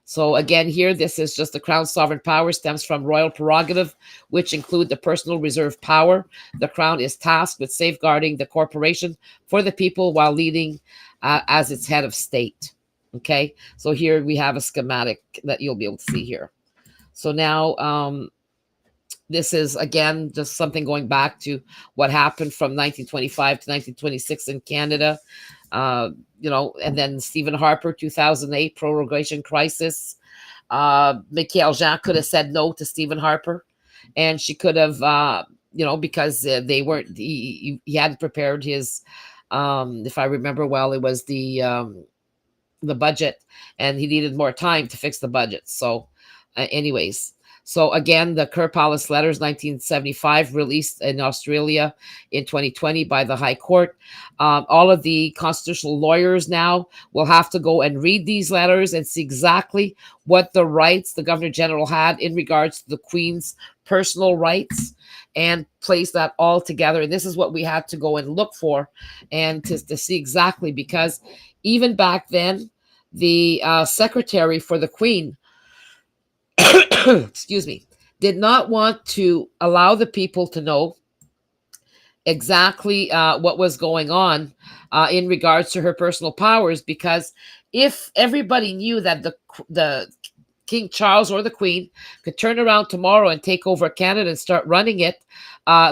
So again, here, this is just the Crown's sovereign power stems from royal prerogative, which include the personal reserve power. The Crown is tasked with safeguarding the corporation for the people while leading as its head of state. Okay, so here we have a schematic that you'll be able to see here. So now this is, again, just something going back to what happened from 1925 to 1926 in Canada. And then Stephen Harper, 2008 prorogation crisis. Michaëlle Jean could have said no to Stephen Harper, and she could have, because they weren't. He hadn't prepared his. If I remember well, it was the budget, and he needed more time to fix the budget. So, anyways. So again, the Kerr Palace Letters, 1975, released in Australia in 2020 by the High Court. All of the constitutional lawyers now will have to go and read these letters and see exactly what the rights the Governor General had in regards to the Queen's personal rights and place that all together. And this is what we had to go and look for and to see exactly, because even back then, the secretary for the Queen, excuse me, did not want to allow the people to know exactly what was going on in regards to her personal powers, because if everybody knew that the King Charles or the Queen could turn around tomorrow and take over Canada and start running it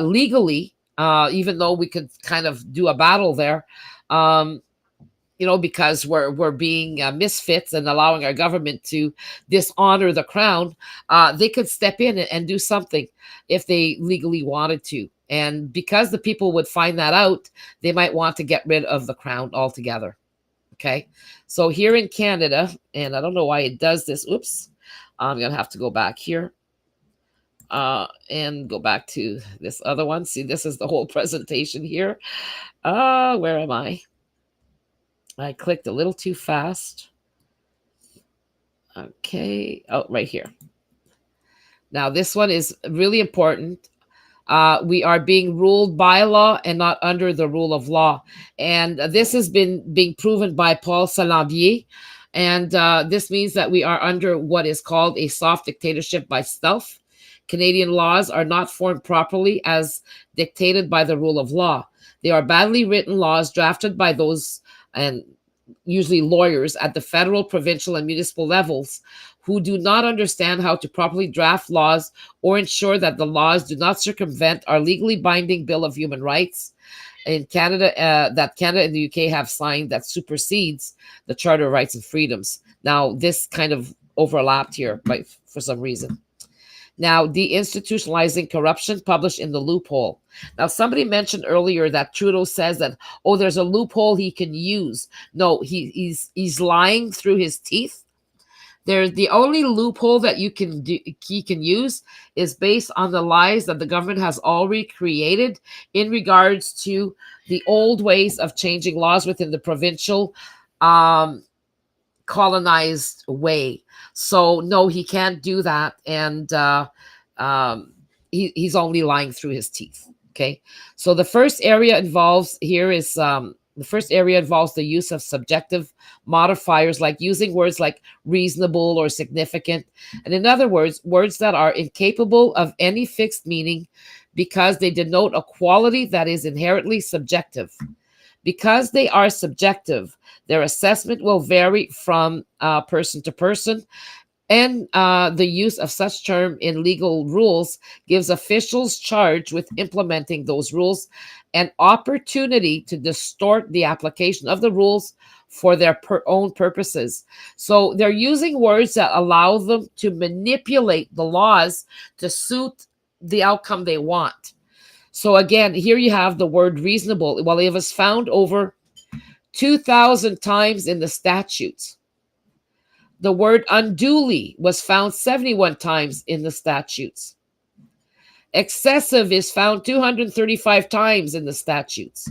legally, even though we could kind of do a battle there, because we're being misfits and allowing our government to dishonor the crown, they could step in and do something if they legally wanted to. And because the people would find that out, they might want to get rid of the crown altogether. Okay. So here in Canada, and I don't know why it does this. Oops. I'm going to have to go back here and go back to this other one. See, this is the whole presentation here. Where am I? I clicked a little too fast. Okay. Oh, right here. Now, this one is really important. We are being ruled by law and not under the rule of law. And this has been being proven by Paul Salambier. And this means that we are under what is called a soft dictatorship by stealth. Canadian laws are not formed properly as dictated by the rule of law. They are badly written laws drafted by those, and usually lawyers at the federal, provincial, and municipal levels, who do not understand how to properly draft laws or ensure that the laws do not circumvent our legally binding Bill of Human Rights in Canada, that Canada and the UK have signed, that supersedes the Charter of Rights and Freedoms. Now, this kind of overlapped here for some reason. Now, deinstitutionalizing corruption, published in the loophole. Now, somebody mentioned earlier that Trudeau says that, oh, there's a loophole he can use. No, he's lying through his teeth. There's the only loophole that he can use is based on the lies that the government has already created in regards to the old ways of changing laws within the provincial colonized way. So no, he can't do that, and he's only lying through his teeth. Okay, so the first area involves here is the first area involves the use of subjective modifiers, like using words like reasonable or significant, and in other words, words that are incapable of any fixed meaning because they denote a quality that is inherently subjective. Because they are subjective, their assessment will vary from person to person, and the use of such term in legal rules gives officials charged with implementing those rules an opportunity to distort the application of the rules for their own purposes. So they're using words that allow them to manipulate the laws to suit the outcome they want. So again, here you have the word reasonable. Well, it was found over 2,000 times in the statutes. The word unduly was found 71 times in the statutes. Excessive is found 235 times in the statutes.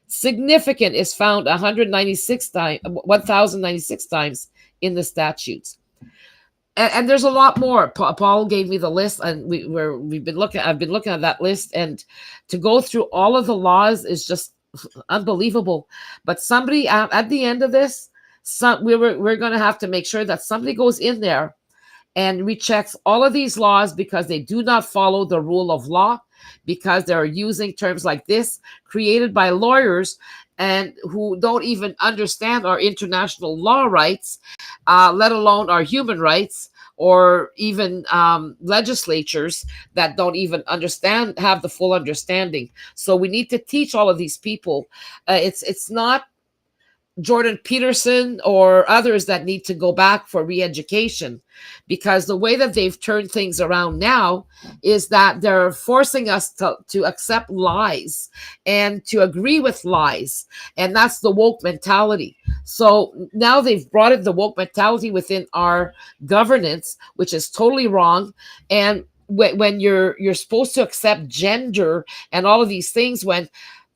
Significant is found 1,096 times in the statutes. And there's a lot more. Paul gave me the list, and I've been looking at that list, and to go through all of the laws is just unbelievable. But somebody at the end of this, we're going to have to make sure that somebody goes in there and rechecks all of these laws because they do not follow the rule of law, because they're using terms like this created by lawyers and who don't even understand our international law rights, let alone our human rights, or even legislatures that don't even have the full understanding. So we need to teach all of these people. It's not Jordan Peterson or others that need to go back for re-education, because the way that they've turned things around now is that they're forcing us to accept lies and to agree with lies. And that's the woke mentality. So now they've brought in the woke mentality within our governance, which is totally wrong. And when you're supposed to accept gender and all of these things, when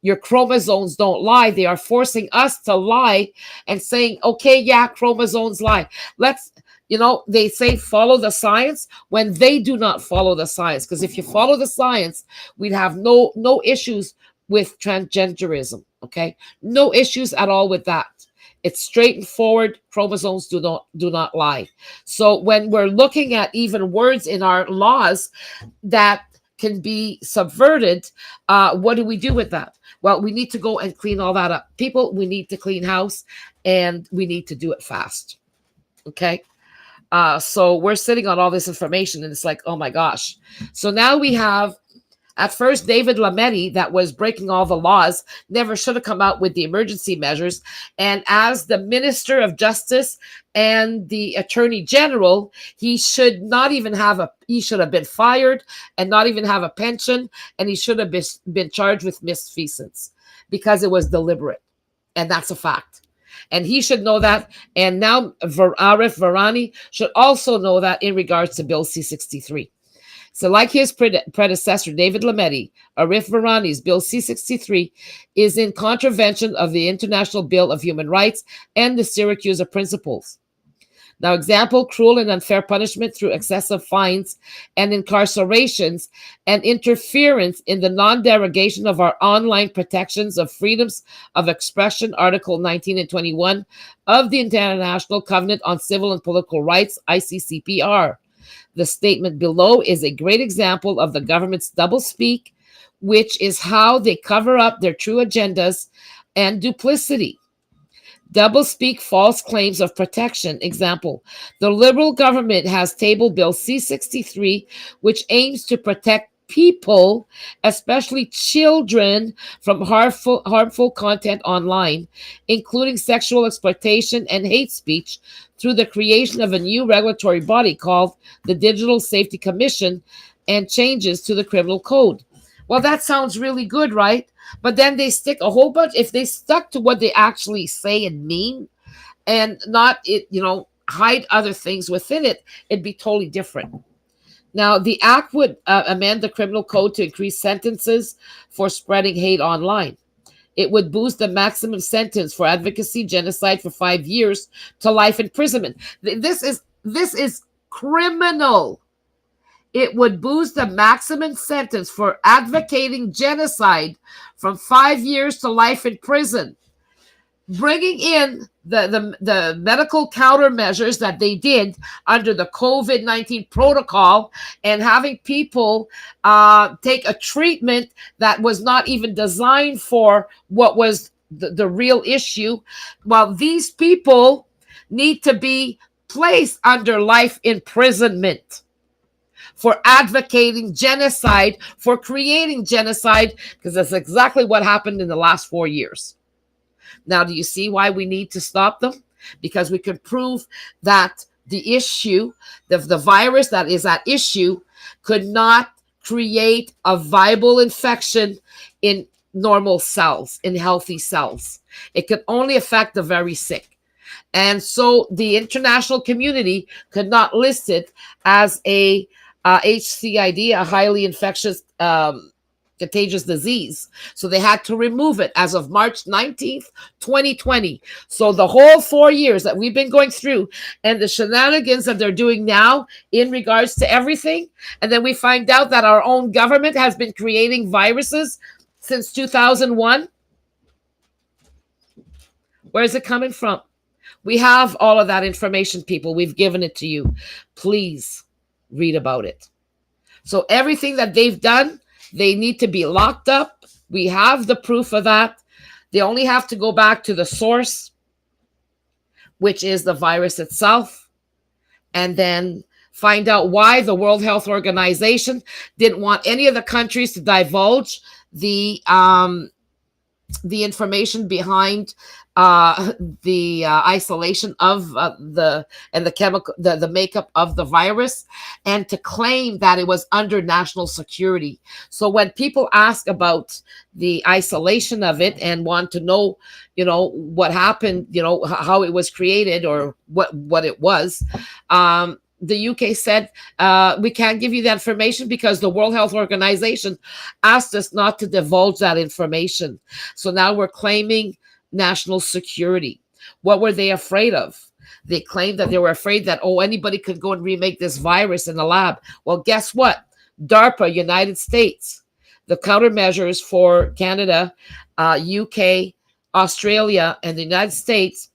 your chromosomes don't lie, they are forcing us to lie and saying, okay, yeah, chromosomes lie. They say follow the science when they do not follow the science. Because if you follow the science, we'd have no issues with transgenderism. Okay, no issues at all with that. It's straight and forward. Chromosomes do not lie. So when we're looking at even words in our laws that can be subverted, what do we do with that? Well, we need to go and clean all that up. People, we need to clean house, and we need to do it fast. Okay. So we're sitting on all this information, and it's like, oh my gosh. So now we have At first, David Lametti, that was breaking all the laws, never should have come out with the emergency measures. And as the Minister of Justice and the Attorney General, he should have been fired and not even have a pension, and he should have been charged with misfeasance because it was deliberate. And that's a fact. And he should know that. And now Arif Virani should also know that in regards to Bill C-63. So like his predecessor, David Lametti, Arif Virani's Bill C-63 is in contravention of the International Bill of Human Rights and the Syracuse Principles. Now, example, cruel and unfair punishment through excessive fines and incarcerations and interference in the non-derogation of our online protections of freedoms of expression, Article 19 and 21 of the International Covenant on Civil and Political Rights, ICCPR. The statement below is a great example of the government's doublespeak, which is how they cover up their true agendas and duplicity. Doublespeak false claims of protection. Example, the Liberal government has tabled Bill C-63, which aims to protect people, especially children, from harmful content online, including sexual exploitation and hate speech, through the creation of a new regulatory body called the Digital Safety Commission and changes to the criminal code. Well, that sounds really good, right? But then they stick a whole bunch, if they stuck to what they actually say and mean and not hide other things within it, it'd be totally different. Now, the act would amend the criminal code to increase sentences for spreading hate online. It would boost the maximum sentence for advocacy genocide for 5 years to life imprisonment. This is criminal. It would boost the maximum sentence for advocating genocide from 5 years to life in prison. Bringing in the medical countermeasures that they did under the COVID-19 protocol and having people take a treatment that was not even designed for what was the real issue. Well, these people need to be placed under life imprisonment for advocating genocide, for creating genocide, because that's exactly what happened in the last 4 years. Now, do you see why we need to stop them? Because we can prove that the issue, the virus that is at issue, could not create a viable infection in normal cells, in healthy cells. It could only affect the very sick. And so the international community could not list it as a HCID, a highly infectious contagious disease. So they had to remove it as of March 19th, 2020. So the whole 4 years that we've been going through and the shenanigans that they're doing now in regards to everything. And then we find out that our own government has been creating viruses since 2001. Where is it coming from? We have all of that information, people. We've given it to you. Please read about it. So everything that they've done, they need to be locked up. We have the proof of that. They only have to go back to the source, which is the virus itself, and then find out why the World Health Organization didn't want any of the countries to divulge the information behind the isolation of the chemical, the makeup of the virus, and to claim that it was under national security. So when people ask about the isolation of it and want to know, what happened, how it was created or what it was, the UK said, we can't give you that information because the World Health Organization asked us not to divulge that information. So now we're claiming national security. What were they afraid of? They claimed that they were afraid that, anybody could go and remake this virus in the lab. Well, guess what? DARPA, United States, the countermeasures for Canada, UK, Australia, and the United States,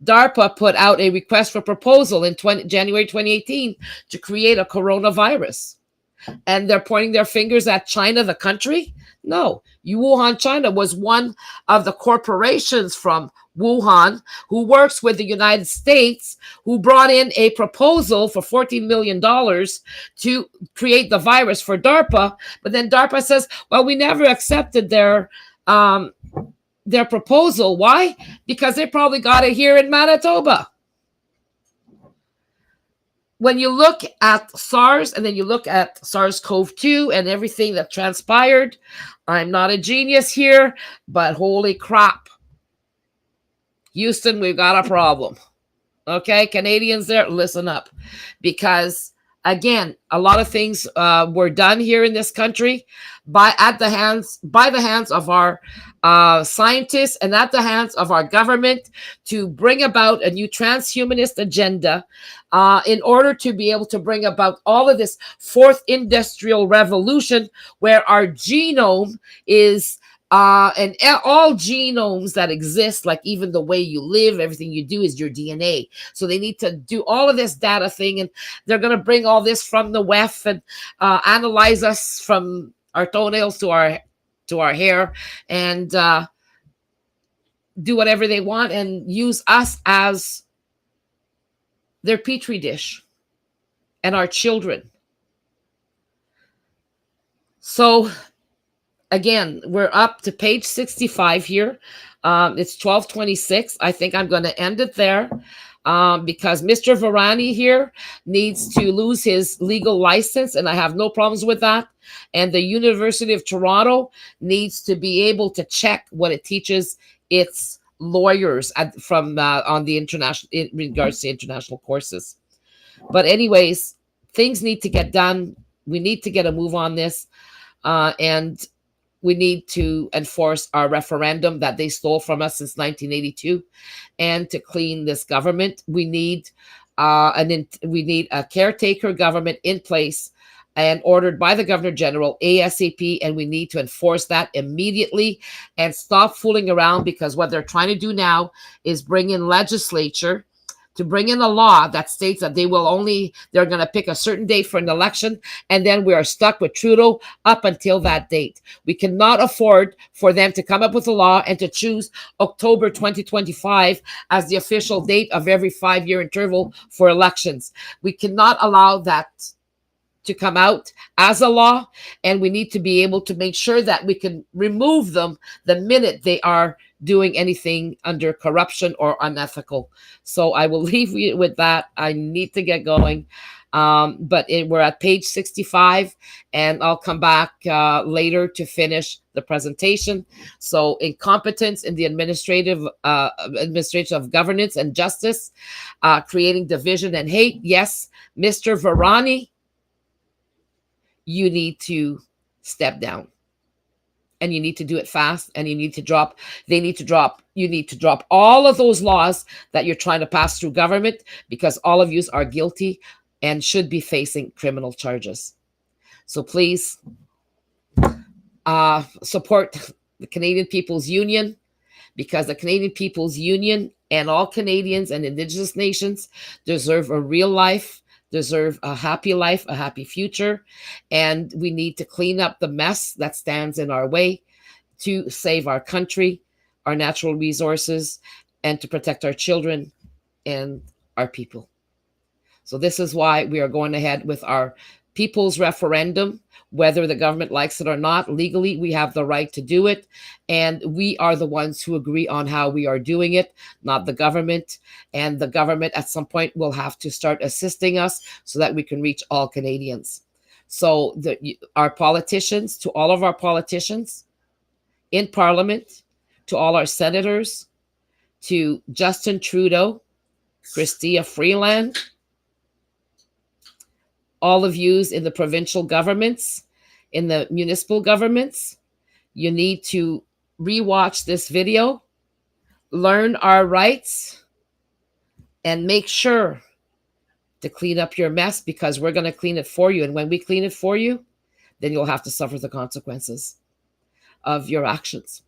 DARPA put out a request for proposal in January 2018 to create a coronavirus. and they're pointing their fingers at China, the country. No, Wuhan, China was one of the corporations from Wuhan who works with the United States, who brought in a proposal for $14 million to create the virus for DARPA. But then DARPA says, well, we never accepted their proposal. Why? Because they probably got it here in Manitoba. When you look at SARS and then you look at SARS-CoV-2 and everything that transpired, I'm not a genius here, but holy crap. Houston, we've got a problem. Okay, Canadians there, listen up. Because, again, a lot of things were done here in this country by the hands of our scientists and at the hands of our government to bring about a new transhumanist agenda in order to be able to bring about all of this fourth industrial revolution where our genome is and all genomes that exist, like even the way you live, everything you do is your DNA. So they need to do all of this data thing, and they're going to bring all this from the WEF and analyze us from our toenails to our hair and do whatever they want and use us as their petri dish and our children. So again, we're up to page 65 here. It's 12:26. I think I'm going to end it there because Mr. Varani here needs to lose his legal license, and I have no problems with that. And the University of Toronto needs to be able to check what it teaches its lawyers from on the international in regards to international courses. But anyways, things need to get done. We need to get a move on this, and we need to enforce our referendum that they stole from us since 1982, and to clean this government. We need a caretaker government in place and ordered by the Governor General ASAP, and we need to enforce that immediately and stop fooling around, because what they're trying to do now is bring in legislature to bring in a law that states that they're going to pick a certain date for an election, and then we are stuck with Trudeau up until that date. We cannot afford for them to come up with a law and to choose October 2025 as the official date of every 5-year interval for elections. We cannot allow that to come out as a law, and we need to be able to make sure that we can remove them the minute they are doing anything under corruption or unethical. So I will leave you with that. I need to get going. But we're at page 65, and I'll come back later to finish the presentation. So incompetence in the administration of governance and justice, creating division and hate. Yes, Mr. Varani, you need to step down, and you need to do it fast, and you need to drop all of those laws that you're trying to pass through government, because all of you are guilty and should be facing criminal charges. So please support the Canadian People's Union, because the Canadian People's Union and all Canadians and Indigenous nations deserve a real life, deserve a happy life, a happy future, and we need to clean up the mess that stands in our way to save our country, our natural resources, and to protect our children and our people. So this is why we are going ahead with our people's referendum. Whether the government likes it or not, legally we have the right to do it, and we are the ones who agree on how we are doing it, not the government. And the government at some point will have to start assisting us so that we can reach all Canadians. So our politicians, to all of our politicians in Parliament, to all our senators, to Justin Trudeau, Chrystia Freeland, all of yous in the provincial governments, in the municipal governments, you need to rewatch this video, learn our rights, and make sure to clean up your mess, because we're going to clean it for you. And when we clean it for you, then you'll have to suffer the consequences of your actions.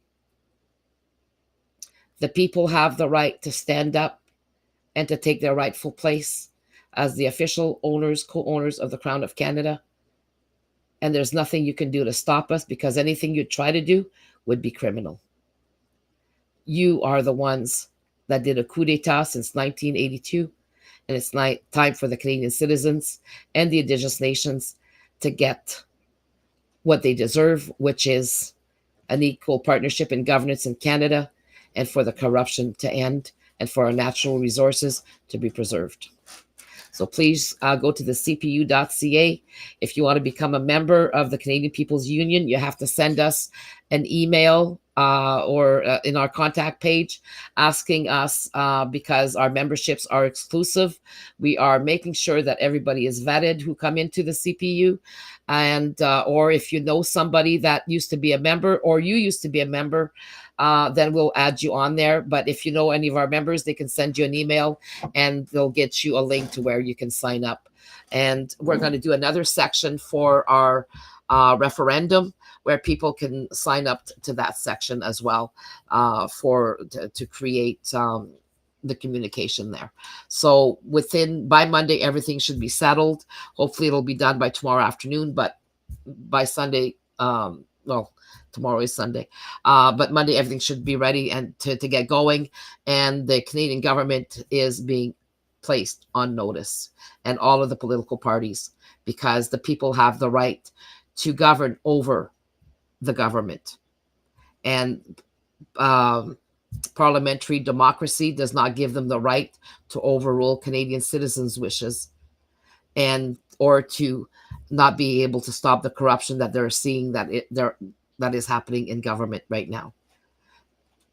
The people have the right to stand up and to take their rightful place as the official owners, co-owners of the Crown of Canada. and there's nothing you can do to stop us, because anything you try to do would be criminal. You are the ones that did a coup d'etat since 1982, and it's time for the Canadian citizens and the Indigenous nations to get what they deserve, which is an equal partnership in governance in Canada, and for the corruption to end, and for our natural resources to be preserved. So please go to the cpu.ca. If you want to become a member of the Canadian People's Union, you have to send us an email or in our contact page asking us, because our memberships are exclusive. We are making sure that everybody is vetted who come into the CPU. And or if you know somebody that used to be a member, or you used to be a member, then we'll add you on there. But if you know any of our members, they can send you an email and they'll get you a link to where you can sign up. And we're going to do another section for our referendum, where people can sign up to that section as well, to create the communication there. So by Monday, everything should be settled. Hopefully it'll be done by tomorrow afternoon, but by Sunday, well, tomorrow is Sunday, but Monday everything should be ready and to get going. And the Canadian government is being placed on notice, and all of the political parties, because the people have the right to govern over the government. And parliamentary democracy does not give them the right to overrule Canadian citizens' wishes, and or to not be able to stop the corruption that they're seeing that is happening in government right now.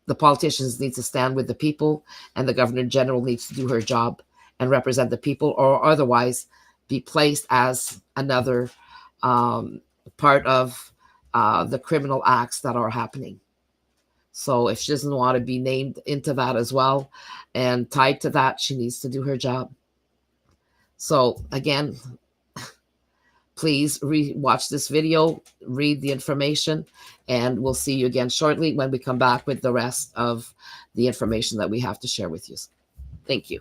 The politicians need to stand with the people, and the Governor General needs to do her job and represent the people, or otherwise be placed as another part of the criminal acts that are happening. So if she doesn't want to be named into that as well and tied to that, she needs to do her job. So again, please watch this video, read the information, and we'll see you again shortly when we come back with the rest of the information that we have to share with you. Thank you.